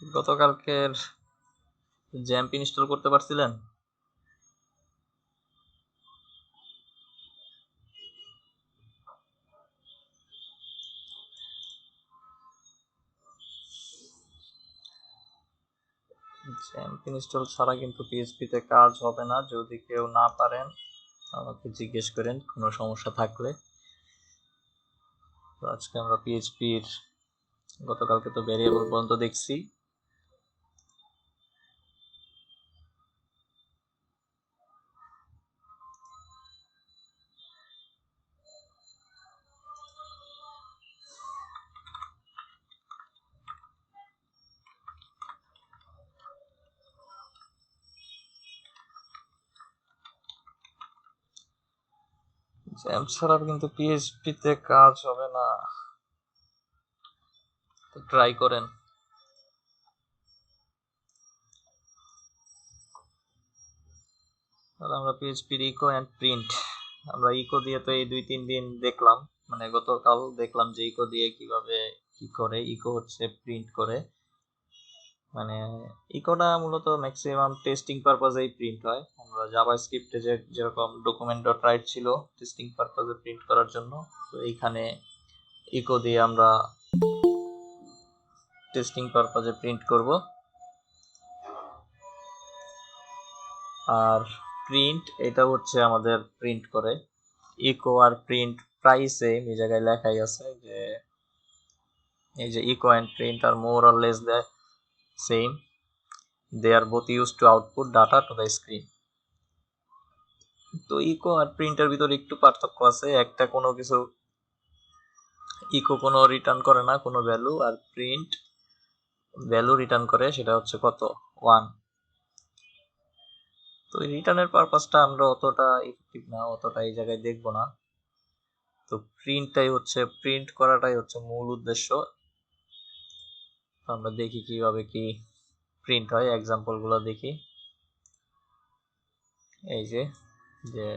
গতকালকের XAMPP install করতে পারছিলেন? জ্যাম্প ইনস্টল ছাড়া কিন্তু পিএইচপিতে কাজ হবে না। যদি কেউ না পারেন আমাকে জিজ্ঞেস করেন কোনো সমস্যা থাকলে। তো আজকে আমরা পিএইচপির গতকালকে তো ভেরিয়েবল পর্যন্ত দেখছি। জ্যাম্প ছাড়া কিন্তু পিএইচপিতে কাজ হবে না, তো ট্রাই করেন। তাহলে আমরা পিএইচপির ইকো অ্যান্ড প্রিন্ট, আমরা ইকো দিয়ে তো এই 2-3 দিন দেখলাম, মানে গতকাল দেখলাম যে ইকো দিয়ে কিভাবে কি করে। ইকো হচ্ছে প্রিন্ট করে, মানে ইকোটা মূলত ম্যাক্সিমাম টেস্টিং পারপাজেই প্রিন্ট হয়। আমরা জাভাস্ক্রিপ্টে যেরকম ডকুমেন্ট ডট রাইট ছিল টেস্টিং পারপাজে প্রিন্ট করার জন্য, তো এইখানে ইকো দিয়ে আমরা টেস্টিং পারপাজে প্রিন্ট করব। আর প্রিন্ট এটা হচ্ছে আমাদের প্রিন্ট করে। ইকো আর প্রিন্ট প্রায় সেম, এই জায়গায় লেখাই আছে যে এই যে echo and print are more or less the same, they are both use to output data to the screen. তো ইকো আর প্রিন্টের ভিতরে একটু পার্থক্য আছে। একটা কোনো কিছু ইকো কোনো রিটার্ন করে না কোনো ভ্যালু, আর প্রিন্ট ভ্যালু রিটার্ন করে, সেটা হচ্ছে কত 1। তো রিটার্নের পারপাসটা আমরা অতটা ইফেক্টিভ না, অতটা এই জায়গায় দেখব না। তো প্রিন্টটাই হচ্ছে, প্রিন্ট করাটাই হচ্ছে মূল উদ্দেশ্য। আমরা দেখি কিভাবে কি প্রিন্ট হয়, এক্সাম্পল গুলো দেখি। এই যে যে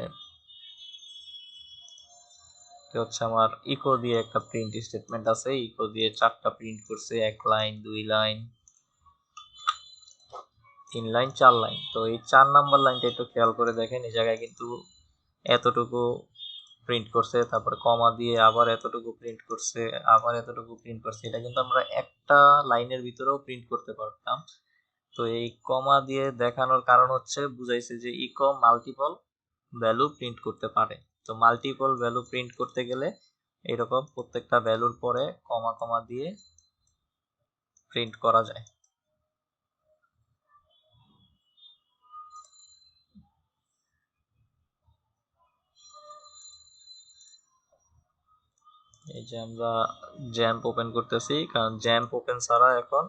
হচ্ছে আমার ইকো দিয়ে একটা প্রিন্ট স্টেটমেন্ট আছে, ইকো দিয়ে 4টা প্রিন্ট করছে, 1 লাইন 2 লাইন 3 লাইন 4 লাইন। তো এই 4 নাম্বার লাইনটা একটু খেয়াল করে দেখেন, এই জায়গায় কিন্তু এতটুকু প্রিন্ট করছে, তারপরে কমা দিয়ে আবার এতটুকু প্রিন্ট করছে, আবার এতটুকু প্রিন্ট করছে। এটা কিন্তু আমরা একটা লাইনের ভিতরেও প্রিন্ট করতে পারতাম। তো এই কমা দিয়ে দেখানোর কারণ হচ্ছে বুঝাইছে যে ইকো মাল্টিপল ভ্যালু প্রিন্ট করতে পারে। তো মাল্টিপল ভ্যালু প্রিন্ট করতে গেলে এরকম প্রত্যেকটা ভ্যালুর পরে কমা কমা দিয়ে প্রিন্ট করা যায়। এই যে আমরা জ্যাম্প ওপেন করতেছি, কারণ জ্যাম্প ওপেন ছাড়া এখন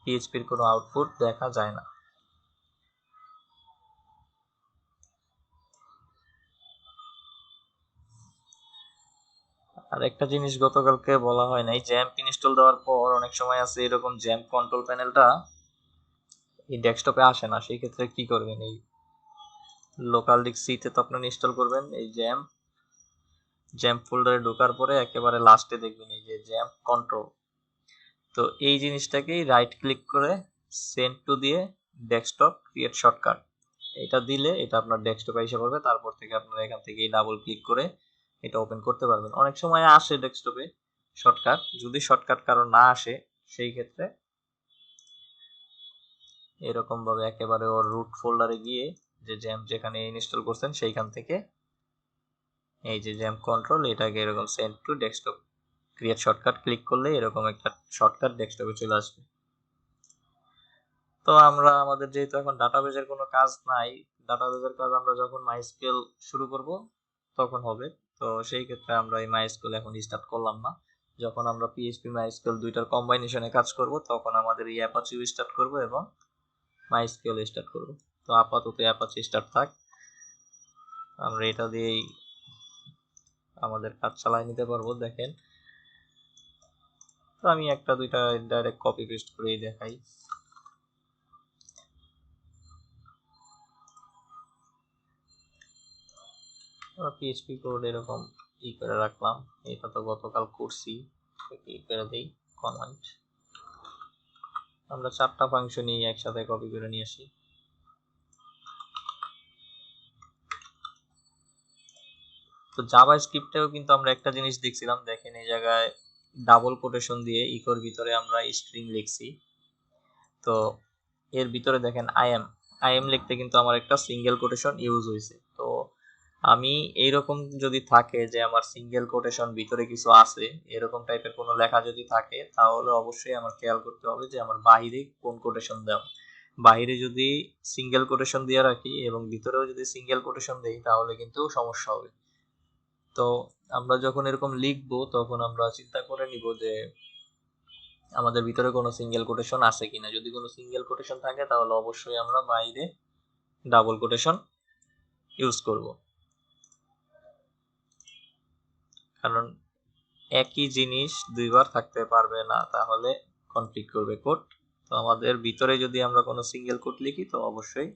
পিএইচপির কোনো আউটপুট দেখা যায় না। আর একটা জিনিস গতকালকে বলা হয় নাই, জ্যাম্প ইনস্টল দেওয়ার পর অনেক সময় আছে এরকম জ্যাম্প কন্ট্রোল প্যানেলটা এই ডেস্কটপে আসে না। সেই ক্ষেত্রে কি করবেন, এই লোকাল ডিস্ক সিতে তো আপনারা ইনস্টল করবেন। এই জ্যাম্প ফোল্ডারে ঢোকার পরে একেবারে লাস্টে দেখবেন এই যে জ্যাম্প কন্ট্রোল। তো এই জিনিসটাকেই রাইট ক্লিক করে সেন্ড টু দিয়ে ডেস্কটপ ক্রিয়েট শর্টকাট, এটা দিলে এটা আপনার ডেস্কটপে এসে পড়বে। তারপর থেকে আপনারা এখান থেকে ডাবল ক্লিক করে এটা ওপেন করতে পারবেন। অনেক সময় আসে ডেস্কটপে শর্টকাট, যদি শর্টকাট কারো না আসে সেই ক্ষেত্রে এরকম ভাবে একেবারে ওর রুট ফোল্ডারে গিয়ে যে জ্যাম্প যেখানে ইনস্টল করছেন সেইখান থেকে এই যে জ্যাম্প কন্ট্রোল, এটাকে এরকম send to desktop create shortcut click করলে এরকম একটা শর্টকাট ডেস্কটপে চলে আসবে। তো আমরা আমাদের যেহেতু এখন ডাটাবেজের কোনো কাজ নাই, ডাটাবেজের কাজ আমরা যখন মাইস্কেল শুরু করব তখন হবে। তো সেই ক্ষেত্রে আমরা এই মাইস্কেল এখন স্টার্ট করলাম না। যখন আমরা পিএইচপি মাইস্কেল দুইটার কম্বাইনেশনে কাজ করব তখন আমাদের এই অ্যাপাচি স্টার্ট করব এবং মাইস্কেল স্টার্ট করব। তো আপাতত অ্যাপাচি স্টার্ট থাক, আমরা এটা দিয়েই আমাদের কাজ চালিয়ে নিতে পারবো। দেখেন, তো আমি একটা দুইটা ডাইরেক্ট কপি পেস্ট করেই দেখাই। পিএইচপি কোড এরকম ই করে রাখলাম, এটা তো গতকাল করছি, কি করে দেই কমান্ড আমরা 4টা ফাংশনই একসাথে কপি করে নিয়ে আসি। তো জাভাস্ক্রিপ্টেও কিন্তু আমরা একটা জিনিস দেখছিলাম, দেখেন এই জায়গায় ডাবল কোটেশন দিয়ে ইকোর ভিতরে আমরা স্ট্রিং লিখছি। তো এর ভিতরে দেখেন আই এম লিখতে কিন্তু আমার একটা সিঙ্গেল কোটেশন ইউজ হয়েছে। তো আমি এইরকম যদি থাকে যে আমার সিঙ্গেল কোটেশন ভিতরে কিছু আছে, এরকম টাইপের কোনো লেখা যদি থাকে, তাহলে অবশ্যই আমার খেয়াল করতে হবে যে আমার বাহিরে কোন কোটেশন দেওয়া। বাহিরে যদি সিঙ্গেল কোটেশন দিয়ে রাখি এবং ভিতরেও যদি সিঙ্গেল কোটেশন দেই, তাহলে কিন্তু সমস্যা হবে। তো আমরা যখন এরকম লিখবো তখন আমরা চিন্তা করে নিব যে আমাদের ভিতরে কোনো সিঙ্গেল কোটেশন আছে কিনা। যদি কোনো সিঙ্গেল কোটেশন থাকে তাহলে অবশ্যই আমরা বাইরে ডাবল কোটেশন ইউজ করব, কারণ একই জিনিস দুইবার থাকতে পারবে না, তাহলে কনফ্লিক্ট করবে কোড। তো আমাদের ভিতরে যদি আমরা কোনো সিঙ্গেল কোড লিখি তো অবশ্যই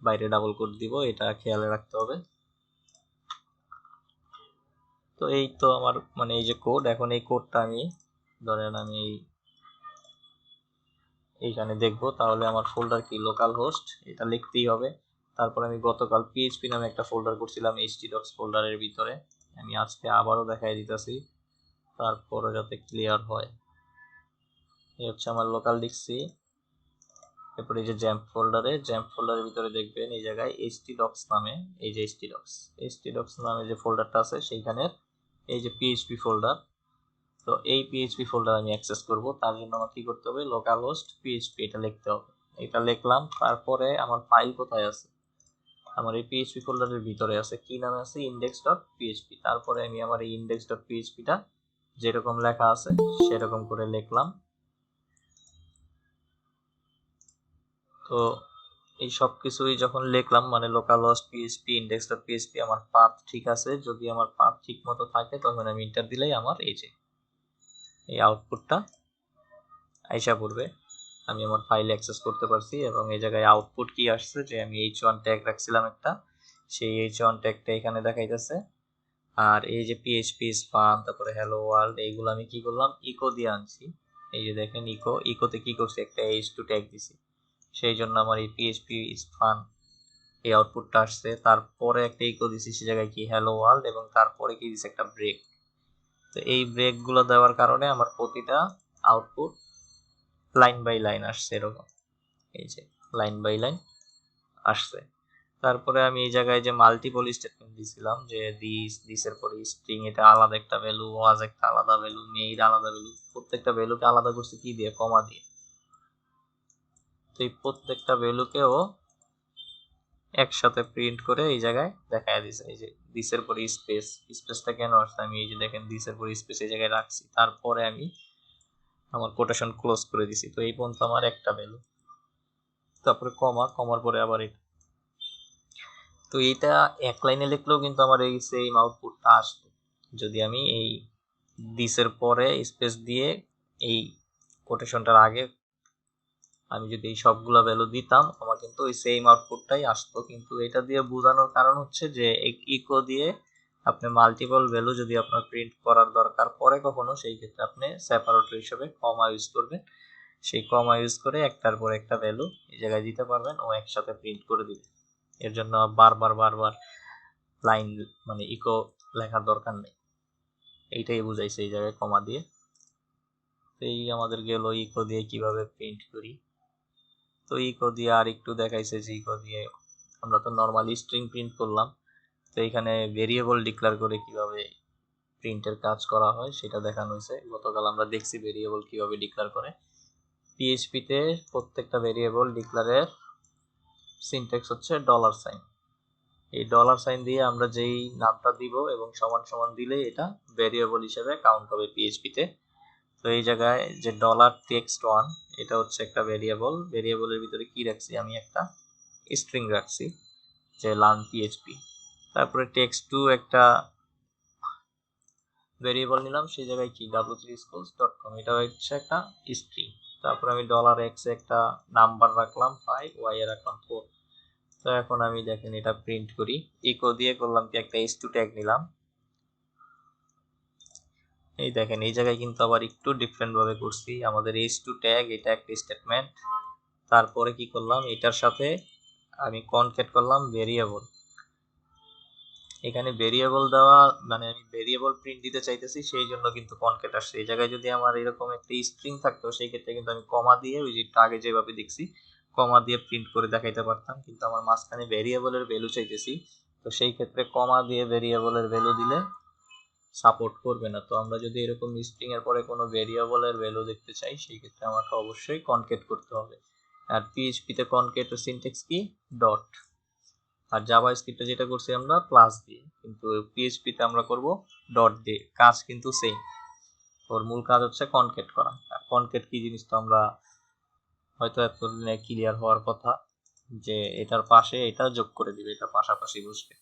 বাইরে ডাবল কোড দিব, এটা খেয়াল রাখতে হবে। তো এই তো আমার মানে এই যে কোড, এখন এই কোডটা আমি ধরেন আমি এইখানে দেখবো, তাহলে আমার ফোল্ডার কি লোকাল হোস্ট, এটা লিখতেই হবে। তারপর আমি গতকাল পিএইচপি নামে একটা ফোল্ডার করছিলাম htdocs ফোল্ডারের ভিতরে, আমি আজকে আবারও দেখাই দিতেছি তারপরে যাতে ক্লিয়ার হয়। এই হচ্ছে আমার লোকাল ডিক্সি। এরপরে এই যে জ্যাম্প ফোল্ডারের ভিতরে দেখবেন এই জায়গায় htdocs নামে, এই যে htdocs নামে যে ফোল্ডারটা আছে সেইখানের এই যে পিএইচপি ফোল্ডার। তো এই পিএইচপি ফোল্ডার আমি অ্যাক্সেস করব, তার জন্য আমার কি করতে হবে, লোকাল হোস্ট পিএইচপি এটা লিখতে হবে। এটা লিখলাম, তারপরে আমার ফাইল কোথায় আছে, আমার এই পিএইচপি ফোল্ডারের ভিতরে আছে, কি নামে আছে, index.php। তারপরে আমি আমার এই index.php-টা যেরকম লেখা আছে সেরকম করে লিখলাম। তো এই সব কিছুই যখন লিখলাম মানে লোকাল হোস্ট পিএইচপি index.php আমার পাথ ঠিক আছে, যদি আমার পাথ ঠিক মতো থাকে তখন আমি এন্টার দিলেই আমার এই যে এই আউটপুটটা আইসা পড়বে, আমি আমার ফাইল অ্যাক্সেস করতে পারছি। এবং এই জায়গায় আউটপুট কি আসছে, যে আমি h1 ট্যাগ রাখছিলাম একটা, সেই h1 ট্যাগটা এখানে দেখাইতেছে। আর এই যে পিএইচপি ইজ ফান, তারপরে হ্যালো ওয়ার্ল্ড, এইগুলো আমি কি করলাম, ইকো দিয়ে আনছি। এই যে দেখেন ইকোতে কি করছি, একটা h2 ট্যাগ দিছি, সেই জন্য আমার এই পিএইচপি ইজ ফান এই আউটপুটটা আসছে। তারপরে একটা ইকো দিছি, সে জায়গায় কি হ্যালো ওয়ার্ল্ড, এবং তারপরে কি দিছি একটা ব্রেক। তো এই ব্রেকগুলো দেওয়ার কারণে আমার প্রতিটা আউটপুট লাইন বাই লাইন আসছে এরকম, এই যে লাইন বাই লাইন আসছে। তারপরে আমি এই জায়গায় যে মাল্টিপল স্টেটমেন্ট দিছিলাম, যে দিসের পরে স্ট্রিং, এটা আলাদা একটা ভ্যালু, ওয়াজ একটা আলাদা ভ্যালু, মেইর আলাদা ভ্যালু, প্রত্যেকটা ভ্যালুকে আলাদা করছে কি দিয়ে, কমা দিয়ে। তো এই প্রত্যেকটা ভ্যালুকেও একসাথে প্রিন্ট করে এই জায়গায় দেখায় দিছে। এই যে দিসের পরে স্পেসটা কেন আসছে, আমি এই যে দেখেন দিসের পরে স্পেস এই জায়গায় রাখছি, তারপরে আমি আমার কোটেশন ক্লোজ করে দিছি। তো এই পর্যন্ত আমার একটা ভ্যালু, তারপরে কমার পরে আবার এটা। তো এইটা এক লাইনে লিখলেও কিন্তু আমার এই সেম আউটপুটটা আসবে, যদি আমি এই দিসের পরে স্পেস দিয়ে এই কোটেশনটার আগে আমি যদি এই সবগুলা ভ্যালু দিতাম, আমার কিন্তু ওই সেম আউটপুটটাই আসতো। কিন্তু এটা দিয়ে বোঝানোর কারণ হচ্ছে যে ইকো দিয়ে আপনি মাল্টিপল ভ্যালু যদি আপনার প্রিন্ট করার দরকার পড়ে কখনো, সেই ক্ষেত্রে আপনি সেপারেটর হিসেবে কমা ইউজ করবেন। সেই কমা ইউজ করে একটার পর একটা ভ্যালু এই জায়গায় দিতে পারবেন, ও একসাথে প্রিন্ট করে দিবে। এর জন্য বারবার লাইন মানে ইকো লেখার দরকার নেই, এইটাই বুঝাইছে এই জায়গায় কমা দিয়ে। এই আমাদের গেল ইকো দিয়ে কিভাবে প্রিন্ট করি। তো ইকো দিয়ে আর একটু দেখাইছে যে ইকো দিয়ে আমরা তো নর্মালি স্ট্রিং প্রিন্ট করলাম, তো এখানে ভেরিয়েবল ডিক্লেয়ার করে কিভাবে প্রিন্টের কাজ করা হয় সেটা দেখানো হয়েছে। গতকাল আমরা দেখছি ভেরিয়েবল কিভাবে ডিক্লেয়ার করে। পিএইচপিতে প্রত্যেকটা ভেরিয়েবল ডিক্লেয়ারের সিনট্যাক্স হচ্ছে $। এই $সাইন দিয়ে আমরা যেই নামটা দিব এবং সমান সমান দিলে এটা ভেরিয়েবল হিসেবে কাউন্ট হবে পিএইচপিতে। তো এই জায়গায় যে $text1 এটা হচ্ছে একটা ভেরিয়েবলের ভিতরে কি রাখছি, আমি একটা স্ট্রিং রাখছি যে লার্ন পিএইচপি। তারপরে text2 একটা ভেরিয়েবল নিলাম, সেই জায়গায় কি w3schools.com, এটা হচ্ছে একটা স্ট্রিং। তারপর আমি $x একটা নাম্বার রাখলাম 5, y এ রাখলাম 4। তো এখন আমি দেখেন এটা প্রিন্ট করি, ইকো দিয়ে করলাম কি একটা h2 ট্যাগ নিলাম, এই দেখেন এই জায়গায় কিন্তু আবার একটু ডিফারেন্ট ভাবে করছি। আমাদের h2 ট্যাগ এটা একটা স্টেটমেন্ট, তারপরে কি করলাম এটার সাথে আমি কনক্যাট করলাম ভেরিয়েবল। এখানে ভেরিয়েবল দেওয়া মানে আমি ভেরিয়েবল প্রিন্ট দিতে চাইতেছি, সেই জন্য কিন্তু কনক্যাট আসছে। এই জায়গায় যদি আমার এরকম একটা স্ট্রিং থাকতো সেই ক্ষেত্রে কিন্তু আমি কমা দিয়ে ওই যে আগে যেভাবে দেখছি কমা দিয়ে প্রিন্ট করে দেখাইতে পারতাম, কিন্তু আমার মাঝখানে ভেরিয়েবলের ভ্যালু চাইতেছি, তো সেই ক্ষেত্রে কমা দিয়ে ভেরিয়েবলের ভ্যালু দিলে সাপোর্ট করবে না। তো আমরা যদি এরকম স্ট্রিং এর পরে কোনো ভেরিয়েবলের ভ্যালু দেখতে চাই সেই ক্ষেত্রে আমাকে অবশ্যই কনক্যাট করতে হবে। আর পিএইচপি তে কনক্যাট এর সিনট্যাক্স কি ডট, আর জাভা স্ক্রিপ্টে যেটা করছি আমরা প্লাস দিয়ে, কিন্তু পিএইচপি তে আমরা করব ডট দিয়ে। কাজ কিন্তু সেম, ওর মূল কাজ হচ্ছে কনক্যাট করা। আর কনক্যাট কি জিনিস তো আমরা হয়তো এতদিনে ক্লিয়ার হওয়ার কথা, যে এটার পাশে এটা যোগ করে দিবে, এটা পাশাপাশি বসবে।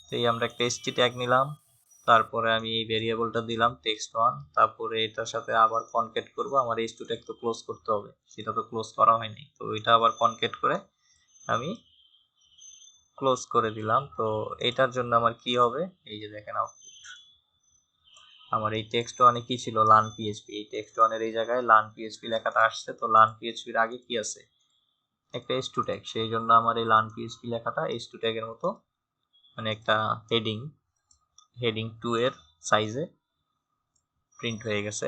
তো এই আমরা একটা st ট্যাগ নিলাম, তারপরে আমি এই ভেরিয়েবলটা দিলাম text1, তারপরে এটার সাথে আবার কনক্যাট করব। আমার h2 ট্যাগ তো ক্লোজ করতে হবে, সেটা তো ক্লোজ করা হয়নি, তো এটা আবার কনক্যাট করে আমি ক্লোজ করে দিলাম। তো এটার জন্য আমার কি হবে, এই যে দেখেন আউটপুট আমার এই text1 এ কি ছিল লার্ন পিএইচপি, এই text1 এর এই জায়গায় লার্ন পিএইচপি লেখাটা আসছে। তো লার্ন পিএইচপির আগে কি আছে একটা h2 ট্যাগ, সেই জন্য আমার এই লার্ন পিএইচপি লেখাটা h2 ট্যাগের মতো মানে একটা হেডিং 2 এর সাইজে প্রিন্ট হয়ে গেছে।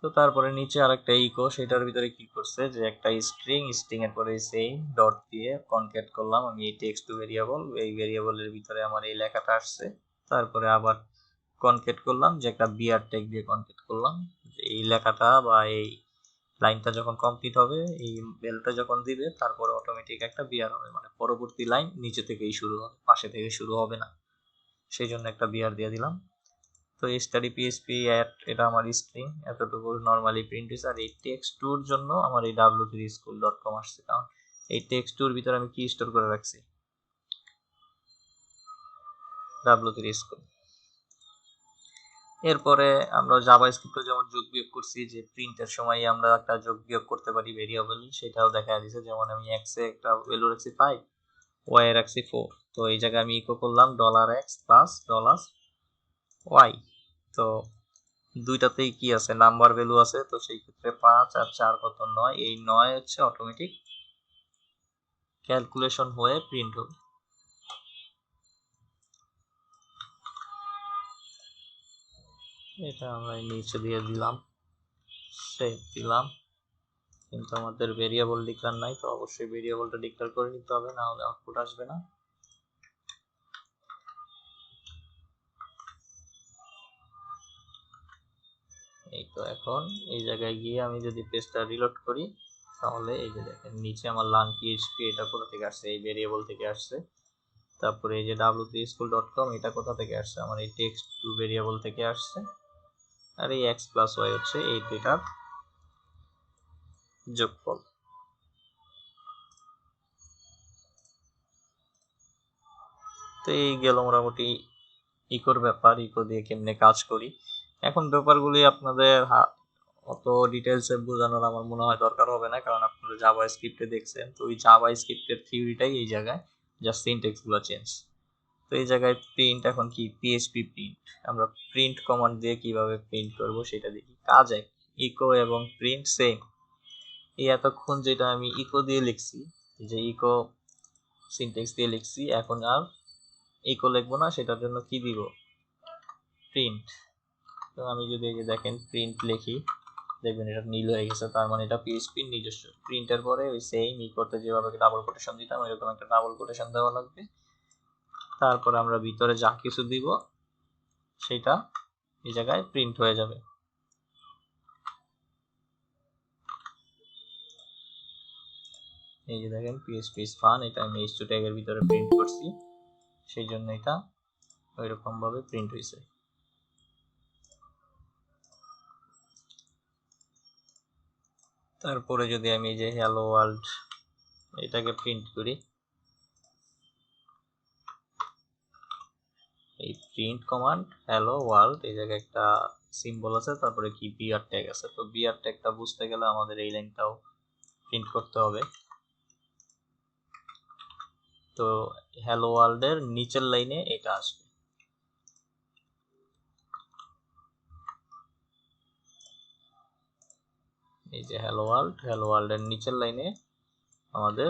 তো তারপরে নিচে আরেকটা ইকো, সেটার ভিতরে কি করছে যে একটা স্ট্রিং এর পরে সেই ডট দিয়ে কনক্যাট করলাম আমি এই টেক্সট টু ভেরিয়েবল, এই ভেরিয়েবলের ভিতরে আমার এই লেখাটা আসছে। তারপরে আবার কনক্যাট করলাম যে একটা বিআর ট্যাগ দিয়ে কনক্যাট করলাম, যে এই লেখাটা বা এই লাইনটা যখন কমপ্লিট হবে, এই ভ্যালুটা যখন দিবে তারপরে অটোমেটিক একটা বিআর হবে, মানে পরবর্তী লাইন নিচে থেকেই শুরু হবে, পাশে থেকে শুরু হবে না, সেই জন্য একটা বিআর দিয়ে দিলাম। তো স্টাডি পিএইচপি অ্যাট এটা আমার স্ট্রিং এতটুকু নরমালি প্রিন্ট হয়েছে। আর এই টেক্সট2 এর জন্য আমার এই w3school.com আসছে, কারণ এই টেক্সট2 এর ভিতরে আমি কি স্টোর করে রাখছি w3school। এরপরে আমরা জাভা স্ক্রিপ্টে যেমন যোগ বিয়োগ করছি, যে প্রিন্টের সময় আমরা একটা যোগ বিয়োগ করতে পারি ভেরিয়েবল, সেটাও দেখা দিয়েছে। যেমন আমি x এ একটা ভ্যালু রাখছি 5, y এ রাখছি 4, তো এই জায়গায় আমি ইকো করলাম $x প্লাস $y। তো দুইটাতেই কি আছে নাম্বার ভ্যালু আছে, তো সেই ক্ষেত্রে 5 আর 4 কত 9, এই 9 হচ্ছে অটোমেটিক ক্যালকুলেশন হয়ে প্রিন্ট হবে। এটা আমরা নিচে দিয়ে দিলাম, সেভ দিলাম, কিন্তু আমাদের ভেরিয়েবল ডিক্লেয়ার নাই, তো অবশ্যই ভেরিয়েবলটা ডিক্লেয়ার করে নিতে হবে, না হলে আউটপুট আসবে না। এই তো এখন এই জায়গায় গিয়ে আমি যদি পেজটা রিলোড করি, তাহলে এই যে দেখেন নিচে আমার লার্ন পিএইচপি এটা কোথা থেকে আসছে, এই ভেরিয়েবল থেকে আসছে। তারপরে এই যে w3school.com এটা কোথা থেকে আসছে, আমার এই টেক্সট টু ভেরিয়েবল থেকে আসছে। আর এই x প্লাস y হচ্ছে এই দুইটার যোগফল। তো এই গেল মোটামুটি ইকোর ব্যাপার, ইকো দিয়ে কেমনে কাজ করি। এখন ব্যাপারগুলি আপনাদের অত ডিটেলসে বোঝানোর আমার মনে হয় দরকার হবে না, কারণ আপনারা জাভা স্ক্রিপ্টে দেখছেন। তো ওই জাভা স্ক্রিপ্টের থিওরিটাই এই জায়গায়, জাস্ট সিনট্যাক্সগুলো চেঞ্জ। তো এই জায়গায় প্রিন্ট এখন কি পিএইচপি প্রিন্ট, আমরা প্রিন্ট কমান্ড দিয়ে কিভাবে প্রিন্ট করব সেটা দেখি। কাজ এক, ইকো এবং প্রিন্ট সেম। এই এতক্ষণ যেটা আমি ইকো দিয়ে লিখছি, যে ইকো সিনট্যাক্স দিয়ে লিখছি, এখন আর ইকো লিখবো না, সেটার জন্য কি দিব প্রিন্ট। তো আমি যদি এই যে দেখেন প্রিন্ট লিখি, দেখবেন এটা নীল হয়ে গেছে, তার মানে এটা পিএইচপির নিজস্ব। প্রিন্টের পরে ওই সেম ইকোতে যেভাবে ডাবল কোটেশন দিতাম এরকম একটা ডাবল কোটেশন দেওয়া লাগবে। তারপরে আমরা ভিতরে যা কিছু দিব সেটা এই জায়গায় প্রিন্ট হয়ে যাবে। এই যে দেখেন পিএইচপি ইজ ফান, এটা আমি h2 ট্যাগের ভিতরে প্রিন্ট করছি, সেই জন্য এটা ওইরকম ভাবে প্রিন্ট হয়েছে। তারপরে যদি আমি এই যে হ্যালো ওয়ার্ল্ড এটাকে প্রিন্ট করি, এই প্রিন্ট কমান্ড হ্যালো ওয়ার্ল্ড এই জায়গায় একটা সিম্বল আছে, তারপরে কি বিআর ট্যাগ আছে। তো বিআর ট্যাগটা বুঝতে গেলে আমাদের এই লাইনটাও প্রিন্ট করতে হবে। তো হ্যালো ওয়ার্ল্ড এর নিচের লাইনে এটা আসবে। এই যে হ্যালো ওয়ার্ল্ডের নিচের লাইনে আমাদের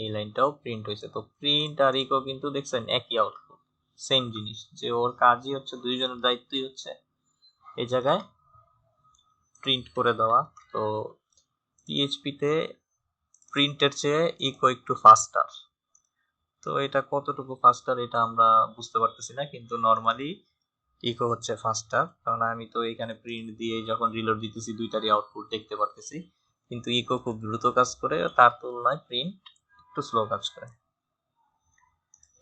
এই লাইনটাও প্রিন্ট হয়েছে। তো প্রিন্ট আর ইকো কিন্তু দেখছেন একই আউটপুট, সেম জিনিস, যে ওর কাজই হচ্ছে, দুইজনের দায়িত্বই হচ্ছে এই জায়গায় প্রিন্ট করে দেওয়া। তো পিএইচপিতে প্রিন্টের চেয়ে ইকো একটু ফাস্টার। তো এটা কতটুকু ফাস্টার এটা আমরা বুঝতে পারতেছি না, কিন্তু নর্মালি ইকো হচ্ছে ফাস্টার, কারণ আমি তো এখানে প্রিন্ট দিয়ে যখন রিলোড দিতেছি দুইটারই আউটপুট দেখতে পারতেছি, কিন্তু ইকো খুব দ্রুত কাজ করে, তার তুলনায় প্রিন্ট একটু স্লো কাজ করে।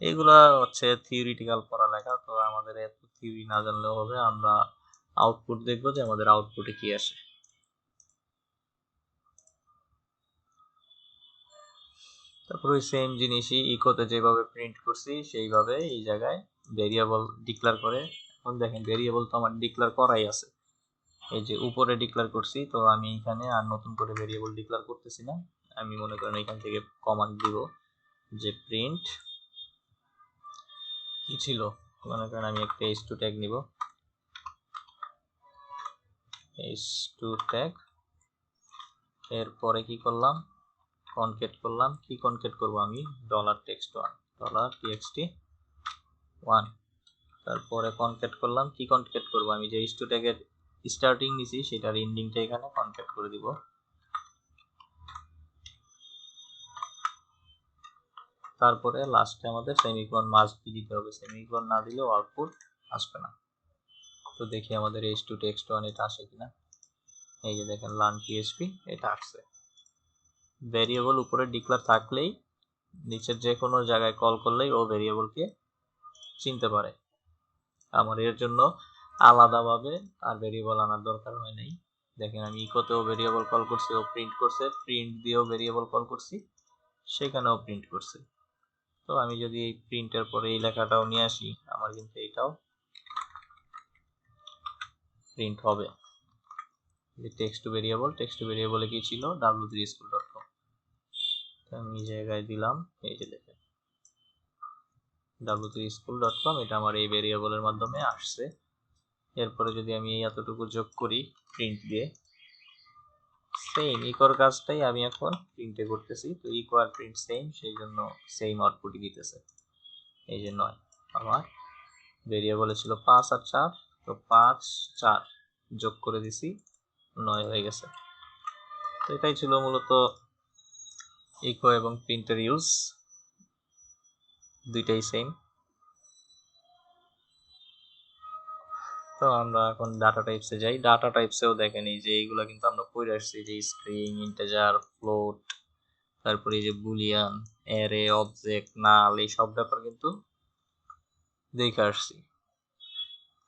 এগুলা হচ্ছে থিওরিটিক্যাল পড়ালেখা, তো আমাদের এত থিওরি না জানলেও হবে, আমরা আউটপুট দেখবো যে আমাদের আউটপুটে কি আসে। তারপর ওই সেম জিনিসই ইকোতে যেভাবে প্রিন্ট করছি সেইভাবে এই জায়গায় ভেরিয়েবল ডিক্লেয়ার করে। এখন দেখেন ভেরিয়েবল তো আমার ডিক্লেয়ার করাই আছে, এই যে উপরে ডিক্লেয়ার করছি, তো আমি এখানে আর নতুন করে ভেরিয়েবল ডিক্লেয়ার করতেছি না। আমি মনে করেন এখান থেকে কমান্ড দিব যে প্রিন্ট কি ছিল, মনে করেন আমি একটা h2 ট্যাগ নিব, h2 ট্যাগ, এরপরে কি করলাম, কনকেট করলাম। কি কনকেট করব আমি, $text1 $txt1, তারপরে কনকেট করলাম। কি কনকেট করব আমি, যে h2 ট্যাগের স্টার্টিং নিছি সেটার এন্ডিংটা এখানে কনকেট করে দিব। তারপরে লাস্টে আমাদের সেমিকোলন মাস্ট দিতে হবে, সেমিকোলন না দিলেও আউটপুট আসবে না। তো দেখি আমাদের h2 text1 এটা আসে কিনা। এই যে দেখেন লার্ন পিএইচপি, এটা আসছে। ভেরিয়েবল উপরে ডিক্লেয়ার থাকলেই নিচের যে কোনো জায়গায় কল করলেই ও ভেরিয়েবলকে চিনতে পারে। আমার এর জন্য আলাদাভাবে আর ভেরিয়েবল আনার দরকার হয় নাই। দেখেন আমি ইকোতেও ভেরিয়েবল কল করছি, ও প্রিন্ট করছে, প্রিন্ট দিয়েও ভেরিয়েবল কল করছি, সেখানেও প্রিন্ট করছে। তো আমি যদি এই প্রিন্টের পরে এই লেখাটাও নিয়ে আসি, আমার কিন্তু এটাও প্রিন্ট হবে। টেক্সট টু ভেরিয়েবলে কি ছিল, w3school.com, আমি এই জায়গায় দিলাম, এই যে দেখেন w3school.com, এটা আমার এই ভেরিয়েবলের মাধ্যমে আসছে। এরপরে যদি আমি এই এতটুকু যোগ করি প্রিন্ট দিয়ে, সেম ইকোর কাজটাই আমি এখন প্রিন্টে করতেছি। তো ইকো আর প্রিন্ট সেম, সেই জন্য সেম আউটপুটই দিতেছে। এই যে 9, আমার ভেরিয়েবলে ছিল 5 আর 4, তো 5 4 যোগ করে দিছি, 9 হয়ে গেছে। তো এটাই ছিল মূলত ইকো এবং প্রিন্টের ইউজ, দুইটাই সেম। তো আমরা এখন ডাটা টাইপসে যাই। ডাটা টাইপসেও দেখেন এই যে এইগুলো কিন্তু আমরা পড়ে আসছি, যে স্ট্রিং, ইন্টিজার, ফ্লোট, তারপরে এই যে বুলিয়ান, অ্যারে, অবজেক্ট, নাল, এই সব ব্যাপার কিন্তু দেখে আসছি।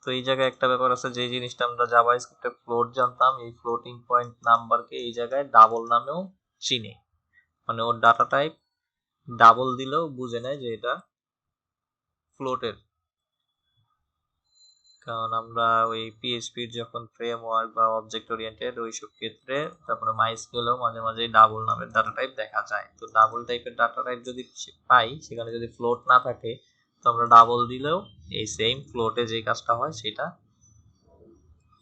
তো এই জায়গায় একটা ব্যাপার আছে, যে জিনিসটা আমরা জাভাস্ক্রিপ্টে ফ্লোট জানতাম, এই ফ্লোটিং পয়েন্ট নাম্বারকে এই জায়গায় ডাবল নামেও চিনে, মানে ওর ডাটা টাইপ ডাবল দিলেও বুঝে নেয় যে এটা ফ্লোটের। কারণ আমরা ওই পিএইচপির যখন ফ্রেমওয়ার্ক বা অবজেক্ট ওরিয়েন্টেড ওইসব ক্ষেত্রে, তারপরে মাইস্কুলেও মাঝে মাঝে ডাবল নামের ডাটা টাইপ দেখা যায়। তো ডাবল টাইপের ডাটা টাইপ যদি পাই, সেখানে যদি ফ্লোট না থাকে, তো আমরা ডাবল দিলেও এই সেম ফ্লোটে যে কাজটা হয় সেটা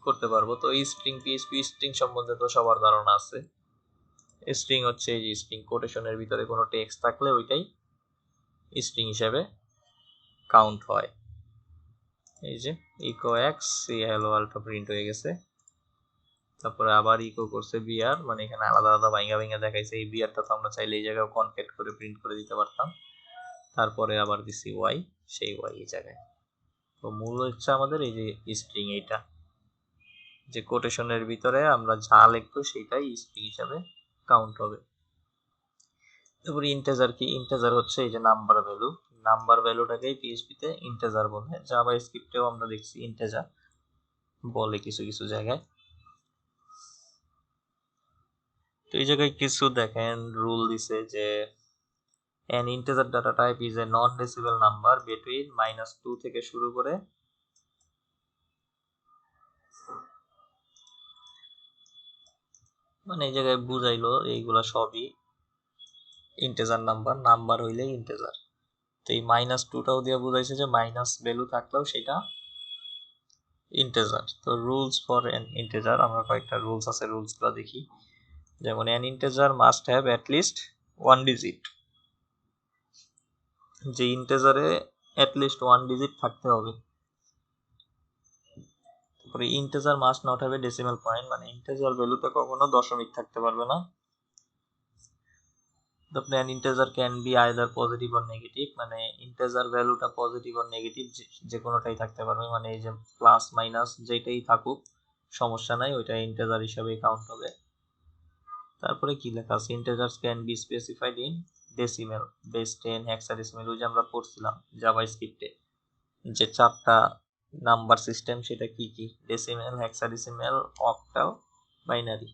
করতে পারবো। তো এই স্ট্রিং, পিএইচপি স্ট্রিং সম্বন্ধে তো সবার ধারণা আছে। স্ট্রিং হচ্ছে এই যে স্ট্রিং, কোটেশনের ভিতরে কোনো টেক্সট থাকলে ওইটাই স্ট্রিং হিসেবে কাউন্ট হয়। এই যে ইকো এক্স, এই হ্যালো ওয়ার্ল্ডটা প্রিন্ট হয়ে গেছে। তারপরে আবার ইকো করছে বিআর, মানে এখানে আলাদা আলাদা ভাঙা ভাঙা দেখাইছে। এই বিআরটা তো আমরা চাইলে এই জায়গায় কনকেট করে প্রিন্ট করে দিতে পারতাম। তারপরে আবার দিছি ওয়াই, সেই ওয়াই এই জায়গায়। তো মূল হচ্ছে আমাদের এই যে স্ট্রিং, এইটা যে কোটেশনের ভিতরে আমরা যা লিখবো সেটাই স্ট্রিং হিসাবে কাউন্ট হবে। তারপরে ইন্টিজার কি, ইন্টিজার হচ্ছে এই যে নাম্বার ভ্যালু, নাম্বার ভ্যালুটাকেই পিএইচপিতে ইন্টিজার বলে। জাভাস্ক্রিপ্টেও আমরা দেখছি ইন্টিজার বলে কিছু কিছু জায়গায়। তো এই জায়গায় কিছু দেখেন রুল দিছে যে an integer data type is a non-decimal number between -2 থেকে শুরু করে মানে এই জায়গায় বুঝাইলো এইগুলা সবই ইন্টিজার নাম্বার, নাম্বার হইলে ইন্টিজার। তো এই -2টাও দিয়ে বুঝাইছে যে মাইনাস ভ্যালু থাকলেও সেটা ইন্টিজার। তো রুলস ফর অ্যান ইন্টিজার, আমরা কয়েকটা রুলস আছে, রুলসগুলো দেখি। যেমন an integer must have at least one digit, যে ইন্টিজারে অ্যাট লিস্ট ওয়ান ডিজিট থাকতে হবে। তারপরে integer must not have a decimal point, মানে ইন্টিজার ভ্যালুতে কখনো দশমিক থাকতে পারবে না। তারপরে an integer can be either positive or negative, মানে ইন্টিজার ভ্যালুটা পজিটিভ অর নেগেটিভ যে কোনোটাই থাকতে পারবে, মানে এই যে প্লাস মাইনাস যেটাই থাকুক সমস্যা নাই, ওইটা ইন্টিজার হিসাবেই কাউন্ট হবে। তারপরে কি লেখা আছে, integers can be specified in decimal, base 10, hexadecimal, ওই যে আমরা পড়ছিলাম জাভাস্ক্রিপ্টে যে চারটা নাম্বার সিস্টেম, সেটা কি কি, ডেসিমেল, হেক্সাডেসিমেল, অক্টাল, বাইনারি।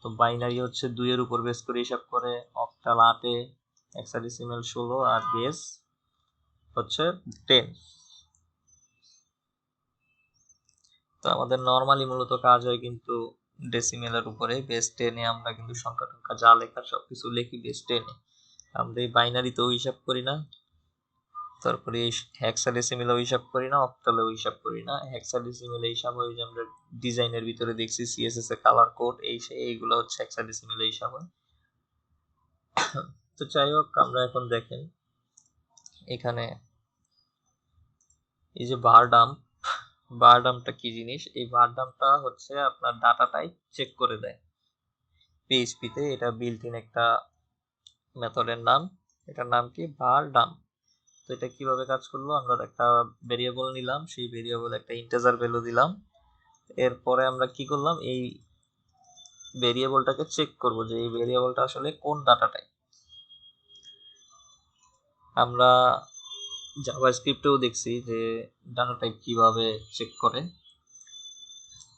তো বাইনারি হচ্ছে 2 এর উপর বেস করে হিসাব করে, অক্টাল 8 এ, হেক্সাডেসিমেল 16, আর বেস হচ্ছে 10। তো আমাদের নর্মালি মূলত কাজ হয় কিন্তু ডেসিমেলের উপরে, বেস 10 এ আমরা কিন্তু সংখ্যা টংখ্যা যা লেখার সবকিছু লিখি বেস 10 এ। আমরা এই বাইনারিতেও হিসাব করি না, তারপরে এই হেক্সাডেসিমেলেও হিসাব করি না, অক্টালেও হিসাব করি না। হেক্সাডেসিমেলে হিসাব হয় যে আমরা ডিজাইনের ভিতরে দেখছি সিএসএস এ কালার কোড, এইগুলো হচ্ছে হেক্সাডেসিমেলে হিসাব হয়। তো যাই হোক, আমরা এখন দেখেন এখানে এই যে বারডামটা কি জিনিস, এই বারডামটা হচ্ছে আপনার ডাটা টাইপ চেক করে দেয় পিএইচপিতে। এটা বিল্ট ইন একটা মেথডের নাম, এটার নাম কি, বারডাম। তো এটা কিভাবে কাজ করলো, আমরা একটা ভেরিয়েবল নিলাম, সেই ভেরিয়েবল একটা ইন্টিজার ভ্যালু দিলাম, এরপরে আমরা কি করলাম, এই ভেরিয়েবলটাকে চেক করব যে এই ভেরিয়েবলটা আসলে কোন ডাটা টাইপ। আমরা জাভাস্ক্রিপ্টেও দেখছি যে ডাটা টাইপ কিভাবে চেক করে,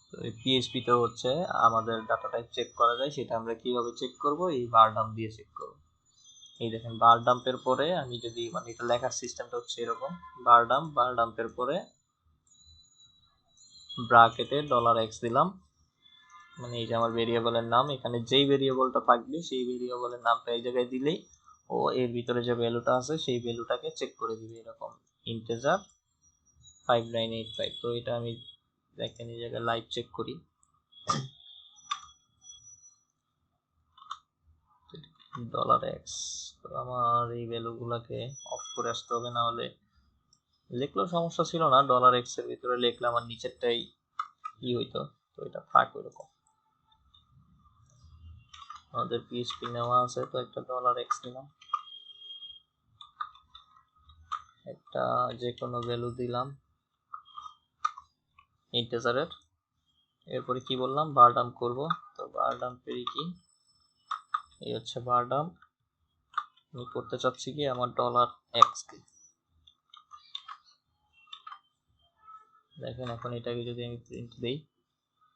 তো এই পিএইচপিতে হচ্ছে আমাদের ডাটা টাইপ চেক করা যায়, সেটা আমরা কিভাবে চেক করব, এই বারডাম দিয়ে চেক করব। এই দেখেন বারডাম্পের পরে আমি যদি, মানে এটা লেখার সিস্টেমটা হচ্ছে এরকম, বারডাম্পের পরে ব্র্যাকেটে $x দিলাম, মানে এই যে আমার ভেরিয়েবলের নাম, এখানে যেই ভেরিয়েবলটা থাকবে সেই ভেরিয়েবলের নামটা এই জায়গায় দিলেই ও এর ভিতরে যে ভ্যালুটা আছে সেই ভ্যালুটাকে চেক করে দিবে, এরকম ইন্টিজার 5985। তো এটা আমি দেখেন এই জায়গায় লাইভ চেক করি, $x। তো আমার এই ভ্যালুগুলোকে অফ করে আসতে হবে, না হলে লিখলেও সমস্যা ছিল না, $x এর ভিতরে লিখলে আমার নিচেরটাই কি হইতো, তো এটা থাক ওইরকম। আমাদের পিএইচপি নেওয়া আছে, তো একটা $x নিলাম, একটা যে কোনো ভ্যালু দিলাম ইন্টিজারের, এরপরে কি বললাম, বারডাম করব। তো বারডাম পেরি কি, এই হচ্ছে বারডাম, আমি করতে চাচ্ছি কি আমার $x কে। দেখেন এখন এটাকে যদি আমি প্রিন্ট দেই,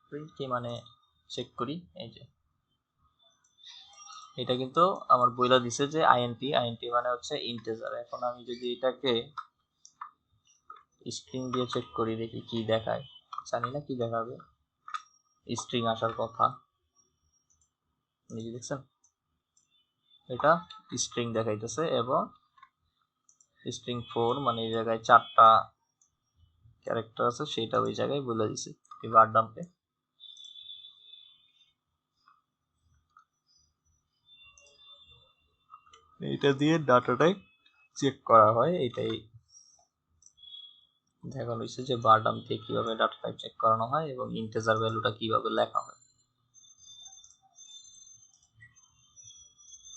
প্রিন্ট কি মানে চেক করি, এই যে এটা কিন্তু আমার বইলা দিছে যে আইএনটি মানে হচ্ছে ইন্টিজার। এখন আমি যদি এটাকে স্ট্রিং দিয়ে চেক করি, দেখি কি দেখায়, জানি না কি দেখাবে, স্ট্রিং আসার কথা, নিজে দেখছেন এটা স্ট্রিং দেখাইতেছে, এবং স্ট্রিং 4 মানে এই জায়গায় 4টা ক্যারেক্টার আছে, সেটা ওই জায়গায় বলে দিছে এই বারডাম্পে। এইটা দিয়ে ডাটাটাই চেক করা হয়, এটাই দেখানো হয়েছে যে বারডাম দিয়ে কিভাবে ডাটা টাইপ চেক করানো হয় এবং ইন্টিজার ভ্যালুটা কিভাবে লেখা হয়।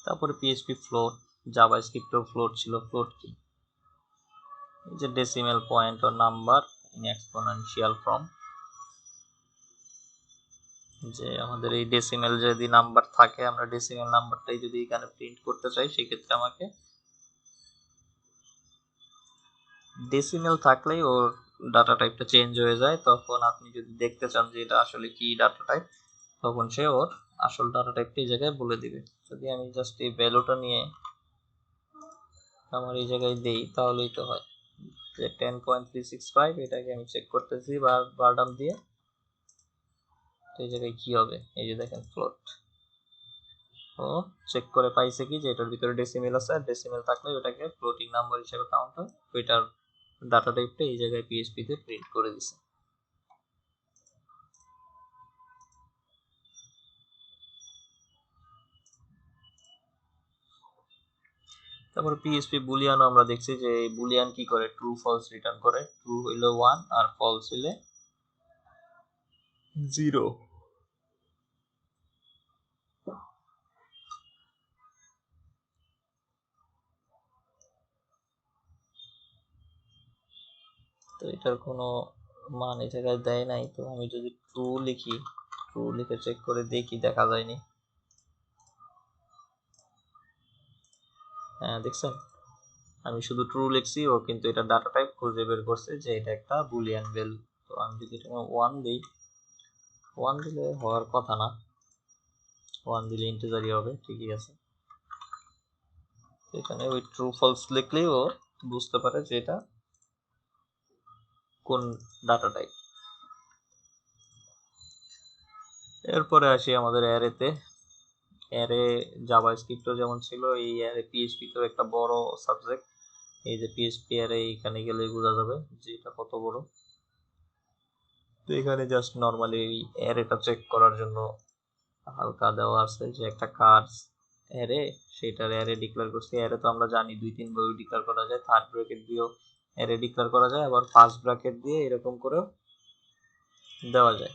তারপরে পিএইচপি ফ্লোট, জাভাস্ক্রিপ্টেও ফ্লোট ছিল। ফ্লোট কি, এই যে decimal point or number in exponential form, যে আমাদের এই ডেসিমেল যদি নাম্বার থাকে, আমরা ডেসিমেল নাম্বারটাই যদি এখানে প্রিন্ট করতে চাই, সেক্ষেত্রে আমাকে ডেসিমেল থাকলেই ওর ডাটা টাইপটা চেঞ্জ হয়ে যায়। তখন আপনি যদি দেখতে চান যে এটা আসলে কি ডাটা টাইপ, তখন সে ওর আসল ডাটা টাইপটা এই জায়গায় বলে দিবে। যদি আমি জাস্ট এই ভ্যালুটা নিয়ে আমার এই জায়গায় দেই, তাহলেই তো হয় যে 10.365, এটাকে আমি চেক করতেছি বারডাম দিয়ে, তো এই জায়গায় কি হবে, এই যে দেখেন ফ্লোট, ও চেক করে পাইছে কি যে এটার ভিতরে ডেসিমেল আছে, আর ডেসিমেল থাকলে ওটাকে ফ্লোটিং নাম্বার হিসেবে কাউন্ট হয়, ওইটার ডাটা টাইপটা এই জায়গায় পিএইচপি তে প্রিন্ট করে দিছে। তারপর পিএইচপি বুলিয়ানও আমরা দেখছি যে এই বুলিয়ান কি করে, ট্রু ফলস রিটার্ন করে। ট্রু হইলো 1 আর ফলস হইলে 0। তো এটার কোনো মান এই জায়গায় দেয় নাই, তো আমি যদি ট্রু লিখি, ট্রু লিখে চেক করে দেখি, দেখা যায়নি। হ্যাঁ দেখছেন, আমি শুধু ট্রু লিখছি, ও কিন্তু এটা ডাটা টাইপ খুঁজে বের করছে যে এটা একটা বুলিয়ান ভ্যালু। তো আমি যদি এটা 1 দিই, 1 দিলে হওয়ার কথা না, 1 দিলে ইন্টিজারই হবে, ঠিকই আছে। এখানে ওই ট্রু ফলস লিখলেই ও বুঝতে পারে যে এটা কোন ডাটা টাইপ। এরপরে আসি আমাদের অ্যারেতে। অ্যারে জাভাস্ক্রিপ্টও যেমন ছিল, এই অ্যারে পিএইচপিতেও একটা বড় সাবজেক্ট। এই যে পিএইচপি অ্যারে, এখানে গেলেই বোঝা যাবে যে এটা কত বড়। তো এখানে জাস্ট নর্মালি এই অ্যারেটা চেক করার জন্য হালকা দেওয়া আছে যে একটা কার্স অ্যারে, সেটার অ্যারে ডিক্লেয়ার করছি। অ্যারে তো আমরা জানি 2-3 ভাবে ডিক্লেয়ার করা যায়, থার্ড ব্র্যাকেট দিয়েও অ্যারে ডিক্লেয়ার করা যায়, আবার ফার্স্ট ব্র্যাকেট দিয়ে এরকম করেও দেওয়া যায়।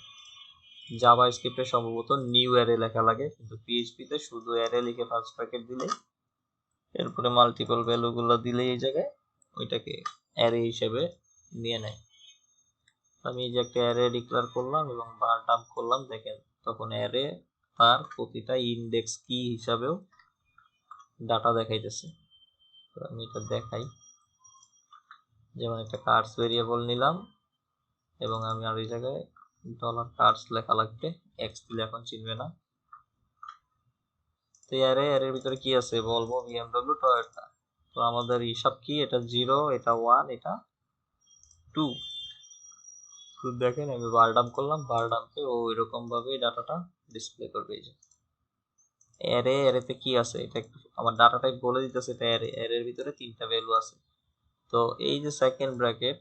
জাভা স্ক্রিপ্টে সম্ভবত নিউ অ্যারে লেখা লাগে, কিন্তু পিএইচপিতে শুধু অ্যারে লিখে ফার্স্ট ব্র্যাকেট দিলেই, এরপরে মাল্টিপল ভ্যালুগুলো দিলেই এই জায়গায় ওইটাকে অ্যারে হিসেবে নিয়ে নেয়। আমি এই যে একটা অ্যারে ডিক্লেয়ার করলাম এবং বার ডাম্প করলাম, দেখেন তখন অ্যারে তার প্রতিটা ইন্ডেক্স কি হিসাবেও ডাটা দেখাইতেছে। তো আমি এটা দেখাই, যেমন একটা কার্স ভেরিয়েবল নিলাম এবং আমি আর এই জায়গায় ডলার কার্স লেখা লাগবে, এক্স দিলে এখন চিনবে না। তো এর ভিতরে কি আছে বলবো, বিএমডব্লিউ টয়োটা। তো আমাদের হিসাব কি, এটা 0, এটা 1, এটা 2। তো দেখেন আমি বার ডাম্প করলাম, বার ডাম্পে ও এরকম ভাবে ডাটাটা ডিসপ্লে করবে। এই যে এরেতে কি আছে, এটা একটু আমার ডাটা টাইপ বলে দিতেছে, এটা এর ভিতরে 3টা ভ্যালু আছে। তো এই যে সেকেন্ড ব্র্যাকেট,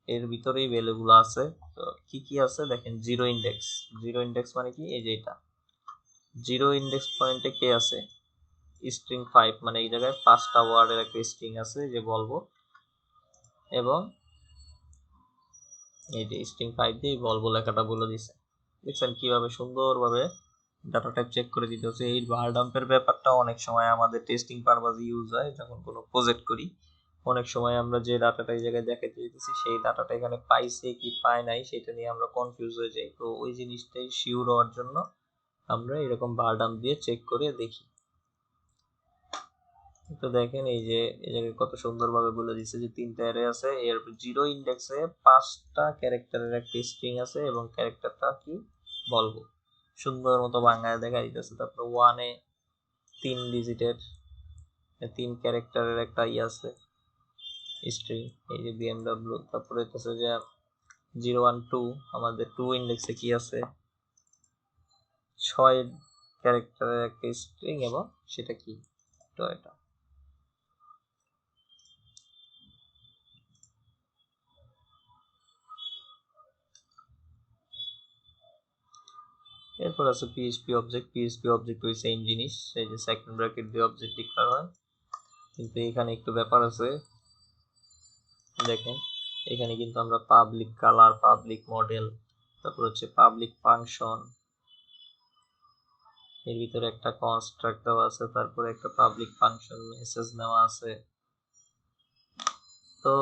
এর ভিতরেই ভ্যালুগুলো আছে। তো কি কি আছে দেখেন, জিরো ইন্ডেক্স। জিরো ইন্ডেক্স মানে কি, এই যে এটা জিরো ইন্ডেক্স পয়েন্টে কে আছে, স্ট্রিং 5, মানে এই জায়গায় 5টা ওয়ার্ডের একটা স্ট্রিং আছে যে বলবো, এবং এই যে স্ট্রিং 5 দিয়ে বলবো লেখাটা বলে দিছে। দেখছেন কিভাবে সুন্দরভাবে ডাটা টাইপ চেক করে দিতে হচ্ছে। এই বার ডাম্পের ব্যাপারটা অনেক সময় আমাদের টেস্টিং পারপাজে ইউজ হয়, যখন কোনো প্রজেক্ট করি অনেক সময় আমরা যে ডাটাটা এই জায়গায় দেখাতে দিতেছি সেই ডাটাটা এখানে পাইছে কি পায় নাই সেটা নিয়ে আমরা কনফিউজ হয়ে যাই। তো ওই জিনিসটাই শিওর হওয়ার জন্য আমরা এরকম বার ডাম্প দিয়ে চেক করে দেখি। তো দেখেন এই যে এই জায়গায় কত সুন্দরভাবে বলে দিচ্ছে যে 3টা অ্যারে আছে, এর জিরো ইন্ডেক্সে 5টা ক্যারেক্টারের একটা স্ট্রিং আছে এবং ক্যারেক্টারটা কি বলবো সুন্দর মতো বাংলায় দেখা দিতেছে। তারপর 1-এ 3 ডিজিটের 3 ক্যারেক্টারের একটা ই আছে স্ট্রিং, এই যে বিএমডব্লিউ। তারপরে হচ্ছে যে 012 আমাদের 2 ইন্ডেক্সে কি আছে, 6 ক্যারেক্টারের একটা স্ট্রিং এবং সেটা কি টয়োটা। এরপর আছে পিএইচপি অবজেক্ট। পিএইচপি অবজেক্ট ওই সেম জিনিস, এই যে সেকেন্ড ব্র্যাকেট দিয়ে অবজেক্ট ডিক্লেয়ার হয়, কিন্তু এখানে একটু ব্যাপার আছে। দেখেন এখানে কিন্তু আমরা পাবলিক কালার, পাবলিক মডেল, তারপর হচ্ছে পাবলিক ফাংশন, এর ভিতরে একটা কনস্ট্রাক্ট দেওয়া আছে, তারপরে একটা পাবলিক ফাংশন মেসেজ নেওয়া আছে। তো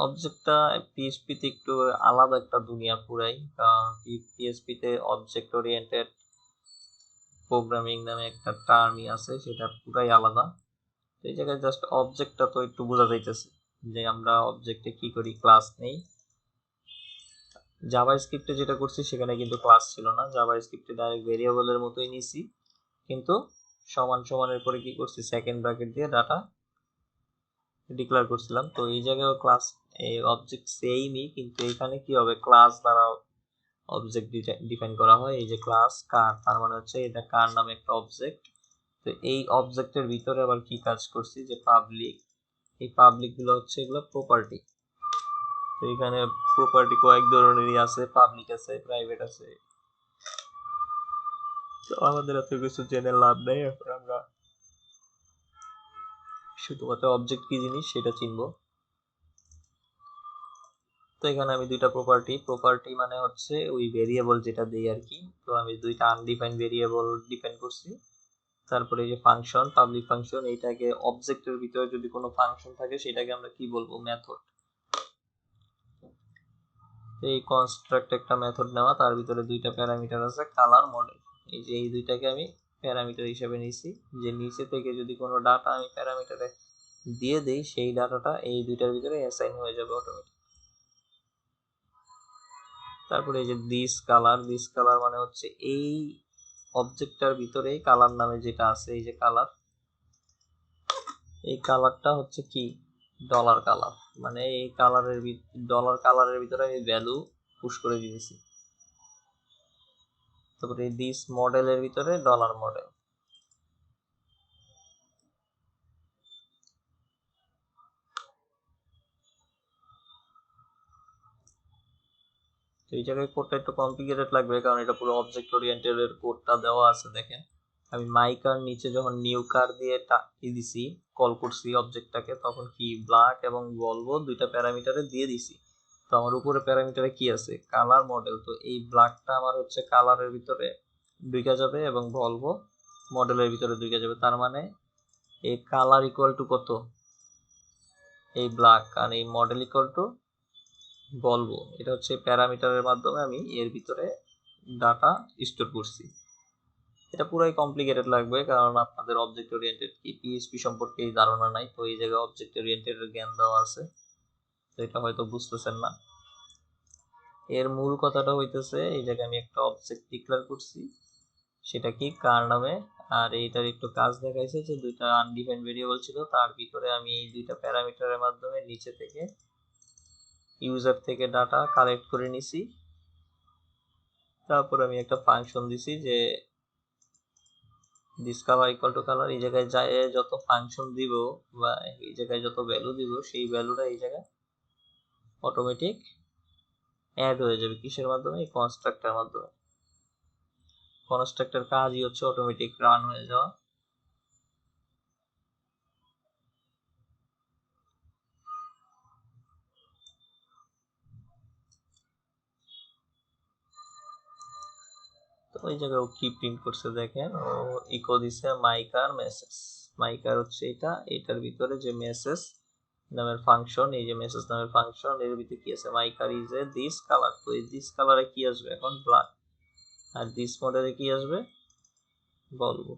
অবজেক্টটা পিএইচপি তে একটু আলাদা একটা দুনিয়া পুরাই, কারণ পিএইচপি তে অবজেক্ট ওরিয়েন্টেড প্রোগ্রামিং নামে একটা টার্মই আছে, সেটা পুরাই আলাদা। তো এই জায়গায় জাস্ট অবজেক্টটা তো একটু বোঝা যাইতেছে যে আমরা অবজেক্টে কি করি, ক্লাস নেই। জাভা স্ক্রিপ্টে যেটা করছি সেখানে কিন্তু ক্লাস ছিল না, জাভা স্ক্রিপ্টে ডাইরেক্ট ভেরিয়েবলের মতোই নিছি, কিন্তু সমান সমানের পরে কি করছি, সেকেন্ড ব্র্যাকেট দিয়ে ডাটা ডিক্লেয়ার করছিলাম। তো এই জায়গায় ক্লাস এই অবজেক্ট সেইমই, কিন্তু এখানে কি হবে, ক্লাস দ্বারা অবজেক্ট ডিফাইন করা হয়। এই যে ক্লাস কার, তার মানে হচ্ছে এটা কার নামে একটা অবজেক্ট। তো এই অবজেক্টের ভিতরে আবার কি কাজ করছি, যে পাবলিক, এই পাবলিক গুলো হচ্ছে এগুলো প্রপার্টি। তো এখানে প্রপার্টি কয়েক ধরনেরই আছে, পাবলিক আছে, প্রাইভেট আছে। তো আমাদের এত কিছু জেনে লাভ নেই, এখন আমরা শুধুমাত্র অবজেক্ট কি জিনিস সেটা চিনবো। তো এখানে আমি দুইটা প্রপার্টি মানে হচ্ছে ওই ভেরিয়েবল যেটা দেই আর কি। তো আমি দুইটা আনডিফাইন্ড ভেরিয়েবল ডিফাইন করছি। তারপরে এই যে ফাংশন, পাবলিক ফাংশন, এইটাকে অবজেক্টের ভিতরে যদি কোনো ফাংশন থাকে সেটাকে আমরা কি বলবো, মেথড। এই কনস্ট্রাক্ট একটা মেথড নেওয়া, তার ভিতরে দুইটা প্যারামিটার আছে, কালার, মডেল। এই যে এই দুইটাকে আমি প্যারামিটার হিসেবে নিয়েছি, যে নিচে থেকে যদি কোনো ডাটা আমি প্যারামিটারে দিয়ে দেই সেই ডাটাটা এই দুইটার ভিতরে অ্যাসাইন হয়ে যাবে অটোমেটিক। তারপরে এই যে দিস কালার মানে হচ্ছে এই অবজেক্টটার ভিতরে কালার নামে যেটা আছে, এই যে কালার, এই কালারটা হচ্ছে কি ডলার কালার, মানে এই কালারের ডলার কালারের ভিতরে আমি ভ্যালু পুশ করে দিয়েছি। তারপরে দিস মডেলের ভিতরে ডলার মডেল। তো এই জায়গায় কোডটা একটু কমপ্লিকেটেড লাগবে, কারণ এটা পুরো অবজেক্ট ওরিয়েন্টেড এর কোডটা দেওয়া আছে। দেখেন আমি মাই কার নিচে যখন নিউ কার দিয়ে দিছি, কল করছি অবজেক্টটাকে, তখন কি ব্ল্যাক এবং ভলভো দুইটা প্যারামিটারে দিয়ে দিছি। তো আমার উপরে প্যারামিটারে কি আছে, কালার, মডেল। তো এই ব্ল্যাকটা আমার হচ্ছে কালারের ভিতরে ঢুকে যাবে এবং ভলভো মডেলের ভিতরে ঢুকে যাবে। তার মানে এই কালার ইকুয়াল টু কত, এই ব্ল্যাক, আর এই মডেল ইকুয়াল টু বলবো। এটা হচ্ছে প্যারামিটারের মাধ্যমে আমি এর ভিতরে ডাটা স্টোর করছি। এটা পুরাই কমপ্লিকেটেড লাগবে, কারণ আপনাদের অবজেক্ট ওরিয়েন্টেড কি পিএইচপি সম্পর্কে ধারণা নাই। তো এই জায়গায় অবজেক্ট ওরিয়েন্টেড এর জ্ঞান দেওয়া আছে, তো এটা হয়তো বুঝতেছেন না। এর মূল কথাটা হইতেছে এই জায়গায় আমি একটা অবজেক্ট ডিক্লেয়ার করছি, সেটা কি কার নামে। আর এইটার একটু কাজ দেখাইছে যে দুইটা আনডিফাইন্ড ভেরিয়েবল ছিল, তার ভিতরে আমি এই দুইটা প্যারামিটারের মাধ্যমে নিচে থেকে ইউজার থেকে ডাটা কালেক্ট করে নিছি। তারপর আমি একটা ফাংশন দিছি যে this colour equal to colour. এই জায়গায় যায় যত ফাংশন দিব বা এই জায়গায় যত ভ্যালু দিব, সেই ভ্যালুটা এই জায়গায় অটোমেটিক অ্যাড হয়ে যাবে। কিসের মাধ্যমে, এই কনস্ট্রাক্টর মাধ্যমে। কনস্ট্রাক্টর কাজই হচ্ছে অটোমেটিক রান হয়ে যাওয়া। তো ওই জায়গায় ও কি প্রিন্ট করছে দেখেন, ও ইকো দিছে মাইকার মেসেজ। মাইকার হচ্ছে এটা, এটার ভিতরে যে মেসেজ নামের ফাংশন, এই যে মেসেজ নামের ফাংশন, এর ভিতরে কি আছে, মাইকার ইজ এ দিস কালার। তো এই দিস কালারে কি আসবে এখন, ব্ল্যাক। আর দিস মডেলে কি আসবে, বলবো।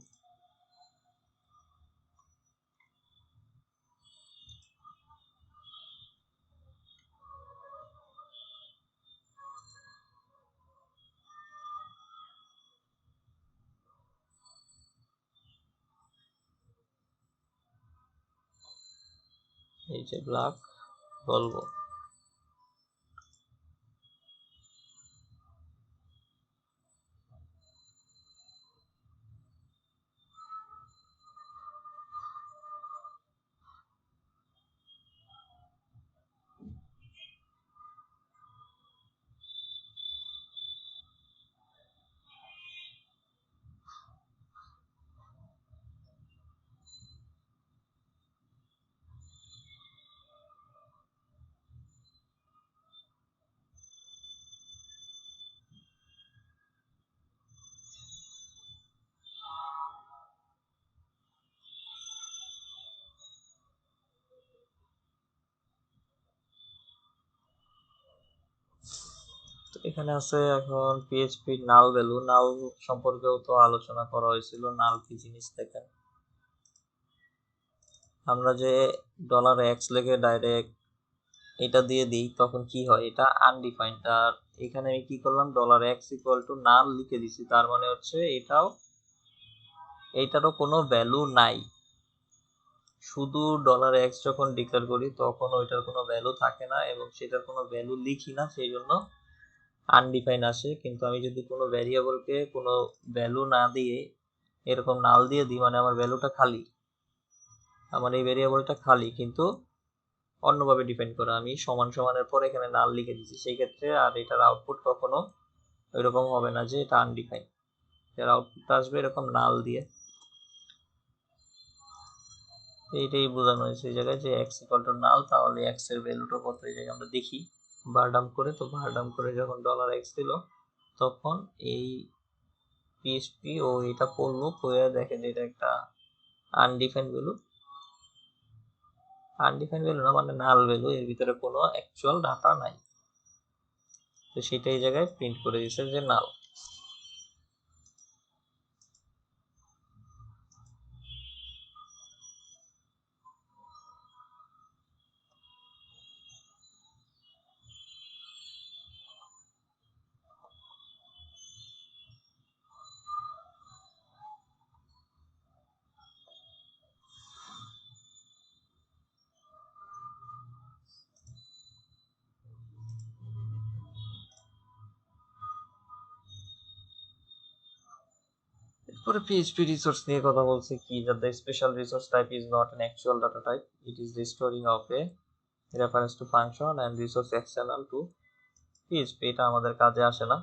এই যে ব্ল্যাক, বলবো। তো এখানে আছে এখন পিএইচপি নাল ভ্যালু। নাল সম্পর্কেও তো আলোচনা করা হয়েছিল। নাল কি জিনিস দেখেন, আমরা যে $x লিখে ডাইরেক্ট এটা দিয়ে দিই তখন কি হয়, এটা আনডিফাইন্ড। আর এখানে আমি কি করলাম, $x ইকুয়াল টু নাল লিখে দিছি, তার মানে হচ্ছে এইটারও কোনো ভ্যালু নাই। শুধু $x যখন ডিক্লেয়ার করি তখন ওইটার কোনো ভ্যালু থাকে না এবং সেটার কোনো ভ্যালু লিখি না, সেই জন্য আনডিফাইন আসে। কিন্তু আমি যদি কোনো ভ্যারিয়েবলকে কোনো ভ্যালু না দিয়ে এরকম নাল দিয়ে দিই, মানে আমার ভ্যালুটা খালি, আমার এই ভ্যারিয়েবলটা খালি, কিন্তু অন্যভাবে ডিফাইন করা। আমি সমান সমানের পর এখানে নাল লিখে দিচ্ছি, সেই ক্ষেত্রে আর এটার আউটপুট কখনো এরকম হবে না যে এটা আনডিফাইন, এর আউটপুট আসবে এরকম নাল দিয়ে। এইটাই বোঝানো হয়েছে এই জায়গায় যে এক্স ইকুয়াল টু নাল, তাহলে এক্স এর ভ্যালুটা কত এই জায়গায় আমরা দেখি বারডাম করে। তো বারডাম করে যখন $x দিল তখন এই পিএইচপি ও এটা পড়লো, পড়ে দেখে যে এটা একটা আনডিফাইন্ড ভ্যালু, আনডিফাইন্ড ভ্যালু না মানে নাল ভ্যালু, এর ভিতরে কোনো অ্যাকচুয়াল ডাটা নাই। তো সেটা এই জায়গায় প্রিন্ট করে দিয়েছে যে নাল। এরপরে পিএইচপি রিসোর্স নিয়ে কথা বলছে কি, that the special resource type is not an actual data type, it is the storing of a reference to function and resource external to PHP. এটা আমাদের কাজে আসে না,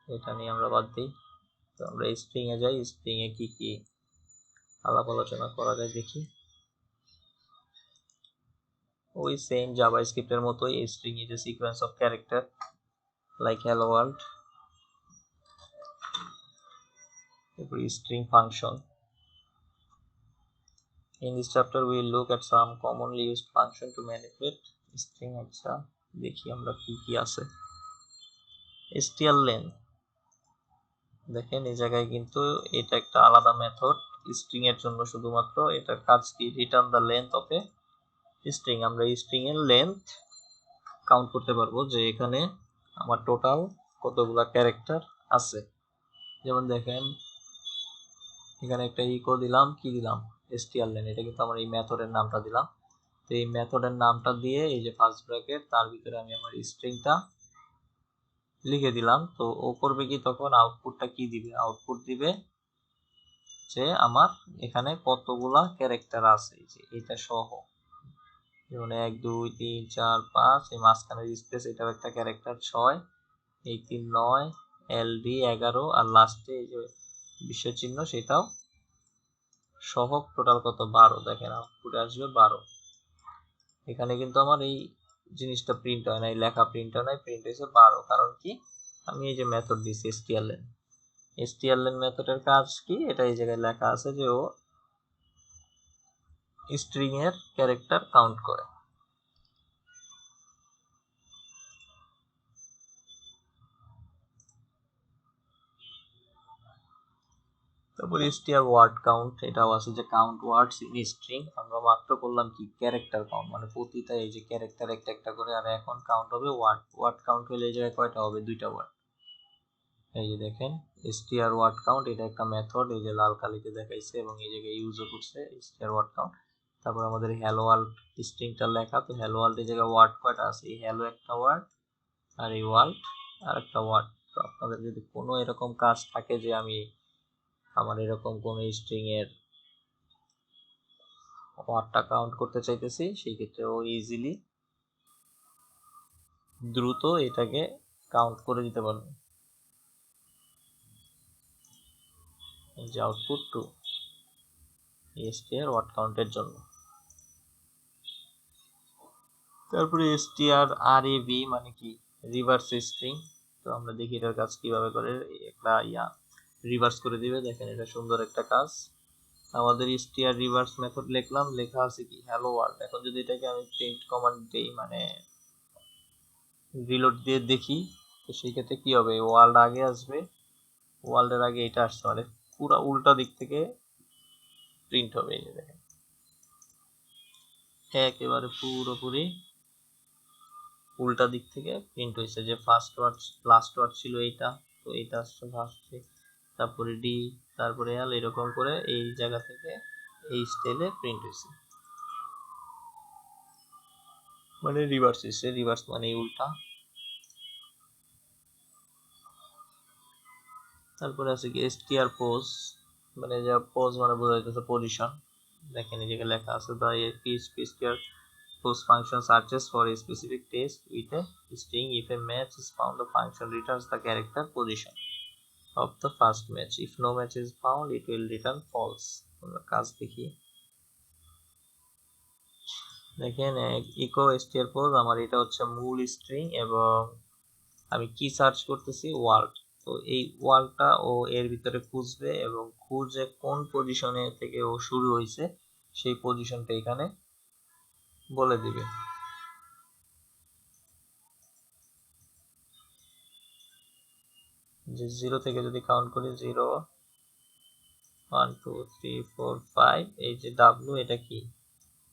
এটা নিয়ে আমরা বাদ দিই। তো আমরা স্ট্রিং এ যাই, স্ট্রিং এ কি কি আলাপ আলোচনা করা যায় দেখি। ওই সেম জাভাস্ক্রিপ্টের মতোই string is a sequence of character like hello world. এরপর string function. In this chapter we will look at some commonly used function to manipulate string। আচ্ছা দেখি আমরা কি কি আছে। strlen, দেখেন এই জায়গায় কিন্তু এটা একটা আলাদা মেথড স্ট্রিং এর জন্য শুধুমাত্র। এটার কাজ কি, return the length of a string. আমরা স্ট্রিং এর লেন্থ কাউন্ট করতে পারবো যে এখানে আমার টোটাল কতগুলা ক্যারেক্টার আছে। যেমন দেখেন এখানে একটা ইকো দিলাম, কি দিলাম, strlen, এটা কিন্তু আমার এই মেথডের নামটা দিলাম। তো এই মেথডের নামটা দিয়ে এই যে ফার্স্ট ব্র্যাকেট, তার ভিতরে আমি আমার স্ট্রিংটা লিখে দিলাম। তো ও করবে কি, তখন আউটপুটটা কি দিবে, আউটপুট দিবে যে আমার এখানে কতগুলা ক্যারেক্টার আছে, যে এটা সহ। যেমন 1 2 3 4 5, এই মাঝখানের স্পেস এটাও একটা ক্যারেক্টার 6, এই 3 9, এলডি 11, আর লাস্টে এই যে বিশ্ব চিহ্ন সেটাও সহ টোটাল কত 12। দেখেন আউটপুটে আসবে 12। এখানে কিন্তু আমার এই জিনিসটা প্রিন্ট হয় না, এই লেখা প্রিন্ট হয় না, প্রিন্ট হয়েছে 12। কারণ কি, আমি এই যে মেথড দিয়েছি strlen, strlen মেথডের কাজ কি, এটা এই জায়গায় লেখা আছে যে ও স্ট্রিং এর ক্যারেক্টার কাউন্ট করে। তারপর str ওয়ার্ড কাউন্ট, এটাও আছে যে কাউন্ট ওয়ার্ডস ইন স্ট্রিং। আমরা মাত্র করলাম কি, ক্যারেক্টার কাউন্ট, মানে প্রতিটা এই যে ক্যারেক্টার একটা একটা করে, আর এখন কাউন্ট হবে ওয়ার্ড। ওয়ার্ড কাউন্ট হলে এই জায়গায় কয়টা হবে, 2টা ওয়ার্ড। এই যে দেখেন str ওয়ার্ড কাউন্ট, এটা একটা মেথড, এই যে লাল কালিতে দেখাইছে এবং এই জায়গায় ইউজও করছে str ওয়ার্ড কাউন্ট। তারপর আমাদের হ্যালো ওয়ার্ল্ড স্ট্রিংটা লেখা, তো হ্যালো ওয়ার্ল্ড এই জায়গায় ওয়ার্ড কয়টা আছে, এই হ্যালো একটা ওয়ার্ড আর এই ওয়ার্ল্ড আর একটা ওয়ার্ড। তো আপনাদের যদি কোনো এরকম কাজ থাকে যে আমি আমার এরকম কোনো স্ট্রিং এর ওয়ার্ডটা কাউন্ট করতে চাইতেছি, সেই ক্ষেত্রে ও ইজিলি দ্রুত এটাকে কাউন্ট করে দিতে পারবে। এই যে আউটপুট 2 str ওয়ার্ড কাউন্টের জন্য। তারপরে str rev মানে কি, রিভার্স স্ট্রিং। তো আমরা দেখি এটার কাজ কিভাবে করে, একটা রিভার্স করে দিবে। দেখেন এটা সুন্দর একটা কাজ। আমাদের str রিভার্স মেথড লিখলাম, লেখা আছে কি হ্যালো ওয়ার্ল্ড। এখন যদি এটাকে আমি প্রিন্ট কমান্ড দেই, মানে রিলোড দিয়ে দেখি, তো সেই ক্ষেত্রে কি হবে, ওয়ার্ল্ড আগে আসবে, ওয়ার্ল্ডের আগে এটা আসছে, মানে পুরো উল্টা দিক থেকে প্রিন্ট হবে। এই যে দেখেন একেবারে পুরোপুরি উল্টা দিক থেকে প্রিন্ট হয়েছে, যে ফার্স্ট ওয়ার্ড লাস্ট ওয়ার্ড ছিল এইটা, তো এইটা আসছে ফার্স্টে, তারপরে ডি, তারপরে এল, এরকম করে এই জায়গা থেকে এই স্টাইলে প্রিন্ট হয়েছে, মানে রিভার্স হয়েছে। রিভার্স মানে উল্টা। তারপরে আছে কি str পোজ, মানে যা পোজ মানে বোঝা যাইতেছে পজিশন। দেখেন এই জায়গায় লেখা আছে the PHP str whose function searches for a specific text with a string. If a match is found, the function returns the character position of the first match. If no match is found, it will return false. আমরা কাজ দেখি, দেখেন eco str pose আমার এটা হচ্ছে মূল string এবং আমি কি সার্চ করতেছি ওয়ার্ল্ড। তো এই ওয়ার্ল্ডটা ও এর ভিতরে খুঁজবে এবং খুঁজে কোন পজিশনে থেকে ও শুরু হয়েছে সেই পজিশনটা এখানে বলে দিবে। যে 0 থেকে যদি কাউন্ট করি 0 1 2 3 4 5, এই যে ডাব্লু এটা কি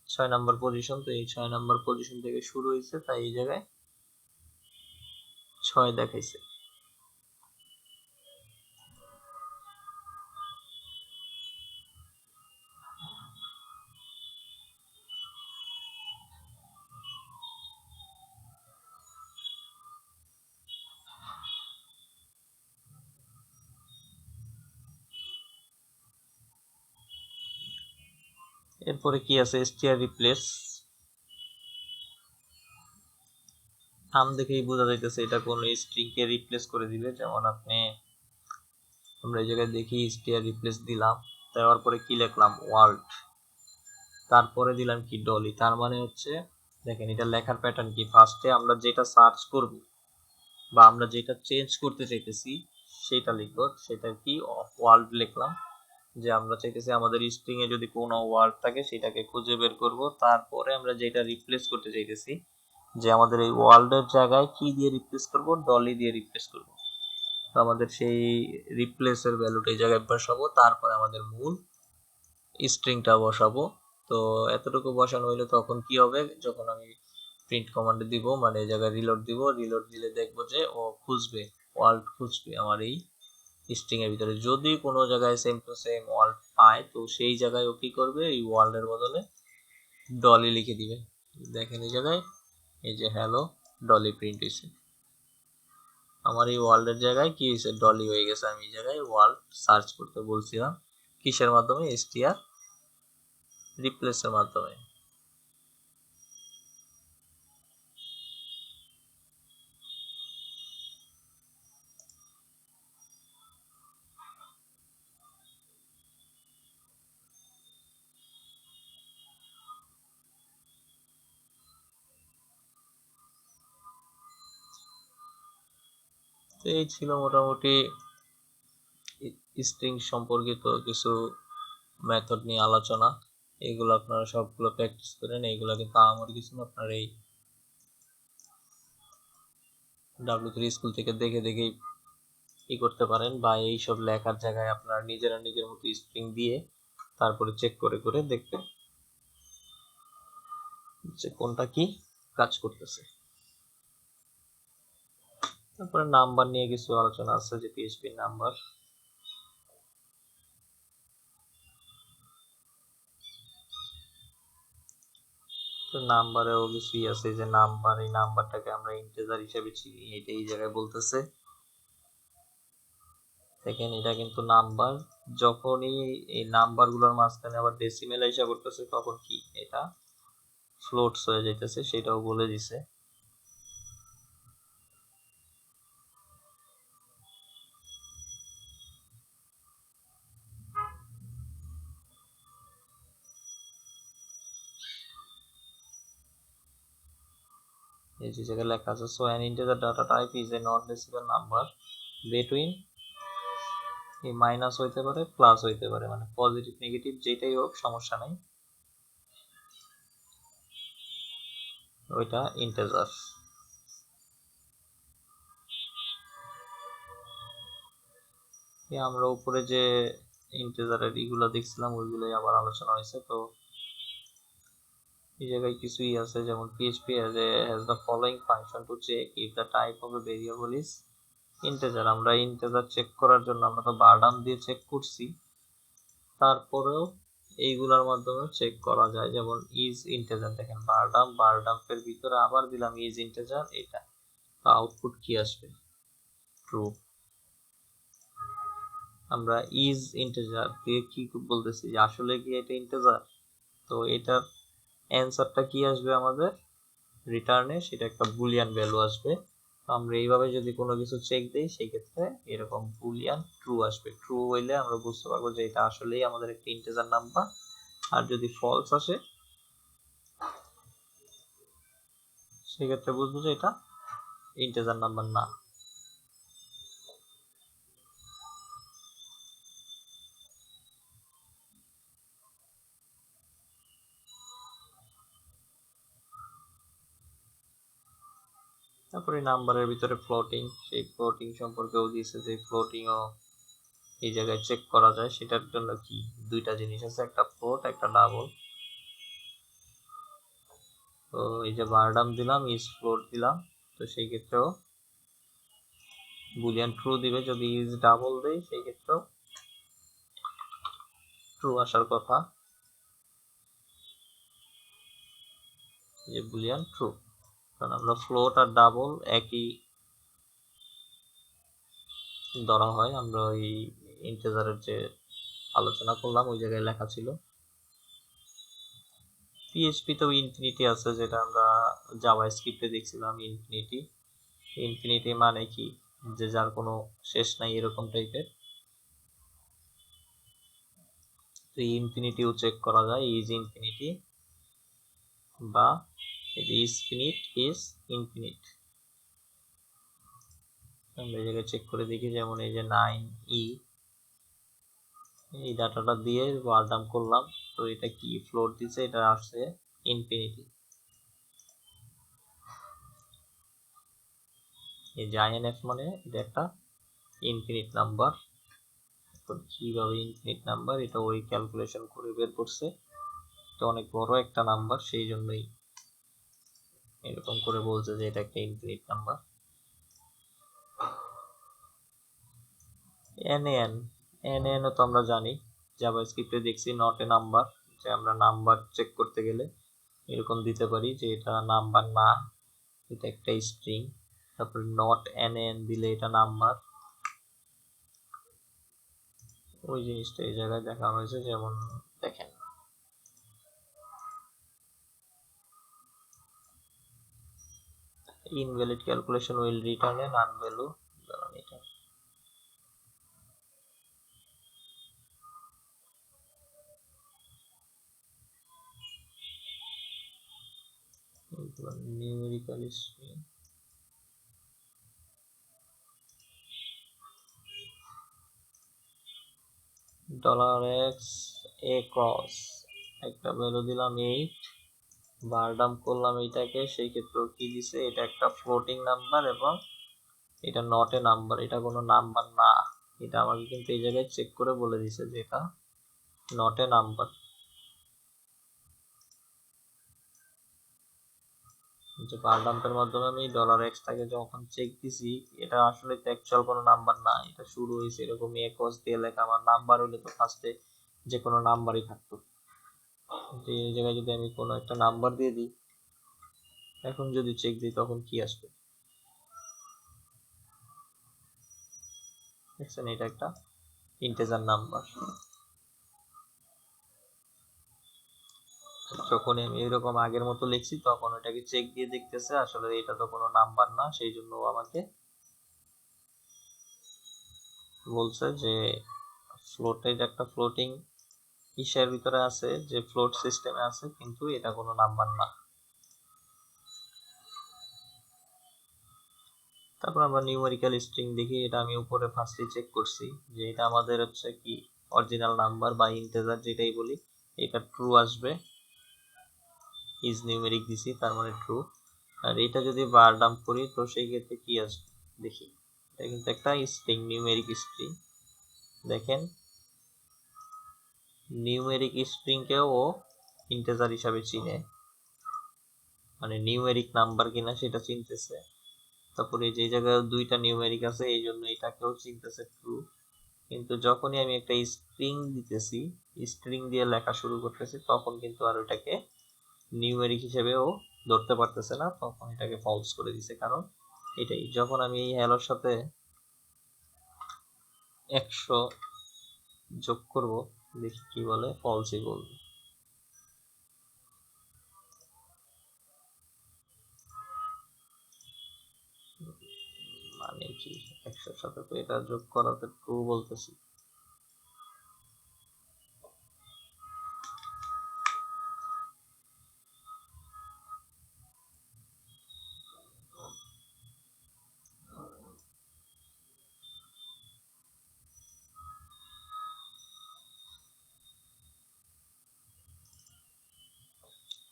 6 নাম্বার পজিশন, তো এই 6 নাম্বার পজিশন থেকে শুরু হয়েছে তাই এই জায়গায় 6 দেখাইছে। এরপরে কি আছে str রিপ্লেস। নাম দেখেই বোঝা যাইতেছে এটা কোন স্ট্রিং কে রিপ্লেস করে দিবে। যেমন আমরা এই জায়গায় দেখি str রিপ্লেস দিলাম, দেওয়ার পরে কি লিখলাম ওয়ার্ল্ড, তারপরে দিলাম কি ডলি। তার মানে হচ্ছে দেখেন এটা লেখার প্যাটার্ন কি, ফার্স্টে আমরা যেটা সার্চ করব বা আমরা যেটা চেঞ্জ করতে চাইতেছি সেটা লিখবো, সেটা কি ওয়ার্ল্ড লিখলাম। যে আমরা চাইতেছি আমাদের স্ট্রিং এ যদি কোনো ওয়ার্ড থাকে সেটাকে খুঁজে বের করব। তারপরে আমরা যেটা রিপ্লেস করতে চাইতেছি যে আমাদের এই ওয়ার্ল্ডের জায়গায় কি দিয়ে রিপ্লেস করব, ডলি দিয়ে রিপ্লেস করব। তো আমাদের সেই রিপ্লেসের ভ্যালুটা এই জায়গায় বসাবো, তারপরে আমাদের মূল স্ট্রিংটা বসাবো। তো এতটুকু বসানো হইলে তখন কি হবে, যখন আমি প্রিন্ট কমান্ডে দিব মানে এই জায়গায় রিলোড দিব, রিলোড দিলে দেখবো যে ও খুঁজবে, ওয়ার্ল্ড খুঁজবে আমার এই স্ট্রিং এর ভিতরে। যদি কোনো জায়গায় সেম টু সেম ওয়ার্ল্ড পায় তো সেই জায়গায় ও কি করবে, এই ওয়ার্ল্ডের বদলে ডলি লিখে দিবে। দেখেন এই জায়গায় এই যে হ্যালো ডলি প্রিন্ট হয়েছে, আমার এই ওয়ার্ল্ডের জায়গায় কি হয়েছে ডলি হয়ে গেছে। আমি এই জায়গায় ওয়ার্ল্ড সার্চ করতে বলছিলাম কিসের মাধ্যমে, str রিপ্লেসের মাধ্যমে। তো এই ছিল মোটামুটি স্ট্রিং সম্পর্কিত কিছু মেথড নিয়ে আলোচনা। এগুলো আপনারা সবগুলো প্র্যাকটিস করেন, এইগুলো কিন্তু আমার কিছু না, আপনার এই W3 স্কুল থেকে দেখে দেখেই কি করতে পারেন, বা এই সব লেখার জায়গায় আপনারা নিজেরা নিজের মতো স্ট্রিং দিয়ে তারপরে চেক করে করে দেখবেন যে কোনটা কি কাজ করতেছে। তারপরে নাম্বার নিয়ে কিছু আলোচনা আছে, যে PHP নাম্বার। তো নাম্বারেও কিছুই আছে, যে নাম্বার, এই নাম্বারটাকে আমরা ইন্টিজার হিসেবে চিনি, এটা এই জায়গায় বলতেছে। দেখেন এটা কিন্তু নাম্বার, যখনই এই নাম্বার গুলোর মাঝখানে আবার ডেসিমেল আইসা করতেছে তখন কি এটা ফ্লোটস হয়ে যাইতেছে, সেটাও বলে দিছে। এই যে জায়গায় লেখা আছে so an integer data type is a non decimal number between, এই মাইনাস হইতে পারে প্লাস হইতে পারে, মানে পজিটিভ নেগেটিভ যেটাই হোক সমস্যা নাই, ওইটা ইন্টিজার। আমরা উপরে যে ইন্টিজারের ইগুলা দেখছিলাম ওইগুলোই আবার আলোচনা হয়েছে। তো এই জায়গায় কিছুই আছে, যেমন PHP has the following function to check if the type of a variable is integer। আমরা ইন্টিজার চেক করার জন্য আমরা তো বারডাম দিয়ে চেক করছি, তারপরেও এইগুলোর মাধ্যমে চেক করা যায়। যেমন ইজ ইন্টিজার, দেখেন বারডাম্পের ভিতরে আবার দিলাম ইজ ইন্টিজার, এটা তো আউটপুট কি আসবে, ট্রু। আমরা ইজ ইন্টিজার দিয়ে কি বলতেছি যে আসলে কি এটা ইন্টিজার, তো এটার অ্যান্সারটা কি আসবে আমাদের রিটার্নে, সেটা একটা বুলিয়ান ভ্যালু আসবে। আমরা এইভাবে যদি কোনো কিছু চেক দিই সেই ক্ষেত্রে এরকম বুলিয়ান ট্রু আসবে। ট্রু হইলে আমরা বুঝতে পারবো যে এটা আসলেই আমাদের একটা ইন্টিজার নাম্বার, আর যদি ফলস আসে সেক্ষেত্রে বুঝবো যে এটা ইন্টিজার নাম্বার না। তারপরে নাম্বারের ভিতরে ফ্লোটিং, সেই ফ্লোটিং সম্পর্কেও দিয়েছে যে ফ্লোটিংও এই জায়গায় চেক করা যায়। সেটার জন্য কি দুইটা জিনিস আছে, একটা ফ্লোট একটা ডাবল। তো এই যে বারডাম দিলাম, ইজ ফ্লোট দিলাম, তো সেই ক্ষেত্রেও বুলিয়ান ট্রু দিবে। যদি ইজ ডাবল দেই সেই ক্ষেত্রেও ট্রু আসার কথা, যে বুলিয়ান ট্রু। কারণ আমরা ফ্লোট আর ডাবল একই ধরা হয়। আমরা ওই ইন্টিজারের যে আলোচনা করলাম ওই জায়গায় লেখা ছিল। পিএইচপি তেও ইনফিনিটি আছে, যেটা আমরা জাভাস্ক্রিপ্টে দেখছিলাম। ইনফিনিটি, ইনফিনিটি মানে কি, যে যার কোনো শেষ নাই এরকম টাইপের। তো ইনফিনিটিও চেক করা যায়, ইজ ইনফিনিটি, বা এই যে ইজ ফিনিট, ইজ ইনফিনিট। আমরা এই জায়গায় চেক করে দেখি, যেমন এই যে 9e, এই ডাটাটা দিয়ে ওয়ারডাম করলাম, তো এটা কি ফ্লোট দিছে, এটা আসছে ইনফিনিটি। এই যে INF মানে এটা একটা ইনফিনিট নাম্বার। কিভাবে ইনফিনিট নাম্বার, এটা ওই ক্যালকুলেশন করে বের করছে। এটা অনেক বড় একটা নাম্বার, সেই জন্যই এরকম করে বলছে যে এটা একটা ইনফিনিট নাম্বার। NaN তো আমরা জানি, জাভাস্ক্রিপ্টে দেখছি নট এ নাম্বার, যে আমরা নাম্বার চেক করতে গেলে এরকম দিতে পারি যে এটা নাম্বার না, এটা একটা স্ট্রিং। তারপরে নট NaN দিলে এটা নাম্বার। ওই জিনিসটা এই জায়গায় দেখানো হয়েছে। যেমন দেখেন, invalid calculation will return a non value, ধরুন এটা numerical string $x a cross, একটা ভ্যালু দিলাম 8, বারডাম করলাম এইটাকে, সেই ক্ষেত্রে কি দিছে, এটা একটা ফ্লোটিং নাম্বার এবং এটা নট এ নাম্বার, এটা কোনো নাম্বার না। এটা আমাকে কিন্তু এই জায়গায় চেক করে বলে দিছে যে এটা নট এ নাম্বার। যে বারডাম্পের মাধ্যমে আমি $x টাকে যখন চেক দিছি, এটা আসলে তো অ্যাকচুয়াল কোনো নাম্বার না, এটা শুরু হয়েছে এরকম এ ক্রস দিয়ে লেখা। আমার নাম্বার হলে তো ফার্স্টে যে কোনো নাম্বারই থাকতো। যে এই জায়গায় যদি আমি কোনো একটা নাম্বার দিয়ে দিই, এখন যদি চেক দিই তখন কি আসবে দেখছেন, এটা একটা ইন্টিজার নাম্বার। যখন আমি এরকম আগের মতো লিখছি তখন ওটাকে চেক দিয়ে দেখতেছে আসলে এটা তো কোনো নাম্বার না, সেই জন্য আমাকে বলছে যে ফ্লোটের একটা ফ্লোটিং ইসের ভিতরে আছে, যে ফ্লোট সিস্টেমে আছে, কিন্তু এটা কোনো নাম্বার না। তারপর আমরা নিউমেরিক্যাল স্ট্রিং দেখি, এটা আমি উপরে ফার্স্টে চেক করছি যে এটা আমাদের হচ্ছে কি অরিজিনাল নাম্বার বা ইন্টিজার যেটাই বলি, এটা ট্রু আসবে। ইজ নিউমেরিক দিছি তার মানে ট্রু। আর এটা যদি বার ডাম্প করি তো সেই ক্ষেত্রে কি আসবে দেখি, এটা কিন্তু একটা স্ট্রিং, নিউমেরিক স্ট্রিং। দেখেন নিউমেরিক স্ট্রিংকেও ও ইন্টিজার হিসাবে চিনে, মানে নিউমেরিক নাম্বার কিনা সেটা চিনতেছে। তারপরে যে জায়গায় দুইটা নিউমেরিক আছে এই জন্য এটাকেও চিনতেছে ট্রু। কিন্তু যখনই আমি একটা স্ট্রিং দিতেছি, স্ট্রিং দিয়ে লেখা শুরু করতেছি, তখন কিন্তু আর ওটাকে নিউমেরিক হিসেবেও ধরতে পারতেছে না, তখন এটাকে ফলস করে দিছে। কারণ এটাই, যখন আমি এই হ্যালোর সাথে 100 যোগ করব, দেখি কি বলে, ফলসই বলবে। মানে কি 100 সাথে তো এটা যোগ করাতে ট্রু বলতেছি।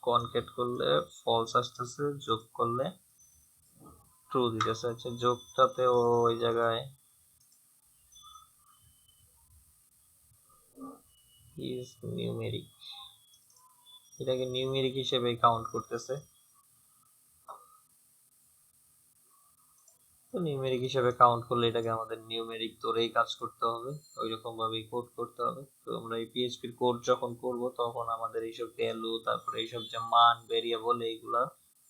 কনকেট করলে ফলস আসতেছে, যোগ করলে ট্রু দিতেছে। আচ্ছা যোগটাতে ওই জায়গায় ইজ নিউমেরিক, এটাকে নিউমেরিক হিসেবে কাউন্ট করতেছে। তো নিউমেরিক হিসেবে কাউন্ট করলে এটাকে আমাদের নিউমেরিক ধরেই কাজ করতে হবে, ওই রকম ভাবেই কোড করতে হবে। তো আমরা এই পিএইচপির কোড যখন করব তখন আমাদের এইসব ভ্যালু, তারপরে এইসব যে মান, ভেরিয়েবল, এইগুলা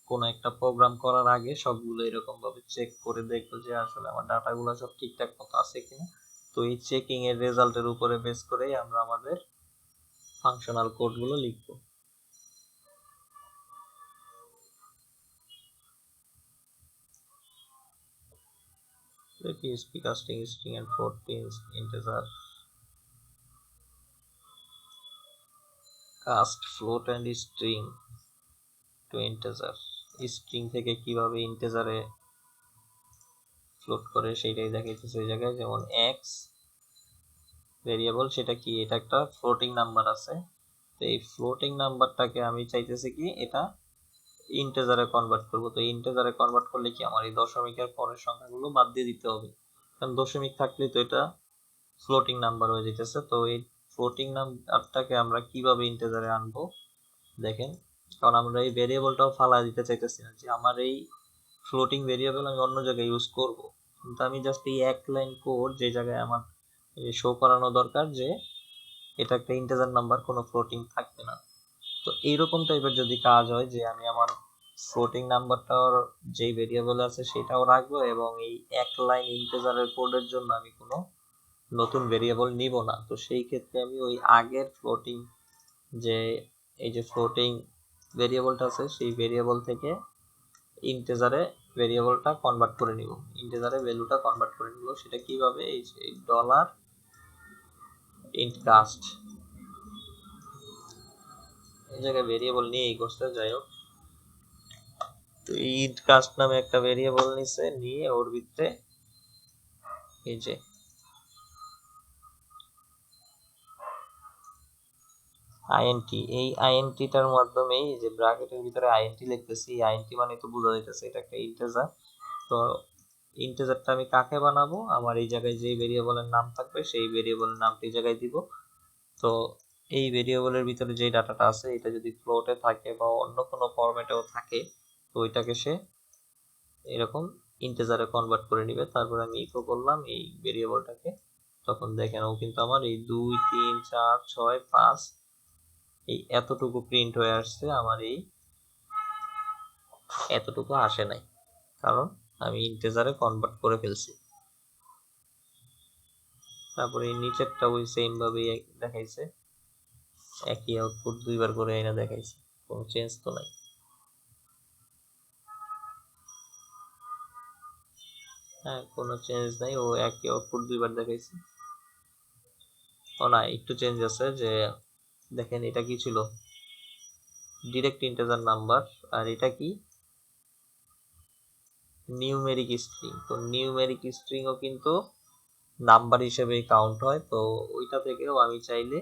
কোনো একটা প্রোগ্রাম করার আগে সবগুলো এরকম ভাবে চেক করে দেখবো যে আসলে আমার ডাটাগুলো সব ঠিকঠাক মতো আছে কিনা। তো এই চেকিং এর রেজাল্টের উপরে বেস করেই আমরা আমাদের ফাংশনাল কোডগুলো লিখবো। PHP casting string and float pins integer cast float and string to integer। string থেকে কিভাবে ইন্টিজারে ফ্লোট করে সেটাই দেখাইতেছে এই জায়গায়। যেমন x ভেরিয়েবল, সেটা কি, এটা একটা ফ্লোটিং নাম্বার আছে। তো এই ফ্লোটিং নাম্বারটাকে আমি চাইতেছি কি এটা ইন্টিজারে কনভার্ট করব। তো ইন্টিজারে কনভার্ট করলে কি আমার এই দশমিকের পরের সংখ্যাগুলো বাদ দিয়ে দিতে হবে, কারণ দশমিক থাকলে তো এটা ফ্লোটিং নাম্বার হয়ে যেতেছে। তো এই ফ্লোটিং নাম্বারটাকে আমরা কিভাবে ইন্টিজারে আনবো দেখেন, কারণ আমরা এই ভেরিয়েবলটাও ফালা দিতে চাইতেছি না যে আমার এই ফ্লোটিং ভেরিয়েবল আমি অন্য জায়গায় ইউজ করব, কিন্তু আমি জাস্ট এই এক লাইন কোড যে জায়গায় আমার শো করানো দরকার যে এটা একটা ইন্টিজার নাম্বার, কোনো ফ্লোটিং থাকবে না। তো এইরকম টাইপের যদি কাজ হয় যে আমি আমার ফ্লোটিং নাম্বারটার যেই ভেরিয়েবল আছে সেটাও রাখবো, এবং এই এক লাইন ইন্টিজারের কোডের জন্য আমি কোনো নতুন ভেরিয়েবল নিব না, তো সেই ক্ষেত্রে আমি ওই আগের ফ্লোটিং যে এই যে ফ্লোটিং ভেরিয়েবলটা আছে সেই ভেরিয়েবল থেকে ইন্টিজারে ভেরিয়েবলটা কনভার্ট করে নিব, ইন্টিজারে ভ্যালুটা কনভার্ট করে নিব। সেটা কিভাবে, এই যে ডলার ইন্ট কাস্ট, এই জায়গায় ভেরিয়েবল নিয়েই করতে, যাই হোক। তো ইন্ট কাস্ট নামে একটা ভেরিয়েবল নিছে, নিয়ে ওর ভিতরে এই যে আইএনটি, এই আইএনটিটার মাধ্যমে এই যে ব্র্যাকেটের ভিতরে আইএনটি লিখতেছি, আইএনটি মানে তো বোঝা যাইতেছে এটা একটা ইন্টিজার। তো ইন্টিজারটা আমি কাকে বানাবো, আমার এই জায়গায় যে ভেরিয়েবলের নাম থাকবে সেই ভেরিয়েবলের নামটি এই জায়গায় দিব। তো এই ভেরিয়েবলের ভিতরে যে ডাটাটা আছে এটা যদি ফ্লোটে থাকে বা অন্য কোনো ফরম্যাটেও থাকে, তো ওইটাকে সে এরকম ইন্টিজারে কনভার্ট করে নিবে। তারপর আমি ইকো করলাম এই ভেরিয়েবলটাকে, তখন দেখেন ও কিন্তু আমার এই 2 3 4 6 5 এই এতটুকু প্রিন্ট হয়ে আসছে, আমার এই এতটুকু আসে নাই, কারণ আমি ইন্টিজারে কনভার্ট করে ফেলছি। তারপরে এই নিচেরটা ওই সেম ভাবেই দেখাইছে, একই আউটপুট দুইবার করে এনে দেখাইছে, কোনো চেঞ্জ তো নাই। হ্যাঁ, কোনো চেঞ্জ নাই, ও একই আউটপুট দুইবার দেখাইছে। ও না, একটু চেঞ্জ আছে, যে দেখেন এটা কি ছিল, ডিরেক্ট ইন্টিজার নাম্বার, আর এটা কি নিউমেরিক স্ট্রিং। তো নিউমেরিক স্ট্রিংও কিন্তু নাম্বার হিসেবে কাউন্ট হয়, তো ওইটা থেকেও আমি চাইলে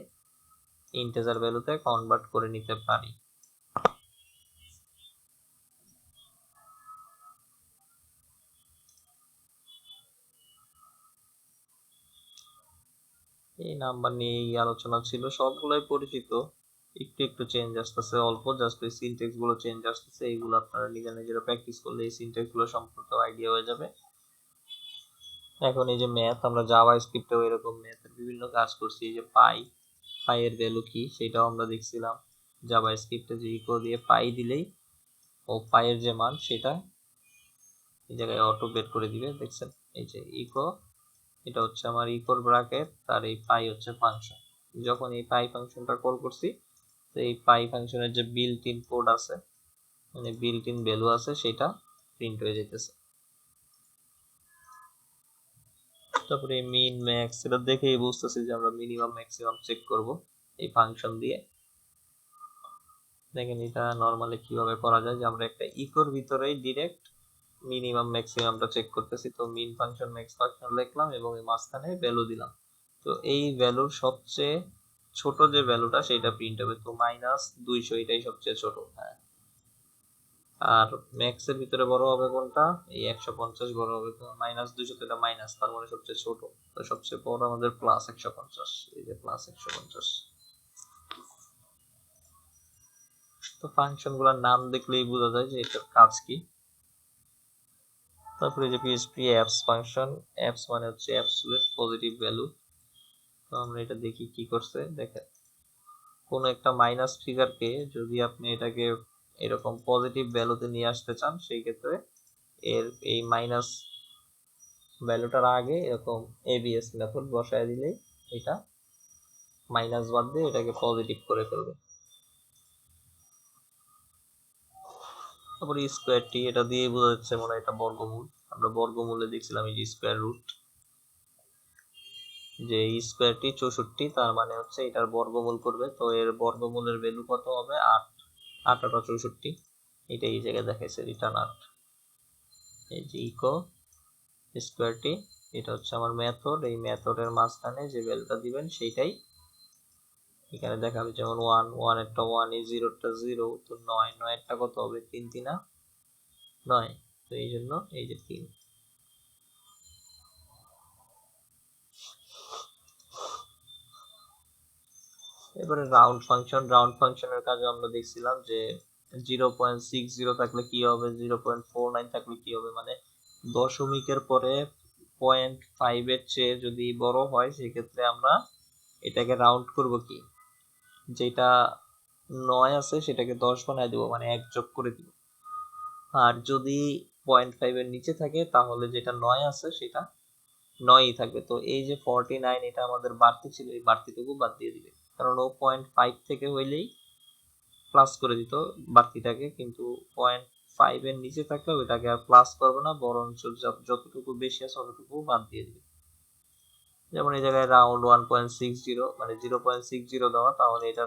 ইন্টিজার ভ্যালুতে কনভার্ট করে নিতে পারি। এই নাম্বার নিয়ে আলোচনা ছিল, সবগুলোই পরিচিত, একটু একটু চেঞ্জ আসতেছে অল্প, জাস্ট ওই সিনট্যাক্স গুলো চেঞ্জ আসতেছে। এইগুলো আপনারা নিজেরা নিজেরা প্র্যাকটিস করলে এই সিনট্যাক্স গুলো সম্পর্কে আইডিয়া হয়ে যাবে। এখন এই যে ম্যাথ, আমরা জাভা স্ক্রিপ্টেও এরকম ম্যাথের বিভিন্ন কাজ করছি। এই যে পাই এর ভ্যালু কি সেটাও আমরা দেখছিলাম। জাভা স্ক্রিপ্টে যে ইকো দিয়ে পাই দিলেই ও পাইয়ের যে মান সেটা এই জায়গায় অটো বের করে দিবে, দেখছেন। এই যে ইকো, এটা হচ্ছে আমার ইকোর ব্র্যাকেট, আর এই পাই হচ্ছে ফাংশন। যখন এই পাই ফাংশনটা কল করছি, তো এই পাই ফাংশনের যে বিল্ট ইন কোড আছে, মানে বিল্ট ইন ভ্যালু আছে, সেটা প্রিন্ট হয়ে যেতেছে। তারপরে মিন ম্যাক্স এটা দেখেই বুঝতেছি যে আমরা মিনিমাম ম্যাক্সিমাম চেক করব এই ফাংশন দিয়ে। দেখেন এটা নরমালি কিভাবে করা যায়, যে আমরা একটা ইকোর ভিতরেই ডিরেক্ট মিনিমাম ম্যাক্সিমামটা চেক করতেছি। তো মিন ফাংশন ম্যাক্স ফাংশন লিখলাম এবং এই মাঝখানে ভ্যালু দিলাম। তো এই ভ্যালুর সবচেয়ে ছোট যে ভ্যালুটা সেটা প্রিন্ট হবে, তো -200 এটাই সবচেয়ে ছোট। হ্যাঁ, আর ম্যাক্স এর ভিতরে বড় হবে কোনটা, এই 150 বড় হবে, তো -200 তো এটা মাইনাস, তার মানে সবচেয়ে ছোট। তো সবচেয়ে বড় আমাদের +150, এই যে +150। তো ফাংশন গুলোর নাম দেখলেই বোঝা যায় যে এটার কাজ কি। তারপরে যে পিএইচপি অ্যাপস ফাংশন, অ্যাপস মানে হচ্ছে অ্যাবসলিউট পজিটিভ ভ্যালু। তো আমরা এটা দেখি কি করছে। দেখেন কোন একটা মাইনাস ফিগারকে যদি আপনি এটাকে এরকম পজিটিভ ভ্যালুতে নিয়ে আসতে চান, সেই ক্ষেত্রে এর এই মাইনাস ভ্যালুটার আগে এরকম এবিএস মেথড বসায় দিলেই এটা মাইনাস বাদ দিয়ে এটাকে পজিটিভ করে ফেলবে। তারপরে স্কোয়ারটি, এটা দিয়ে বোঝা যাচ্ছে মনে হয় এটা বর্গমূল। আমরা বর্গমূলে দেখছিলাম এই যে স্কোয়ার রুট, যে স্কোয়ারটি 64, তার মানে হচ্ছে এটার বর্গমূল করবে। তো এর বর্গমূলের ভ্যালু কত হবে, 8। 8 আর 64, এটা এই জায়গায় দেখাইছে রিটার্ন 8। এই যে ইকো স্কোয়ারটি, এটা হচ্ছে আমার মেথড। এই মেথডের মাঝখানে যে ভ্যালুটা দিবেন সেইটাই এখানে দেখাবে। যেমন 1, 1 এরটা 1, 0 এরটা 0, তো 9, 9 এরটা কত হবে, 3 3 9, তো এই জন্য এই যে 3। এবারে রাউন্ড ফাংশন, রাউন্ড ফাংশনের কাজে আমরা দেখছিলাম যে 0.60 থাকলে কি হবে, 0.49 থাকলে কি হবে, মানে দশমিকের পরে 0.5 এর চেয়ে যদি বড় হয় সেক্ষেত্রে আমরা এটাকে রাউন্ড করব কি, যেটা 9 আছে সেটাকে 10 বানায় দেবো, মানে 1 যোগ করে দিব। আর যদি 0.5 এর নিচে থাকে তাহলে যেটা 9 আছে সেটা 9ই থাকবে। তো এই যে 49, এটা আমাদের বাড়তি ছিল, এই বাড়তিটুকু বাদ দিয়ে দিবে, কারণ ও 0.5 থেকে হইলেই প্লাস করে দিত বাড়তিটাকে, কিন্তু 0.5 এর নিচে থাকলে ওইটাকে আর প্লাস করবে না, বরঞ্চ যতটুকু বেশি আছে ততটুকু বাদ দিয়ে দিবে। যেমন এই জায়গায় রাউন্ড 1.60 মানে 0.60 দেওয়া, তাহলে এটা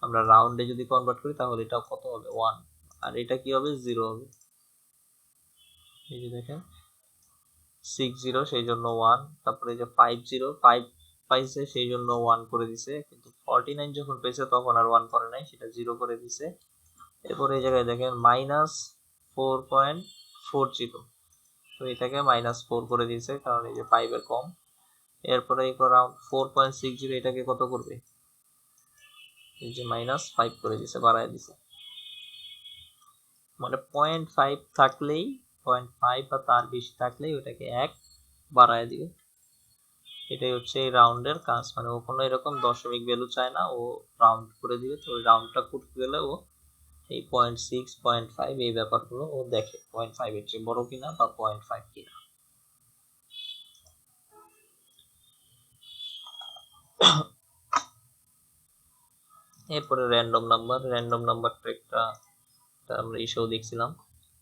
আমরা রাউন্ডে যদি কনভার্ট করি তাহলে এটা কত হবে, 1। আর এটা কি হবে, 0 হবে। এই যে দেখেন 60 সেই জন্য 1, তারপরে যে 5 পাইছে সেই জন্য 1 করে দিছে, কিন্তু 49 যখন পেয়েছে তখন আর 1 করে নাই, সেটা 0 করে দিছে। এরপরে এই জায়গায় দেখেন -4.40, তো এটাকে -4 করে দিয়েছে কারণ এই যে 5 এর কম। এরপরে এই করা 4.60, এটাকে কত করবে, এই যে -5 করে দিছে, বাড়ায় দিছে। মানে 0.5 থাকলেই, 0.5 বা তার বেশি থাকলেই ওটাকে 1 বাড়ায় দিবে। এটাই হচ্ছে এই রাউন্ডের কাজ, মানে ও কোনো এরকম দশমিক ভ্যালু চায় না, ও রাউন্ড করে দিবে। তো ওই রাউন্ডটা করতে গেলে ও এই 0.6, 0.5 এই ব্যাপারগুলো ও দেখে, 0.5 এর চেয়ে বড় কিনা বা 0.5 কিনা। এরপরে র্যান্ডম নাম্বার, র্যান্ডম নাম্বারটা একটা আমরা ইস্যু দেখছিলাম,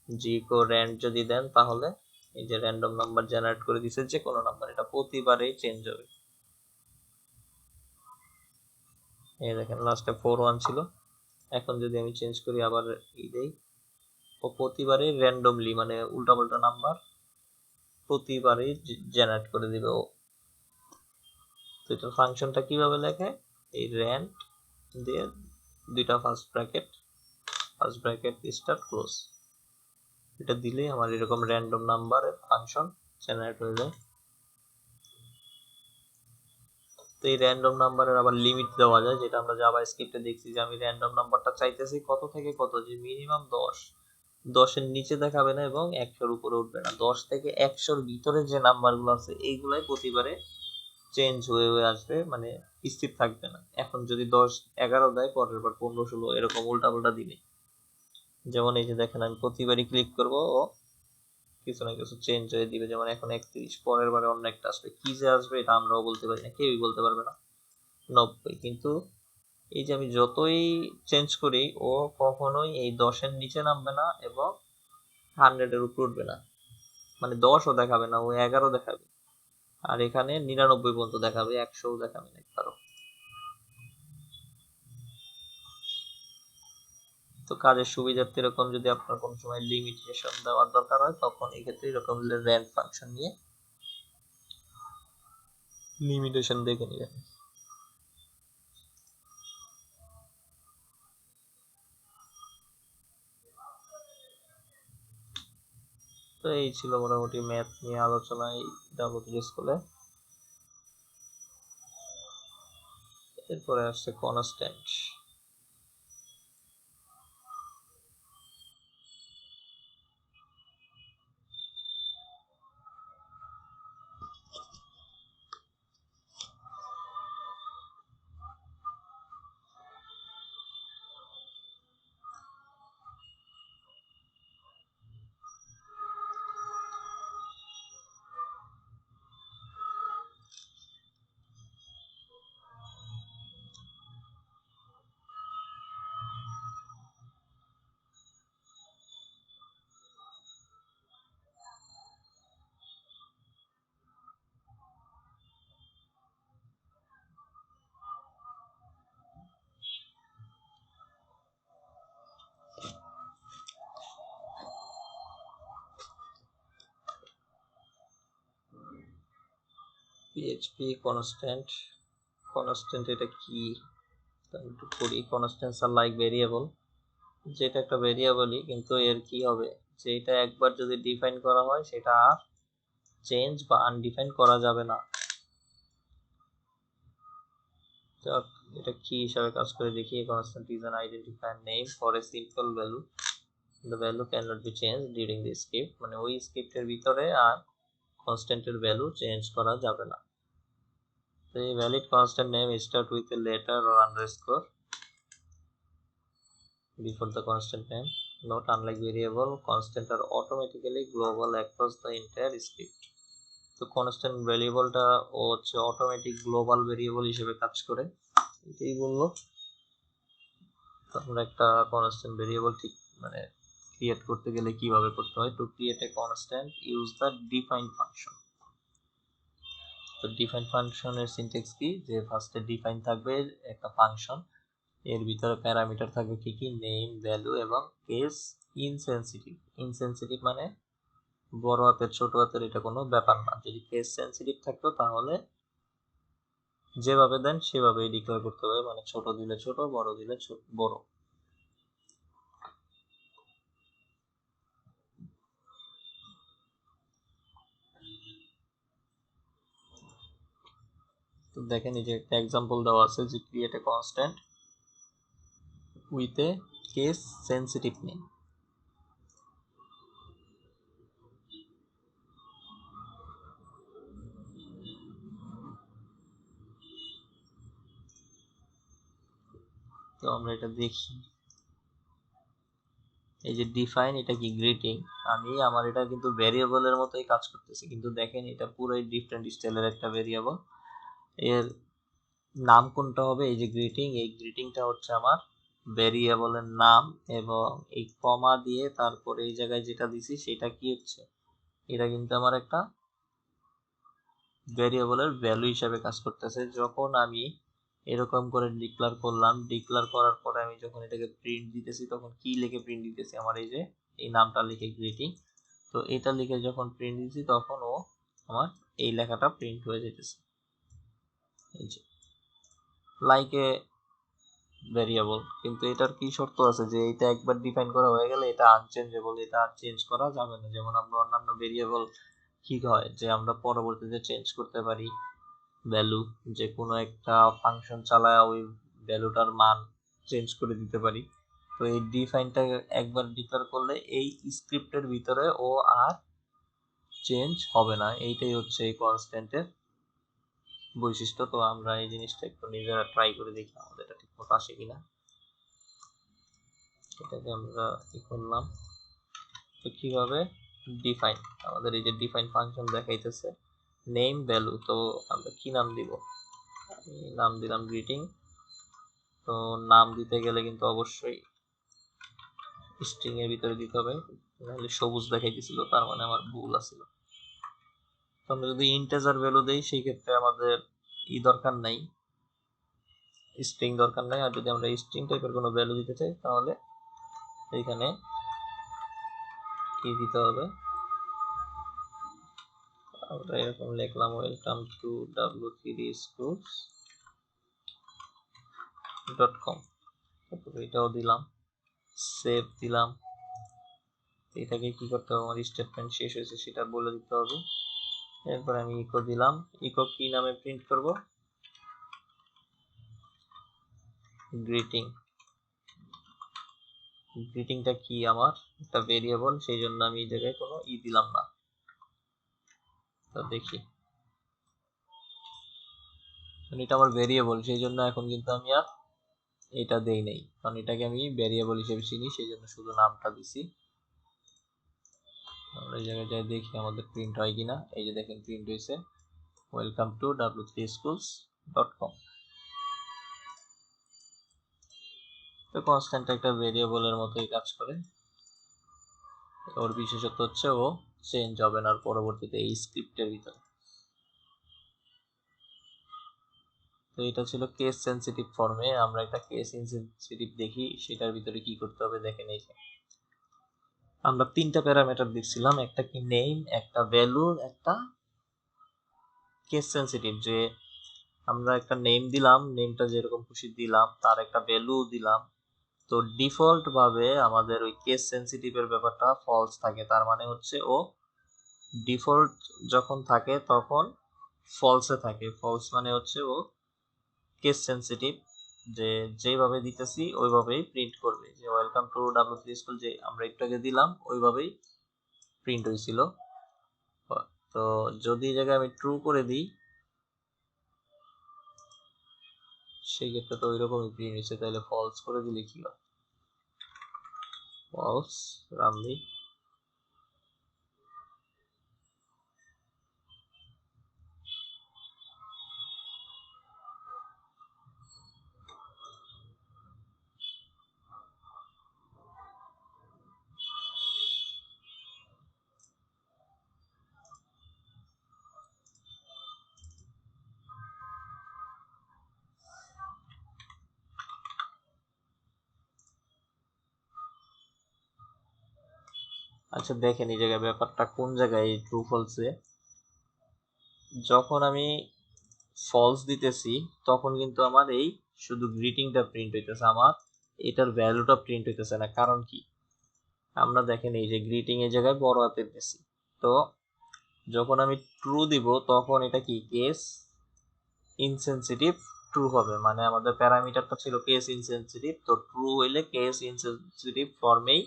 জিকো র্যান্ড যদি দেন তাহলে এই যে র্যান্ডম নাম্বার জেনারেট করে দিছে, যে কোনো নাম্বার, এটা প্রতিবারেই চেঞ্জ হবে। এই দেখেন লাস্টে 41 ছিল, এখন যদি আমি চেঞ্জ করি আবার এই দেই, ও প্রতিবারই র্যান্ডমলি মানে উল্টাপাল্টা নাম্বার প্রতিবারই জেনারেট করে দিবে ও। তো এটা ফাংশনটা কিভাবে লেখে, এই র্যান্ড দিয়ে দুইটা ফার্স্ট ব্র্যাকেট স্টার্ট ক্লোজ, এটা দিলেই আমার এরকম র্যান্ডম নাম্বারের ফাংশন জেনারেট হয়ে যায়। তো এই র্যান্ডম নাম্বারের আবার লিমিট দেওয়া যায়, যেটা আমরা জাভা স্ক্রিপ্টে দেখছি, যে আমি র্যান্ডম নাম্বারটা চাইতেছি কত থেকে কত, যে মিনিমাম 10 এর নিচে দেখাবে না এবং 100-র উপরে উঠবে না। 10 থেকে 100-র ভিতরে যে নাম্বারগুলো আছে এইগুলাই প্রতিবারে চেঞ্জ হয়ে হয়ে আসবে, মানে স্থির থাকবে না। এখন যদি 10 11 দেয়, পরের বার 15 16 এরকম উল্টাপাল্টা দিবে। যেমন এই যে দেখেন আমি প্রতিবারই ক্লিক করব, ও কিছু না কিছু চেঞ্জ হয়ে দিবে। যেমন এখন 31, পরের বারে অন্য একটা আসবে, কি যে আসবে এটা আমরাও বলতে পারি না, কেউই বলতে পারবে না। 90, কিন্তু এই যে আমি যতই চেঞ্জ করি ও কখনোই এই 10-এর নিচে নামবে না এবং 100-এর উপর উঠবে না, মানে 10ও দেখাবে না, ও 11 দেখাবে। আর এখানে 99 পর্যন্ত দেখাবে, 100 দেখাবে না একবারও। তো কাজের সুবিধার্থে এরকম যদি আপনার কোনো সময় লিমিটেশন দেওয়ার দরকার হয় তখন এই ক্ষেত্রে এরকম র্যান্ড ফাংশন নিয়ে লিমিটেশন দেখে নেবেন। তো এই ছিল মোটামুটি ম্যাথ নিয়ে আলোচনা এই ডাব্লিউটি স্কুলে। এরপরে আসছে কনস্ট্যান্ট। PHP constant. কনস্ট্যান্ট এটা কি একটু করি। কনস্ট্যান্টস আর লাইক ভেরিয়েবল, যেটা একটা ভেরিয়েবলই কিন্তু এর কি হবে যে এটা একবার যদি ডিফাইন করা হয় সেটা আর চেঞ্জ বা আনডিফাইন করা যাবে না। তো এটা কি হিসাবে কাজ করে দেখি। Constant is an identifier name for a simple value, the value can not be change during the script, মানে ওই স্ক্রিপ্টের ভিতরে আর কনস্ট্যান্টের ভ্যালু চেঞ্জ করা যাবে না। তো এই valid constant name start with a letter or underscore before the constant name. Note, unlike variable, constant are automatically global across the entire script. তো constant ভ্যারিয়েবলটা ও হচ্ছে অটোমেটিক গ্লোবাল ভেরিয়েবল হিসেবে কাজ করে, এটাই বললো। আমরা একটা কনস্ট্যান্ট ভেরিয়েবল ঠিক মানে ক্রিয়েট করতে গেলে কিভাবে করতে হয়। To create a constant use the define function. তো ডিফাইন ফাংশনের সিনট্যাক্স কি, যে ফার্স্টে ডিফাইন থাকবে একটা ফাংশন, এর ভিতরে প্যারামিটার থাকবে কি কি, নেম, ভ্যালু এবং কেস ইনসেনসিটিভ। ইনসেনসিটিভ মানে বড় হাতের ছোট হাতের এটা কোনো ব্যাপার না। যদি কেস সেনসিটিভ থাকতো তাহলে যেভাবে দেন সেভাবেই ডিক্লেয়ার করতে হবে, মানে ছোট দিলে ছোট, বড় দিলে বড়। তো দেখেন এই যে একটা এক্সাম্পল দেওয়া আছে যে create a constant with a case sensitive name. তো আমরা এটা দেখি। এই যে ডিফাইন, এটা কি গ্রিটিং। আমি আমার এটা কিন্তু ভেরিয়েবলের মতোই কাজ করতেছি, কিন্তু দেখেন এটা পুরোই ডিফারেন্ট স্টাইলের একটা ভেরিয়েবল। এর নাম কোনটা হবে, এই যে গ্রিটিং, এই গ্রিটিংটা হচ্ছে আমার ভেরিয়েবলের নাম, এবং এই কমা দিয়ে তারপরে এই জায়গায় যেটা দিছি সেটা কি হচ্ছে, এটা কিন্তু আমার একটা ভেরিয়েবলের ভ্যালু হিসাবে কাজ করতেছে। যখন আমি এরকম করে ডিক্লেয়ার করলাম, ডিক্লেয়ার করার পরে আমি যখন এটাকে প্রিন্ট দিতেছি তখন কি লিখে প্রিন্ট দিতেছি, আমার এই যে এই নামটা লিখে গ্রিটিং। তো এটা লিখে যখন প্রিন্ট দিচ্ছি তখন ও আমার এই লেখাটা প্রিন্ট হয়ে যেতেছে। এই যে লাইক এ ভেরিয়েবল, কিন্তু এটার কি শর্ত আছে যে এটা একবার ডিফাইন করা হয়ে গেলে এটা আনচেঞ্জেবল, এটা আর চেঞ্জ করা যাবে না। যেমন আমরা অন্যান্য ভেরিয়েবল কি হয় যে আমরা পরবর্তীতে চেঞ্জ করতে পারি ভ্যালু, যে কোনো একটা ফাংশন চালায় ওই ভ্যালুটার মান চেঞ্জ করে দিতে পারি। তো এই ডিফাইনটা একবার ডিক্লেয়ার করলে এই স্ক্রিপ্টের ভিতরে ও আর চেঞ্জ হবে না। এইটাই হচ্ছে এই কনস্ট্যান্টের বৈশিষ্ট্য। তো আমরা এই জিনিসটা একটু নিজেরা ট্রাই করে দেখি আমাদের এটা ঠিক মতো আসে কিনা। এটাকে আমরা কি করলাম, তো কিভাবে ডিফাইন, আমাদের এই যে ডিফাইন ফাংশন দেখাইতেছে নেম ভ্যালু, তো আমরা কি নাম দিব, নাম দিলাম গ্রিটিং। তো নাম দিতে গেলে কিন্তু অবশ্যই স্ট্রিং এর ভিতরে দিতে হবে, নাহলে সবুজ দেখাইতেছিল তার মানে আমার ভুল আছিল। তো আমরা যদি ইন্টিজার ভ্যালু দেই সেই ক্ষেত্রে আমাদের দরকার নাই, স্ট্রিং দরকার নাই। আর যদি আমরা স্ট্রিং টাইপের কোনো ভ্যালু দিতে চাই তাহলে এইখানে কি দিতে হবে, আমরা এরকম লিখলাম ওয়েলকাম টু w3schools.com, তারপরে এটাও দিলাম, সেভ দিলাম। এটাকে কি করতে হবে, আমার স্টেটমেন্ট শেষ হয়েছে সেটা বলে দিতে হবে। এরপর আমি ইকো দিলাম, ইকো কি নামে প্রিন্ট করব, গ্রিটিং। গ্রিটিংটা কি আমার একটা ভেরিয়েবল, সেই জন্য আমি এই জায়গায় কোনো দিলাম না। তো দেখি, এটা আমার ভেরিয়েবল সেই জন্য এখন কিন্তু আমি আর এটা দেই নাই, কারণ এটাকে আমি ভেরিয়েবল হিসেবে চিনি, সেই জন্য শুধু নামটা দিছি। আমরা এই জায়গায় যাই দেখি আমাদের প্রিন্ট হয় কিনা। এই যে দেখেন প্রিন্ট হয়েছে ওয়েলকাম টু w3schools.com। তো কনস্ট্যান্ট একটা ভেরিয়েবলের মতোই কাজ করে, ওর বিশেষত্ব হচ্ছে ও চেঞ্জ হবে না পরবর্তীতে এই স্ক্রিপ্টের ভিতরে। তো এটা ছিল কেস সেনসিটিভ ফর্মে। আমরা একটা কেস ইনসেনসিটিভ দেখি সেটার ভিতরে কি করতে হবে। দেখেন এই যে আমরা তিনটা প্যারামিটার দিচ্ছিলাম, একটা কি নেম, একটা ভ্যালু, একটা কেস সেনসিটিভ। যে আমরা একটা নেম দিলাম, নেমটা যেরকম খুশি দিলাম, তার একটা ভ্যালু দিলাম। তো ডিফল্ট ভাবে আমাদের ওই কেস সেনসিটিভের ব্যাপারটা ফলস থাকে, তার মানে হচ্ছে ও ডিফল্ট যখন থাকে তখন ফলসে থাকে। ফলস মানে হচ্ছে ও কেস সেনসিটিভ, যে যেভাবে দিতেছি ওইভাবেই প্রিন্ট করবে। যে ওয়েলকাম টু w3school যে আমরা একটু আগে দিলাম ওইভাবেই প্রিন্ট হয়েছিল। তো যদি এই জায়গায় আমি ট্রু করে দিই সেই ক্ষেত্রে তো ওইরকমই প্রিন্ট হয়েছে, তাহলে ফলস করে দিলে কি হয়, ফলস রান দিই। আচ্ছা দেখেন এই জায়গায় ব্যাপারটা কোন জায়গায় ট্রু ফলসে, যখন আমি ফলস দিতেছি তখন কিন্তু আমার এই শুধু গ্রিটিংটা প্রিন্ট হইতেছে, আমার এটার ভ্যালুটা প্রিন্ট হইতেছে না। কারণ কি, আমরা দেখেন এই যে গ্রিটিং এর জায়গায় বড় হাতের দিছি, তো যখন আমি ট্রু দিব তখন এটা কি কেস ইনসেনসিটিভ ট্রু হবে। মানে আমাদের প্যারামিটারটা ছিল কেস ইনসেনসিটিভ, তো ট্রু হইলে কেস ইনসেনসিটিভ ফর্মেই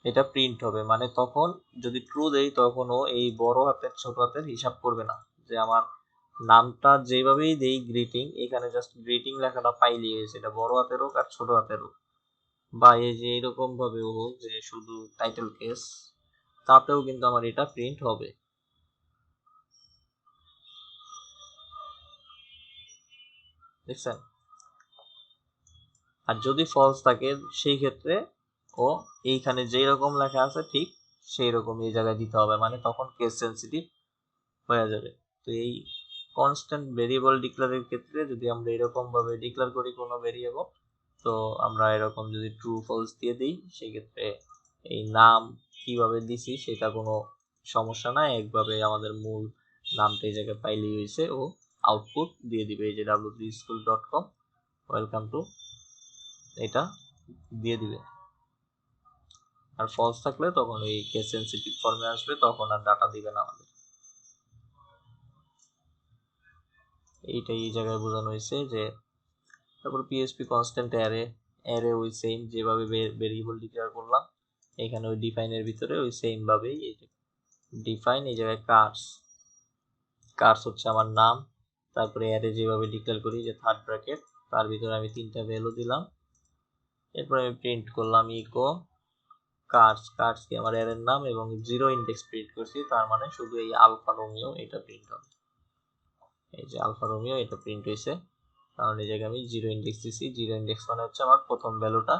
এটা প্রিন্ট হবে। মানে তখন যদি ট্রু দেই তখন ও এই বড় হাতের ছোট হাতের হিসাব করবে না। যে আমার নামটা যেভাবেই দেই গ্রিটিং, এখানে জাস্ট গ্রিটিং লেখাটা পাইলেই হয়েছে, এটা বড় হাতের হোক আর ছোট হাতের হোক, বা এই যে এরকম ভাবে হোক যে শুধু টাইটেল কেস, তাতেও কিন্তু আমার এটা প্রিন্ট হবে। দেখছেন? আর যদি ফলস থাকে সেই ক্ষেত্রে ও এইখানে যেই রকম লেখা আছে ঠিক সেই রকম এই জায়গায় দিতে হবে, মানে তখন কেস সেনসিটিভ হয়ে যাবে। তো এই কনস্ট্যান্ট ভেরিয়েবল ডিক্লেয়ারের ক্ষেত্রে যদি আমরা এরকম ভাবে ডিক্লেয়ার করি কোনো ভেরিয়েবল, তো আমরা এরকম যদি ট্রু ফলস দিয়ে দিই সেই ক্ষেত্রে এই নাম কিভাবে দিছি সেটা কোনো সমস্যা নাই, একভাবে আমাদের মূল নামটা এই জায়গায় পাইলেই হয়েছে, ও আউটপুট দিয়ে দিবে এই যে w3school.com ওয়েলকাম টু, এটা দিয়ে দিবে। আর ফলস থাকলে তখন এই কেস সেনসিটিভ ফর্মে আসবে, তখন আর ডাটা দিবে না আমাদের। এইটাই এই জায়গায় বোঝানো হয়েছে। যে তারপর পিএইচপি কনস্ট্যান্ট অ্যারে, অ্যারে ওই সেম যেভাবে ভেরিয়েবল ডিক্লেয়ার করলাম এখানে ওই ডিফাইনের ভিতরে ওই সেম ভাবেই এই যে ডিফাইন, এই জায়গায় কার্স, কার্স হচ্ছে আমার নাম, তারপরে অ্যারে যেভাবে ডিক্লেয়ার করি যে থার্ড ব্র্যাকেট, তার ভিতরে আমি তিনটা ভ্যালু দিলাম, এরপর আমি প্রিন্ট করলাম ইকো কার্স। কার্স কি আমার অ্যারের নাম, এবং জিরো ইন্ডেক্স প্রিন্ট করছি, তার মানে শুধু এই আলফা রোমিও এটা প্রিন্ট হবে। এই যে আলফা রোমিও এটা প্রিন্ট হয়েছে, কারণ এই জায়গায় আমি জিরো ইন্ডেক্স দিছি। জিরো ইন্ডেক্স মানে হচ্ছে আমার প্রথম ভ্যালুটা,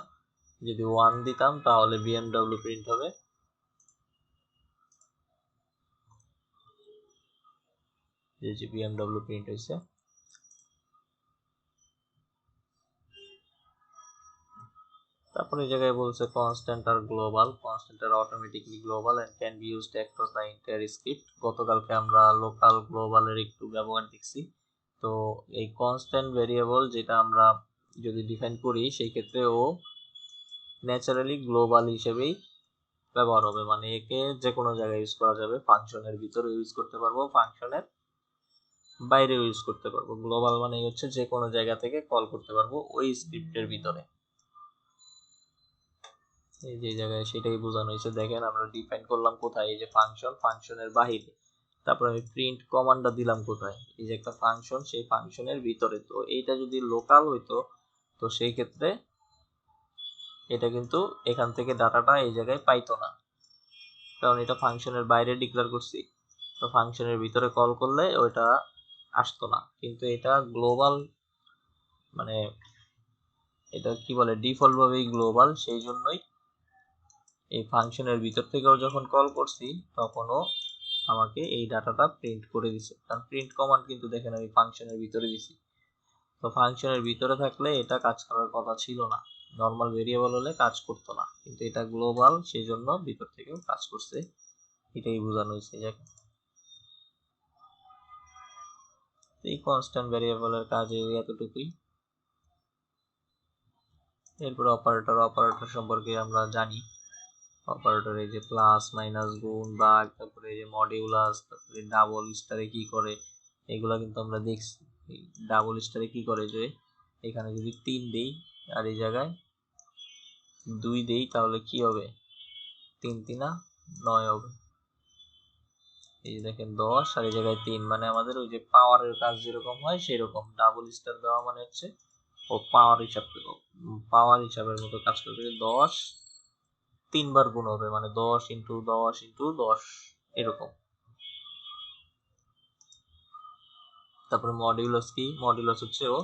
যদি 1 দিতাম তাহলে বিএমডব্লিউ প্রিন্ট হবে। যে বিএমডব্লিউ প্রিন্ট হয়েছে। তারপরে এই জায়গায় বলছে কনস্ট্যান্ট আর global, constant are automatically global and can be used across the entire script. গতকালকে আমরা লোকাল গ্লোবালের একটু ব্যবহার দেখছি। তো এই কনস্ট্যান্ট ভেরিয়েবল যেটা আমরা যদি ডিফাইন করি সেই ক্ষেত্রে ও ন্যাচারালি গ্লোবাল হিসেবেই ব্যবহার হবে, মানে একে যে কোনো জায়গায় ইউজ করা যাবে, ফাংশনের ভিতরে ইউজ করতে পারবো, ফাংশনের বাইরে ইউজ করতে পারবো। গ্লোবাল মানে হচ্ছে যে কোনো জায়গা থেকে কল করতে পারবো ওই স্ক্রিপ্টের ভিতরে। এই যে জায়গায় সেটাই বোঝানো হয়েছে। দেখেন আমরা ডিফাইন করলাম কোথায়, এই যে ফাংশন, ফাংশনের বাহিরে। তারপর আমি প্রিন্ট কমান্ডটা দিলাম কোথায়, এই যে একটা ফাংশন, সেই ফাংশনের ভিতরে। তো এইটা যদি লোকাল হইতো তো সেই ক্ষেত্রে এটা কিন্তু এখান থেকে ডাটাটা এই জায়গায় পাইতো না, কারণ এটা ফাংশনের বাইরে ডিক্লেয়ার করছি। তো ফাংশনের ভিতরে কল করলে ওইটা আসতো না। কিন্তু এটা গ্লোবাল, মানে এটা কি বলে, ডিফল্ট ভাবেই গ্লোবাল, সেই জন্যই এই ফাংশনের ভিতর থেকেও যখন কল করছি তখনও আমাকে এই ডাটাটা প্রিন্ট করে দিছে। কারণ প্রিন্ট কমান্ড কিন্তু দেখেন আমি ফাংশনের ভিতরে দিছি। তো ফাংশনের ভিতরে থাকলে এটা কাজ করার কথা ছিল না, নর্মাল ভেরিয়েবল হলে কাজ করতো না, কিন্তু এটা গ্লোবাল সেই জন্য ভিতর থেকেও কাজ করছে, এটাই বোঝানো হয়েছে। এই কনস্ট্যান্ট ভেরিয়েবলের কাজ এতটুকুই। এরপর অপারেটর, অপারেটর সম্পর্কে আমরা জানি। অপারেটর এই যে প্লাস মাইনাস গুণ ভাগ, তারপরে এই যে মডিউলাস, তারপরে ডাবল স্টারে কি করে এগুলা কিন্তু আমরা দেখছি। ডাবল স্টারে কি করে, যে এখানে যদি 3 দেই আর এই জায়গায় 2 দেই তাহলে কি হবে, 3 3 9 হবে। এই যে দেখেন 10 আর এই জায়গায় 3, মানে আমাদের ওই যে পাওয়ারের কাজ যেরকম হয় সেরকম। ডাবল স্টার দেওয়া মানে হচ্ছে ও পাওয়ার হিসাব, পাওয়ার হিসাবের মতো কাজ করবে। 10 3 বার গুণ হবে, মানে 10 ইন্টু 10 ইন্টু 10 এরকম। তারপরে মডিউলাস কি, মডিউলাস হচ্ছে ও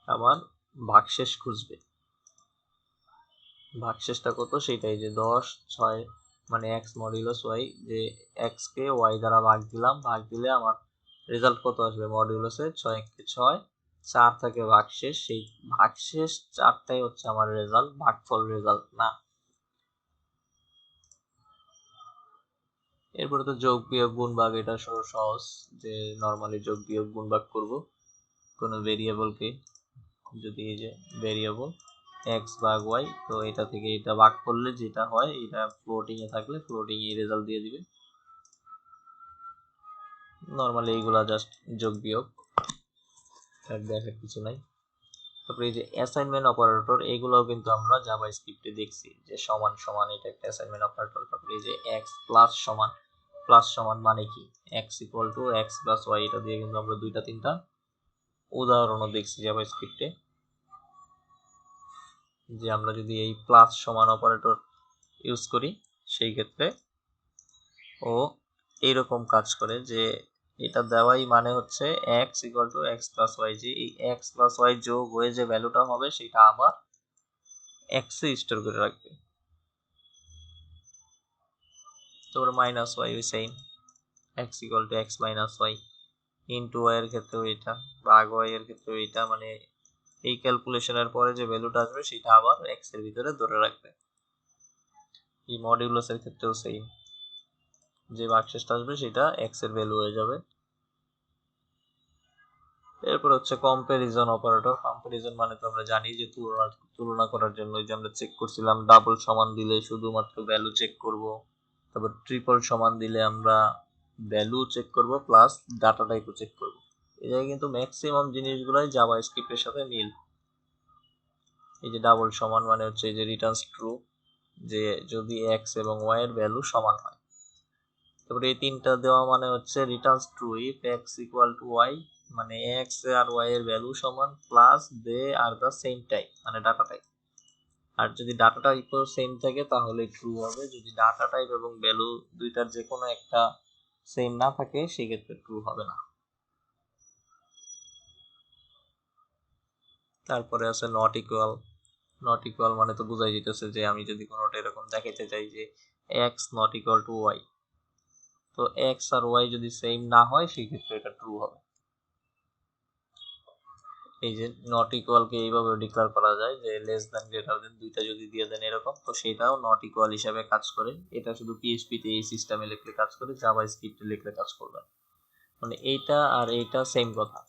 আমার ভাগশেষ খুঁজবে। ভাগশেষটা কত সেটাই, যে 10 6 মানে x মডিউলাস y, যে x কে y দ্বারা ভাগ দিলাম, ভাগ দিলে আমার রেজাল্ট কত আসবে, মডিউলাসে 6 কে 6 4 থাকে ভাগশেষ, সেই ভাগশেষ 4টাই হচ্ছে আমার রেজাল্ট, ভাগফল রেজাল্ট না। এরপরে তো যোগ বিয়োগ গুণ ভাগ, এটা সহজ, যে নরমালি যোগ বিয়োগ গুণ ভাগ করব কোনো ভেরিয়েবলকে। যদি এই যে ভেরিয়েবল x ভাগ y, তো এটা থেকে এটা ভাগ করলে যেটা হয়, এটা ফ্লোটিং এ থাকলে ফ্লোটিং এ রেজাল্ট দিয়ে দিবে। নরমালি এইগুলা জাস্ট যোগ বিয়োগ, আর দেখার কিছু নাই। তারপরে এই যে অ্যাসাইনমেন্ট অপারেটর, এগুলোও কিন্তু আমরা জাভা স্ক্রিপ্টে দেখছি, যে সমান সমান, এটা একটা অ্যাসাইনমেন্ট অপারেটর। তারপরে এই যে x প্লাস সমান, প্লাস সমান মানে কি, x equal two x plus y, এটা দিয়ে কিন্তু আমরা 2টা 3টা উদাহরণও দেখছি জাভা স্ক্রিপ্টে, যে আমরা যদি এই প্লাস সমান অপারেটর ইউজ করি সেই ক্ষেত্রে ও এইরকম কাজ করে, যে এটা দেওয়াই মানে হচ্ছে x equal two x plus y, যে এই x প্লাস y যোগ হয়ে যে ভ্যালুটা হবে সেটা আবার x এ স্টোর করে রাখবে। তারপরে মাইনাস y ওই same, x equal two x minus y, into y এর ক্ষেত্রেও এটা, ভাগ y এর ক্ষেত্রেও এটা, মানে এই ক্যালকুলেশনের পরে যে ভ্যালুটা আসবে সেটা আবার x এর ভিতরে ধরে রাখবে। এই মডিউলাসের ক্ষেত্রেও সেম, যে ভাগশেষটা আসবে সেটা x এর ভ্যালু হয়ে যাবে। এরপর হচ্ছে কম্পারিজন অপারেটর। কম্পারিজন মানে তো আমরা জানি যে তুলনা করার জন্য, যে আমরা চেক করছিলাম ডাবল সমান দিলে শুধুমাত্র ভ্যালু চেক করব, তারপর ট্রিপল সমান দিলে আমরা ভ্যালু চেক করব প্লাস ডাটা টাইপও চেক করব। এই জায়গায় কিন্তু ম্যাক্সিমাম জিনিসগুলাই জাভা স্ক্রিপ্টের সাথে মিল। এই যে ডাবল সমান মানে হচ্ছে এই যে রিটার্নস ট্রু, যে যদি x এবং y এর ভ্যালু সমান হয়। তারপরে এই তিনটা দেওয়া মানে হচ্ছে returns true if x equal to y, মানে x আর y এর ভ্যালু সমান plus they are the same type, মানে ডাটা টাইপ। আর যদি ডাটা টাইপ সেম থাকে তাহলে ট্রু হবে, যদি ডাটা টাইপ এবং ভ্যালু দুইটার যে কোনো একটা সেম না থাকে সেক্ষেত্রে ট্রু হবে না। তারপরে আছে নট ইকুয়াল। নট ইকুয়াল মানে তো বোঝাই যেতেছে যে আমি যদি কোনোটা এরকম দেখাইতে চাই যে x not equal to y, তো এক্স আর ওয়াই যদি সেম না হয় সেই ক্ষেত্রে এটা ট্রু হবে। এই যে নট ইকুয়ালকে এইভাবে ডিক্লেয়ার করা যায় যে লেস দ্যান গ্রেটার দেন দুইটা যদি দিয়ে দেন এরকম, তো সেটাও নট ইকুয়াল হিসাবে কাজ করে। এটা শুধু পিএইচপি তে এই সিস্টেমে লিখলে কাজ করে, জাভা স্ক্রিপ্টে লিখলে কাজ করবে। মানে এইটা আর এইটা সেম কথা।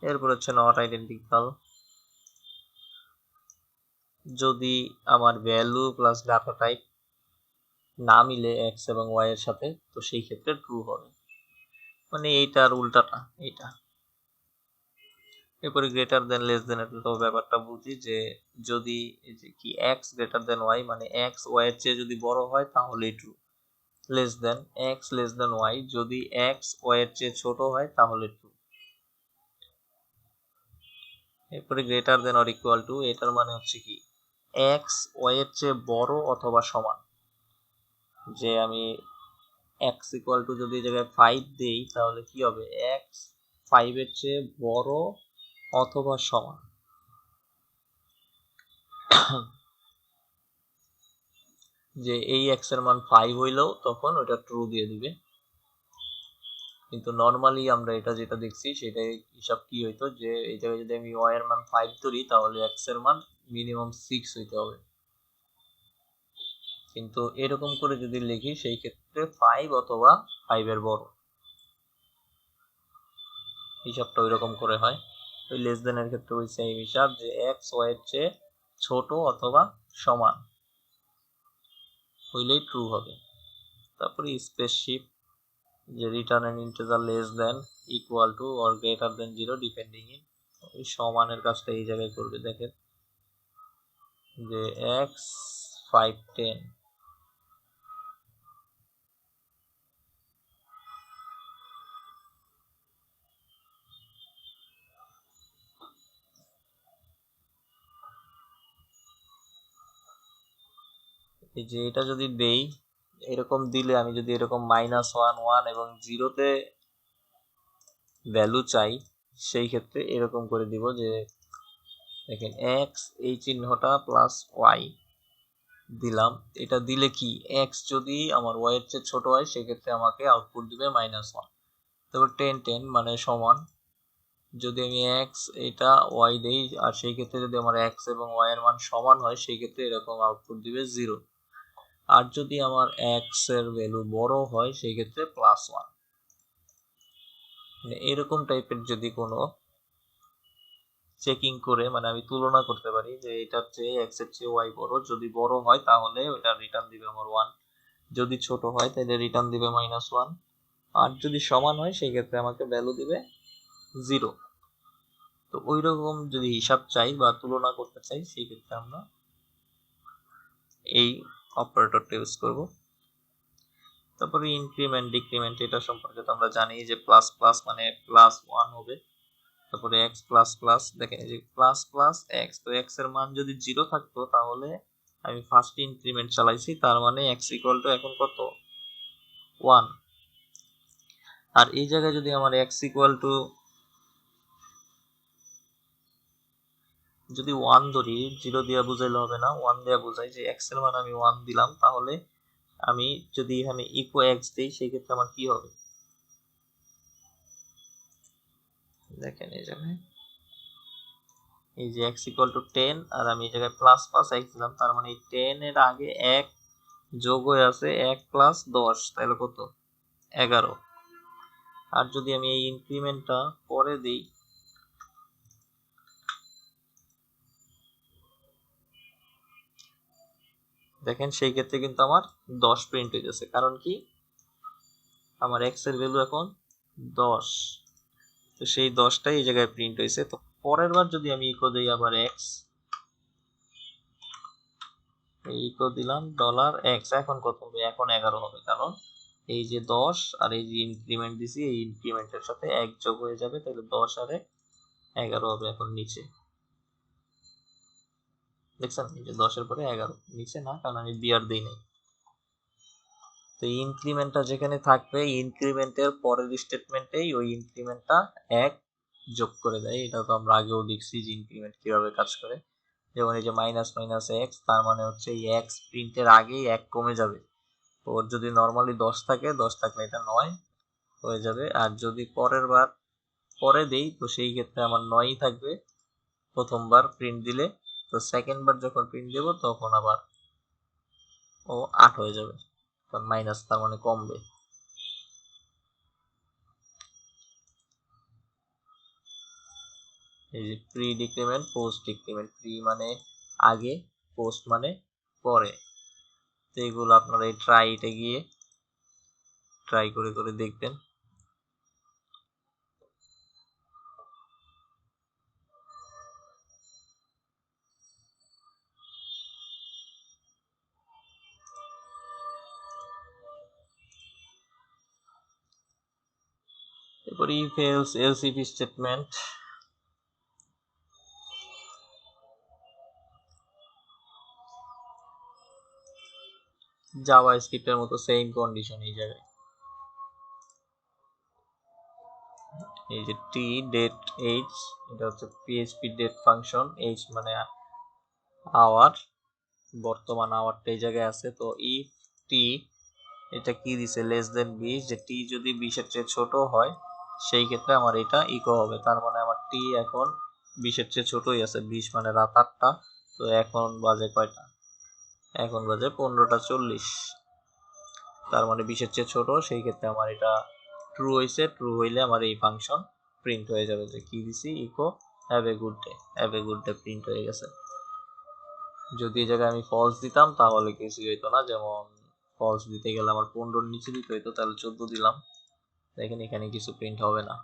এরপর হচ্ছে নট আইডেন্টিক্যাল। যদি আমার ভ্যালু প্লাস ডাটা টাইপ না মিলে এক্স এবং ওয়াই এর সাথে, তো সেই ক্ষেত্রে ট্রু হবে। মানে এইটার উল্টাটা এইটা। এরপরে গ্রেটার দেন লেস দেন, এটা তো ব্যাপারটা বুঝি যে যদি এই যে কি এক্স গ্রেটার দেন ওয়াই, মানে এক্স ওয়াই এর চেয়ে যদি বড় হয় তাহলেই true. Less than x less than y, যদি এক্স ওয়াই এর চেয়ে ছোট হয় তাহলে ট্রু। এরপরে greater than or equal to, এটার মানে হচ্ছে কি এক্স ওয়াই এর চেয়ে বড় অথবা সমান। যে আমি এক্স ইকুয়াল টু যদি এই জায়গায় 5 দেই তাহলে কি হবে, এক্স 5 এর চেয়ে বড় অথবা সমান। যে এই এক্স এর মান 5 হইলেও তখন ওটা ট্রু দিয়ে দিবে। কিন্তু নর্মালি আমরা এটা যেটা দেখছি সেটাই হিসাব কি হইতো, যে এই জায়গায় যদি আমি ওয়াই এর মান 5 ধরি তাহলে এক্স এর মান মিনিমাম 6 হইতে হবে। কিন্তু এরকম করে যদি লিখি সেই ক্ষেত্রে 5 অথবা 5 এর বড়, হিসাবটা ওইরকম করে হয়। ওই লেস দেন এর ক্ষেত্রে ওই সেম হিসাব, যে এক্স ওয়াই এর চেয়ে ছোট অথবা সমান হইলেই ট্রু হবে। তারপরে স্পেসশিপ, যে return an integer less than equal to or greater than 0 depending in, ওই সমানের কাজটা এই জায়গায় করবে। দেখেন যে এক্স 5 10, এই যে এটা যদি দেই এরকম দিলে, আমি যদি এরকম -1 1 এবং 0-তে ভ্যালু চাই সেই ক্ষেত্রে এরকম করে দিব, যে দেখেন এক্স এই চিহ্নটা প্লাস ওয়াই দিলাম। এটা দিলে কি এক্স যদি আমার ওয়াই এর চেয়ে ছোট হয় সেক্ষেত্রে আমাকে আউটপুট দিবে -1। তারপর 10 10 মানে সমান, যদি আমি এক্স এটা ওয়াই দেই আর সেই ক্ষেত্রে যদি আমার এক্স এবং ওয়াই এর মান সমান হয় সেই ক্ষেত্রে এরকম আউটপুট দিবে 0। আর যদি আমার এক্স এর ভ্যালু বড় হয় সেই ক্ষেত্রে +1। মানে এরকম টাইপের যদি কোনো চেকিং করে, মানে আমি তুলনা করতে পারি যে এটার চেয়ে এক্স এর চেয়ে ওয়াই বড়, যদি বড় হয় তাহলে ওটা রিটার্ন দিবে আমার 1, যদি ছোট হয় তাহলে রিটার্ন দিবে -1, আর যদি সমান হয় সেই ক্ষেত্রে আমাকে ভ্যালু দিবে 0। তো ওই রকম যদি হিসাব চাই বা তুলনা করতে চাই সেই ক্ষেত্রে আমরা এই অপারেটরটা ইউজ করব। তারপরে ইনক্রিমেন্ট ডিক্রিমেন্ট, এটা সম্পর্কে তো আমরা জানি যে প্লাস প্লাস মানে +1 হবে। তারপরে এক্স প্লাস প্লাস, দেখেন এই যে প্লাস প্লাস এক্স, তো এক্স এর মান যদি 0 থাকতো তাহলে আমি ফার্স্ট ইনক্রিমেন্ট চালাইছি, তার মানে এক্স ইকুয়াল টু এখন কত 1। আর এই জায়গায় যদি আমার এক্স ইকুয়াল টু যদি 1 ধরি, 0 দিয়ে বুঝাইলে হবে না, 1 দিয়ে বুঝাই, যে এক্স এর মান আমি 1 দিলাম, তাহলে আমি যদি এখানে ইকো এক্স দিই সেই ক্ষেত্রে আমার কি হবে, দেখেন এই জায়গায় এই যে এক্স ইকুয়াল টু 10 আর আমি এই জায়গায় প্লাস প্লাস এক্স দিলাম, তার মানে এই 10 এর আগে 1 যোগ হয়ে আছে 1 প্লাস 10, তাহলে কত 11। আর যদি আমি এই ইনক্রিমেন্টটা পরে দিই, দেখেন সেই ক্ষেত্রে কিন্তু আমার 10 প্রিন্ট হয়ে যাচ্ছে, কারণ কি আমার এক্স এর ভ্যালু এখন 10, তো সেই 10টাই এই জায়গায় প্রিন্ট হয়েছে। তো পরের বার যদি আমি ইকো দিই আবার এক্স, ইকো দিলাম $x, এখন কত হবে, এখন 11 হবে, কারণ এই যে 10 আর এই যে ইনক্রিমেন্ট দিছি এই ইনক্রিমেন্টের সাথে 1 যোগ হয়ে যাবে, তাহলে 10 আর 1 11 হবে এখন নিচে। দেখছেন এই যে 10 এর পরে 11, নিচে না কারণ আমি বিয়ার দিই নাই। তো ইনক্রিমেন্টটা যেখানে থাকবে ইনক্রিমেন্টের পরের স্টেটমেন্টেই ওই ইনক্রিমেন্টটা 1 যোগ করে দেয়। এটা তো আমরা আগেও দেখছি যে ইনক্রিমেন্ট কিভাবে কাজ করে। যেমন এই যে মাইনাস মাইনাস এক্স, তার মানে হচ্ছে এই এক্স প্রিন্টের আগেই 1 কমে যাবে, ওর যদি নর্মালি 10 থাকে, 10 থাকলে এটা 9 হয়ে যাবে। আর যদি পরের বার পরে দেই তো সেই ক্ষেত্রে আমার 9ই থাকবে প্রথমবার প্রিন্ট দিলে। তো সেকেন্ড বার যখন প্রিন্ট দেব তখন আবার ও 8 হয়ে যাবে, কারণ মাইনাস তার মানে কমবে। এই যে pre decrement, post decrement, pre মানে আগে, পোস্ট মানে পরে। তো এগুলো আপনারা এই ট্রাইতে গিয়ে ট্রাই করে করে দেখবেন। এরপর if else, else if statement. জাভা স্ক্রিপ্টের মতো সেম কন্ডিশন এই জায়গায়। এই যে টি ডেট এইচ, এটা হচ্ছে পিএইচপি ডেট ফাংশন। এইচ মানে আওয়ার, বর্তমান আওয়ারটা এই জায়গায় আছে। তো ইফ টি, এটা কি দিছে, লেস দেন 20, যে টি যদি 20-এর চেয়ে ছোট হয় সেই ক্ষেত্রে আমার এটা ইকো হবে। তার মানে আমার টি এখন 20-এর চেয়ে ছোটই আছে। 20 মানে রাত 8টা। তো এখন বাজে কয়টা? এখন বাজে 15টা 40। তার মানে 20-এর চেয়ে ছোট, সেই ক্ষেত্রে আমার এটা ট্রু হয়েছে। ট্রু হইলে আমার এই ফাংশন প্রিন্ট হয়ে যাবে, যে কি দিছি, echo have a good day. Have a good day print হয়ে গেছে। যদি এই জায়গায় আমি ফলস দিতাম তাহলে কিছুই হইতো না। যেমন ফলস দিতে গেলে আমার 15-র নিচে দিতে হইতো, তাহলে 14 দিলাম, দেখেন এখানে কিছু প্রিন্ট হবে না।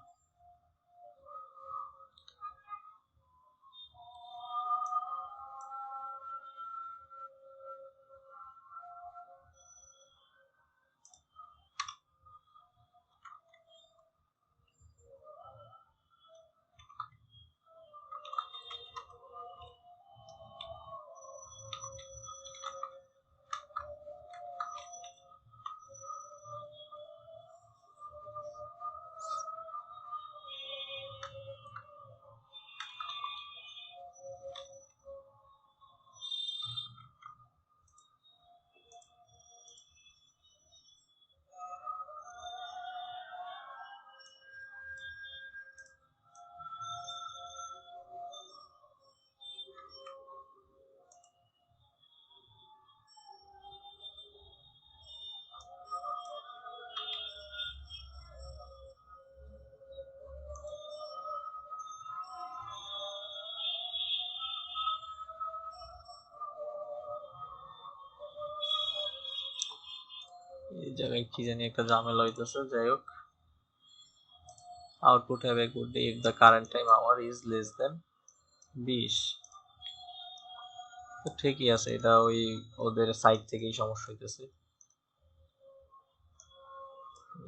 এই জায়গায় কি জানি একটা ঝামেলা হইতেছে, যাই হোক। Output have a good day if the current time hour is less than 20। তো ঠিকই আছে, এটা ওই ওদের সাইড থেকেই সমস্যা হইতেছে।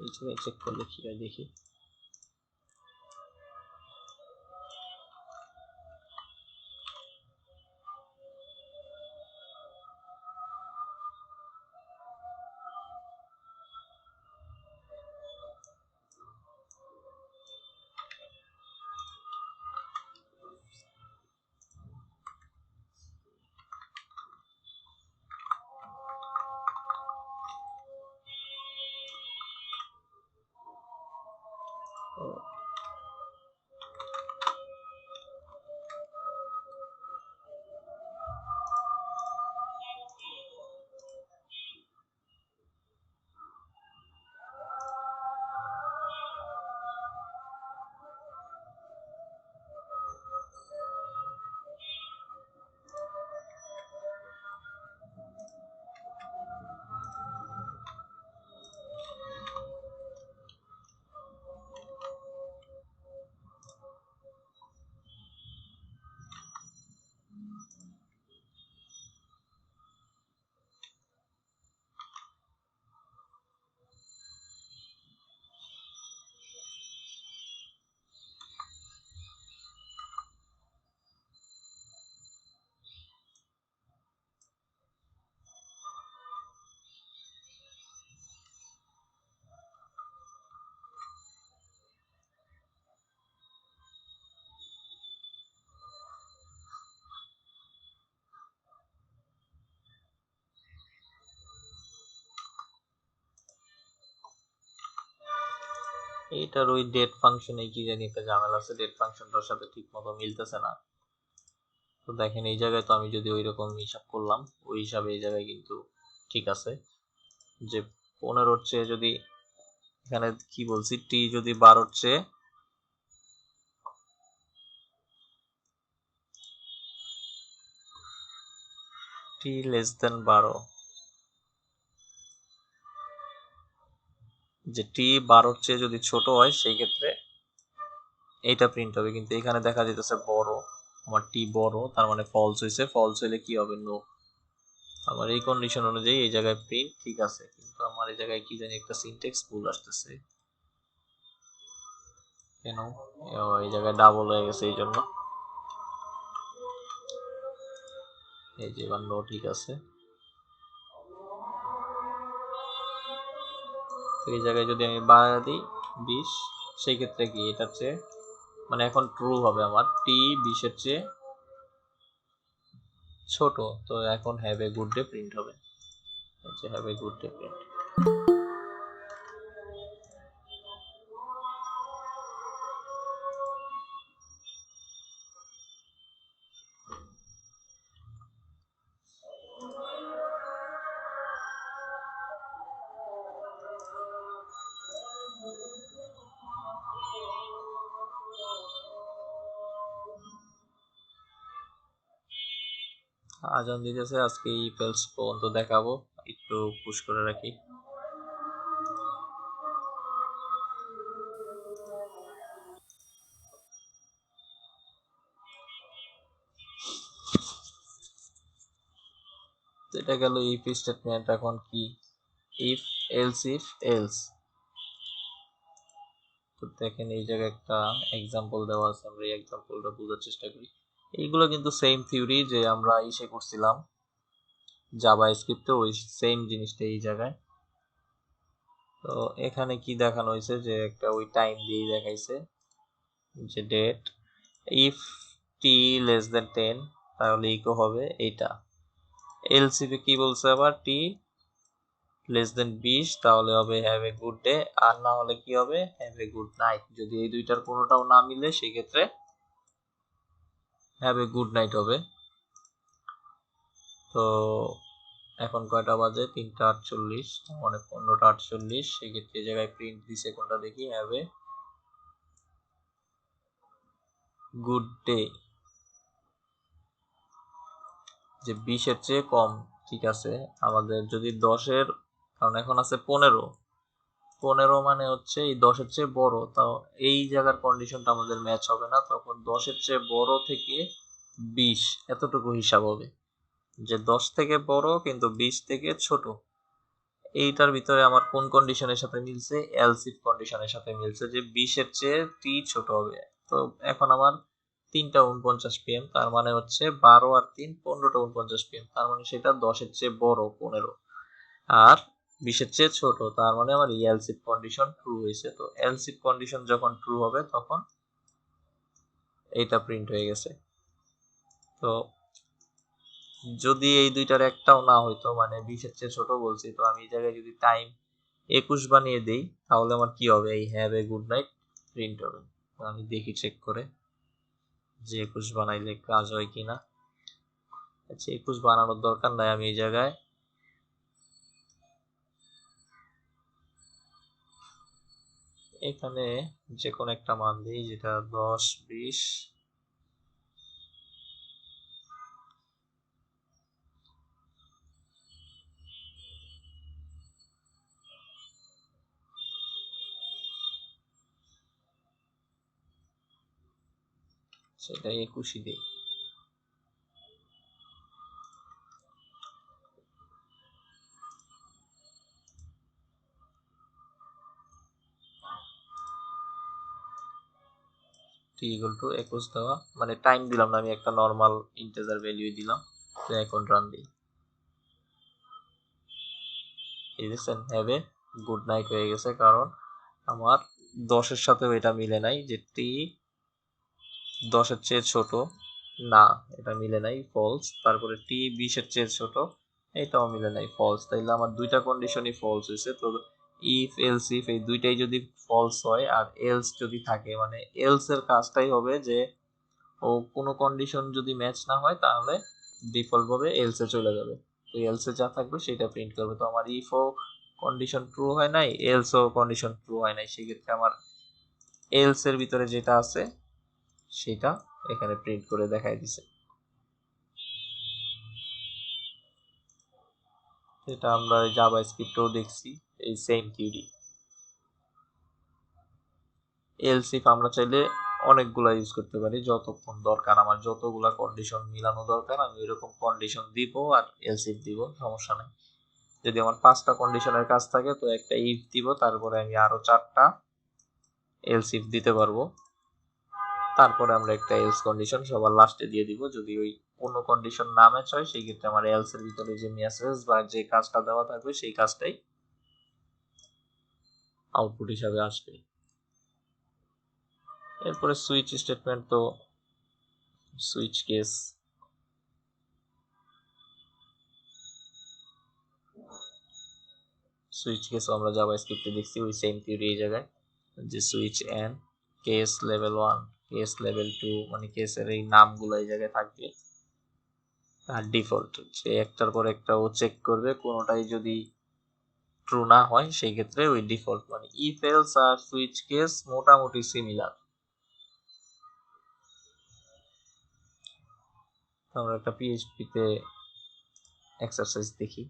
এই জায়গায় চেক করলে কি হয় দেখি। এইটার ওই ডেট ফাংশনে কি জানি একটা ঝামেলা আছে, ডেট ফাংশনটার সাথে ঠিক মতো মিলতেছে না। তো দেখেন এই জায়গায় তো আমি যদি ওই রকম হিসাব করলাম, ওই হিসাবে এই জায়গায় কিন্তু ঠিক আছে যে 15-র চেয়ে যদি, এখানে কি বলছি, টি যদি 12-র চেয়ে টি লেস দেন 12, যে টি 12-র চেয়ে যদি ছোট হয় সেই ক্ষেত্রে এইটা প্রিন্ট হবে। কিন্তু এখানে দেখা যেতেছে বড়, আমার টি বড়, তার মানে ফলস হয়েছে। ফলস হলে কি হবে? নো। আমার এই কন্ডিশন অনুযায়ী এই জায়গায় প্রিন্ট ঠিক আছে, কিন্তু আমার এই জায়গায় কি জানি একটা সিনট্যাক্স ভুল আসতেছে কেন? এই জায়গায় ডাবল হয়ে গেছে এই জন্য। এই যে এবার নো ঠিক আছে। তো এই জায়গায় যদি আমি বাড়া দিই 20, সেই ক্ষেত্রে কি এটার চেয়ে, মানে এখন ট্রু হবে আমার টি 20-এর চেয়ে ছোট। তো এখন have a good day print হবে। Have a good day print. আজান দিতেছে, আজকে এই ফেলস পর্যন্ত দেখাবো, একটু পুশ করে রাখি। এটা গেল ইফ স্টেটমেন্ট। এখন কি ইফ এলস। তো দেখেন এই জায়গায় একটা এক্সাম্পল দেওয়া আছে, আমরা এই এক্সাম্পলটা বোঝার চেষ্টা করি। এইগুলো কিন্তু সেম থিওরি যে আমরা ইসে করছিলাম জাভা স্ক্রিপ্টে, ওই সেম জিনিসটা এই জায়গায়। তো এখানে কি দেখানো হয়েছে যে একটা ওই টাইম দিয়েই দেখাইছে যে date if t less than 10, তাহলে ইকো হবে এইটা। এলসিপি কি বলছে আবার, টি লেস দেন 20, তাহলে হবে হ্যাভ এ গুড ডে, আর না হলে কি হবে হ্যাভ এ গুড নাইট। যদি এই দুইটার কোনোটাও না মিলে সেই ক্ষেত্রে হ্যাভ এ গুড নাইট হবে। তো এখন কয়টা বাজে? 3:48, মানে 15:48। সেক্ষেত্রে এই জায়গায় প্রিন্ট দিছে কোনটা দেখি, হ্যাভ এ গুড ডে, যে 20-এর চেয়ে কম। ঠিক আছে, আমাদের যদি 10-এর, কারণ এখন আছে 15 মানে হচ্ছে এই 10-এর চেয়ে বড়, তাও এই জায়গার কন্ডিশনটা আমাদের ম্যাচ হবে না। তখন 10-এর চেয়ে বড় থেকে 20 এতটুকু হিসাব হবে, যে 10 থেকে বড় কিন্তু 20 থেকে ছোট। এইটার ভিতরে আমার কোন কন্ডিশনের সাথে মিলছে? এলস ইফ কন্ডিশনের সাথে মিলছে, যে 20-এর চেয়ে টি ছোট হবে। তো এখন আমার 3:49 PM, তার মানে হচ্ছে 12 আর 3 15:49 PM, তার মানে সেটা 10-এর চেয়ে বড় 15, আর 20-এর চেয়ে ছোট, তার মানে আমার এলস ইফ কন্ডিশন ট্রু হয়েছে। তো এলস ইফ কন্ডিশন যখন ট্রু হবে তখন এইটা প্রিন্ট হয়ে গেছে। তো যদি এই দুইটার একটাও না হইতো, মানে 20-এর চেয়ে ছোট বলছি, তো আমি এই জায়গায় যদি টাইম 21 বানিয়ে দেই, তাহলে আমার কি হবে? এই have a good night print হবে। আমি দেখি চেক করে যে 21 বানাইলে কাজ হয় কিনা। আচ্ছা, 21 বানানোর দরকার নাই, আমি এই জায়গায় এখানে যে কোনো একটা মান দিই, যেটা 10, 20, সেটা 21ই দিই। টি ইকুয়াল টু 21 দেওয়া, মানে টাইম দিলাম না, আমি একটা নর্মাল ইন্টিজার ভ্যালু দিলাম। তো এখন রান দিই, এই দেখছেন হ্যাভ এ গুড নাইট হয়ে গেছে, কারণ আমার 10-এর সাথেও এটা মিলে নাই, যে টি 10-এর চেয়ে ছোট না, এটা মিলে নাই, ফলস। তারপরে টি 20-এর চেয়ে ছোট, এটাও মিলে নাই, ফলস। তাইলে আমার দুইটা কন্ডিশনই ফলস হয়েছে। তো ইফ এলস ইফ এই দুইটাই যদি ফলস হয় আর এলস যদি থাকে, মানে এলস এর কাজটাই হবে যে ও কোনো কন্ডিশন যদি ম্যাচ না হয় তাহলে ডিফল্ট ভাবে এলস এ চলে যাবে। তো এলস এ যা থাকবে সেটা প্রিন্ট করবে। তো আমার ইফ ও কন্ডিশন ট্রু হয় নাই, এলস ও কন্ডিশন ট্রু হয় নাই, সেক্ষেত্রে আমার এলস এর ভিতরে যেটা আছে সেটা এখানে প্রিন্ট করে দেখাই দিছে। এটা আমরা জাভা স্ক্রিপ্টেও দেখছি এই সেম থিওরি। এলস ইফ আমরা চাইলে অনেকগুলা ইউজ করতে পারি, যতক্ষণ দরকার আমার যতগুলা কন্ডিশন মিলানো দরকার আমি এরকম কন্ডিশন দিব আর এলস ইফ দিব, সমস্যা নাই। যদি আমার 5টা কন্ডিশনের কাজ থাকে তো একটা ইফ দিব, তারপরে আমি আরো 4টা এলস ইফ দিতে পারবো, তারপরে আমরা একটা এলস কন্ডিশন সবার লাস্টে দিয়ে দিব। যদি ওই কোনো কন্ডিশন না ম্যাচ হয় সেই ক্ষেত্রে আমার এলস এর ভিতরে যে মেসেজ বা যে কাজটা দেওয়া থাকবে সেই কাজটাই আউটপুট হিসাবে আসবে। এরপরে সুইচ স্টেটমেন্ট, তো সুইচ কেস আমরা জাভা স্ক্রিপ্টে দেখছি ওই সেম থিওরি এই জায়গায়, যে switch N case level 1 case level 2, মানে কেসের এই নামগুলো এই জায়গায় থাকবে। আর ডিফল্ট যে একটার পর একটা ও চেক করবে, কোনোটাই যদি ট্রু না হয় সেই ক্ষেত্রে ওই ডিফল্ট, মানে ইফ এলস আর সুইচ কেস মোটামুটি সিমিলার। আমরা একটা পিএইচপি তে এক্সারসাইজ দেখি।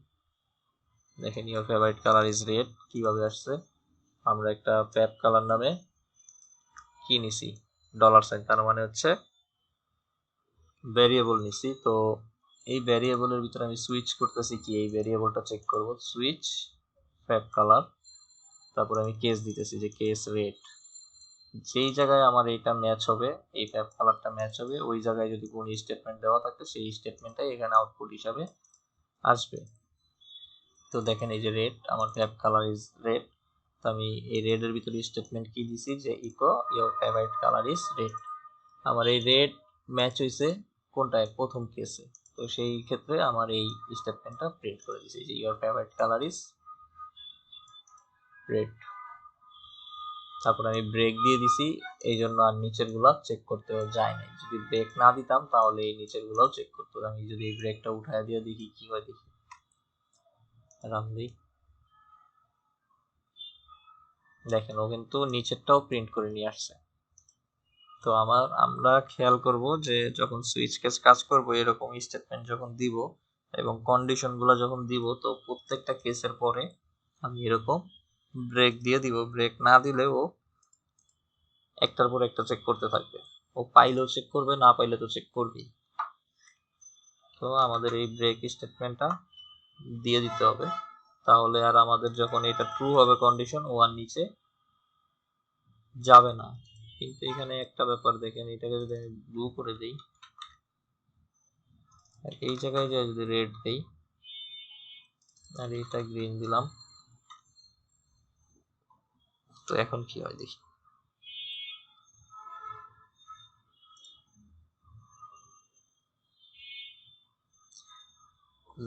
দেখেন your favourite colour is red কিভাবে আসছে। আমরা একটা প্যাপ কালার নামে কি নিছি, $, তার মানে হচ্ছে ভেরিয়েবল নিছি। তো এই ভেরিয়েবলের ভিতরে আমি সুইচ করতেছি কি, এই ভেরিয়েবলটা চেক করব, সুইচ প্যাপ কালার, তারপর আমি কেস দিতেছি যে কেস রেড। যেই জায়গায় আমার এটা ম্যাচ হবে, এই প্যাপ কালারটা ম্যাচ হবে, ওই জায়গায় যদি কোনো স্টেটমেন্ট দেওয়া থাকে সেই স্টেটমেন্টটাই এখানে আউটপুট হিসাবে আসবে। তো দেখেন এই যে রেড, আমার প্যাপ কালার ইজ রেড, তো আমি এই রেড এর ভিতরে স্টেটমেন্ট কি দিছি যে echo your favourite colour is red. আমার এই রেড ম্যাচ হইছে কোনটায়, প্রথম কেসে, তো সেই ক্ষেত্রে আমার এই স্টেটমেন্টটা প্রিন্ট করে দিয়েছে যে your favourite colour is red. তারপর আমি ব্রেক দিয়ে দিছি, এই জন্য আর নিচের গুলা চেক করতে যায় নাই। যদি ব্রেক না দিতাম তাহলে এই নিচের গুলাও চেক করতো। আমি যদি এই ব্রেকটা উঠায় দিয়ে দেখি কি হয়, দেখি রান দিই, দেখেন ও কিন্তু নিচেরটাও প্রিন্ট করে নিয়ে আসছে। তো আমরা খেয়াল করব যে যখন সুইচ কেস কাজ করব এরকম স্টেটমেন্ট যখন দিব এবং কন্ডিশন গুলো যখন দিব, তো প্রত্যেকটা কেসের পরে আমি এরকম ব্রেক দিয়ে দিব। ব্রেক না দিলে ও একটার পর একটা চেক করতে থাকবে, ও পাইলেও চেক করবে, না পাইলে তো চেক করবেই। তো আমাদের এই ব্রেক স্টেটমেন্টটা দিয়ে দিতে হবে, তাহলে আর আমাদের যখন এটা ট্রু হবে কন্ডিশন, ও আর নিচে যাবে না। কিন্তু এখানে একটা ব্যাপার দেখেন, এটাকে যদি আমি ব্লু করে দিই আর এই জায়গায় যে যদি রেড দেই আর এটা গ্রিন দিলাম, তো এখন কি হয় দেখি।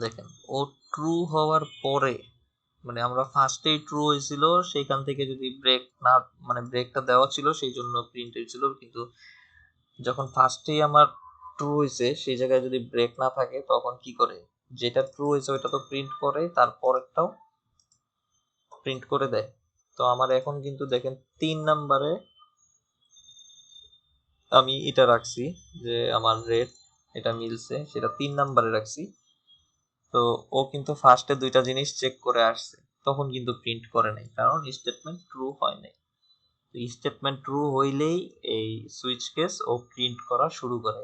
দেখেন ও ট্রু হওয়ার পরে, মানে আমরা ফার্স্টেই ট্রু হয়েছিল সেইখান থেকে যদি ব্রেক না, মানে ব্রেকটা দেওয়া ছিল সেই জন্য প্রিন্ট হয়েছিল, কিন্তু যখন ফার্স্টেই আমার ট্রু হয়েছে সেই জায়গায় যদি ব্রেক না থাকে তখন কি করে, যেটা ট্রু হয়েছে ওটা তো প্রিন্ট করে, তারপরেরটাও প্রিন্ট করে দেয়। তো আমার এখন কিন্তু দেখেন 3 নাম্বারে আমি এটা রাখছি যে আমার রেড এটা মিলছে, সেটা 3 নাম্বারে রাখছি। তো ও কিন্তু ফার্স্টে দুইটা জিনিস চেক করে আসছে, তখন কিন্তু প্রিন্ট করে নাই, কারণ স্টেটমেন্ট ট্রু হয় নাই। স্টেটমেন্ট ট্রু হইলেই এই সুইচ কেস ও প্রিন্ট করা শুরু করে,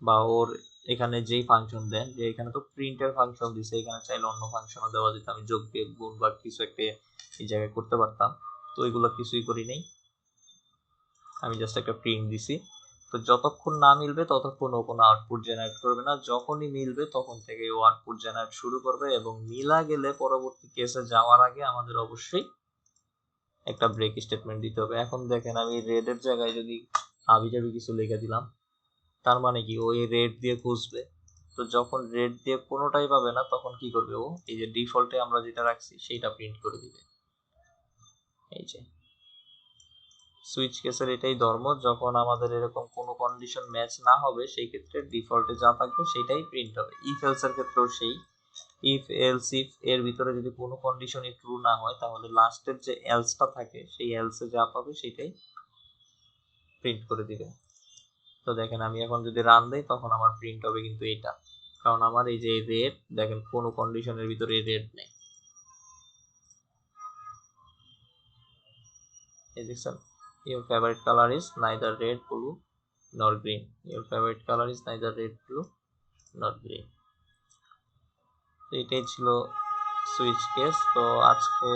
বা ওর এখানে যেই ফাংশন দেন, যে এখানে তো প্রিন্টের ফাংশন দিছে, এখানে চাইলে অন্য ফাংশনও দেওয়া যেত, আমি যোগ বিয়োগ গুণ বা কিছু একটা এই জায়গায় করতে পারতাম, তো ওইগুলো কিছুই করি নাই, আমি জাস্ট একটা প্রিন্ট দিছি। তো যতক্ষণ না মিলবে ততক্ষণ ও কোনো আউটপুট জেনারেট করবে না, যখনই মিলবে তখন থেকে ও আউটপুট জেনারেট শুরু করবে, এবং মিলা গেলে পরবর্তী কেসে যাওয়ার আগে আমাদের অবশ্যই একটা ব্রেক স্টেটমেন্ট দিতে হবে। এখন দেখেন আমি রেড এর জায়গায় যদি হাবিজাবি কিছু লিখে দিলাম, তার মানে কি ওই রেড দিয়ে খুঁজবে, তো যখন রেড দিয়ে কোনোটাই পাবে না তখন কি করবে, ও এই যে ডিফল্টে আমরা যেটা রাখছি সেইটা প্রিন্ট করে দিবে। এই যে সুইচ কেসের এটাই ধর্ম, যখন আমাদের এরকম কোনো কন্ডিশন ম্যাচ না হবে সেই ক্ষেত্রে ডিফল্টে যা থাকবে সেটাই প্রিন্ট হবে। ইফ এলস এর ক্ষেত্রেও সেই ইফ এলস ইফ এর ভিতরে যদি কোনো কন্ডিশনই ট্রু না হয় তাহলে লাস্টের যে এলসটা থাকে সেই এলসে যা পাবে সেটাই প্রিন্ট করে দিবে। তো দেখেন আমি এখন যদি রান দেই তখন আমার প্রিন্ট হবে কিন্তু এটা, কারণ আমার এই যে রেড, দেখেন কোনো কন্ডিশনের ভিতরে রেড নেই। এই দেখছেন, your favorite color is neither red blue nor green, your favorite color is neither red blue nor green। তো এটাই ছিল সুইচ কেস। তো আজকে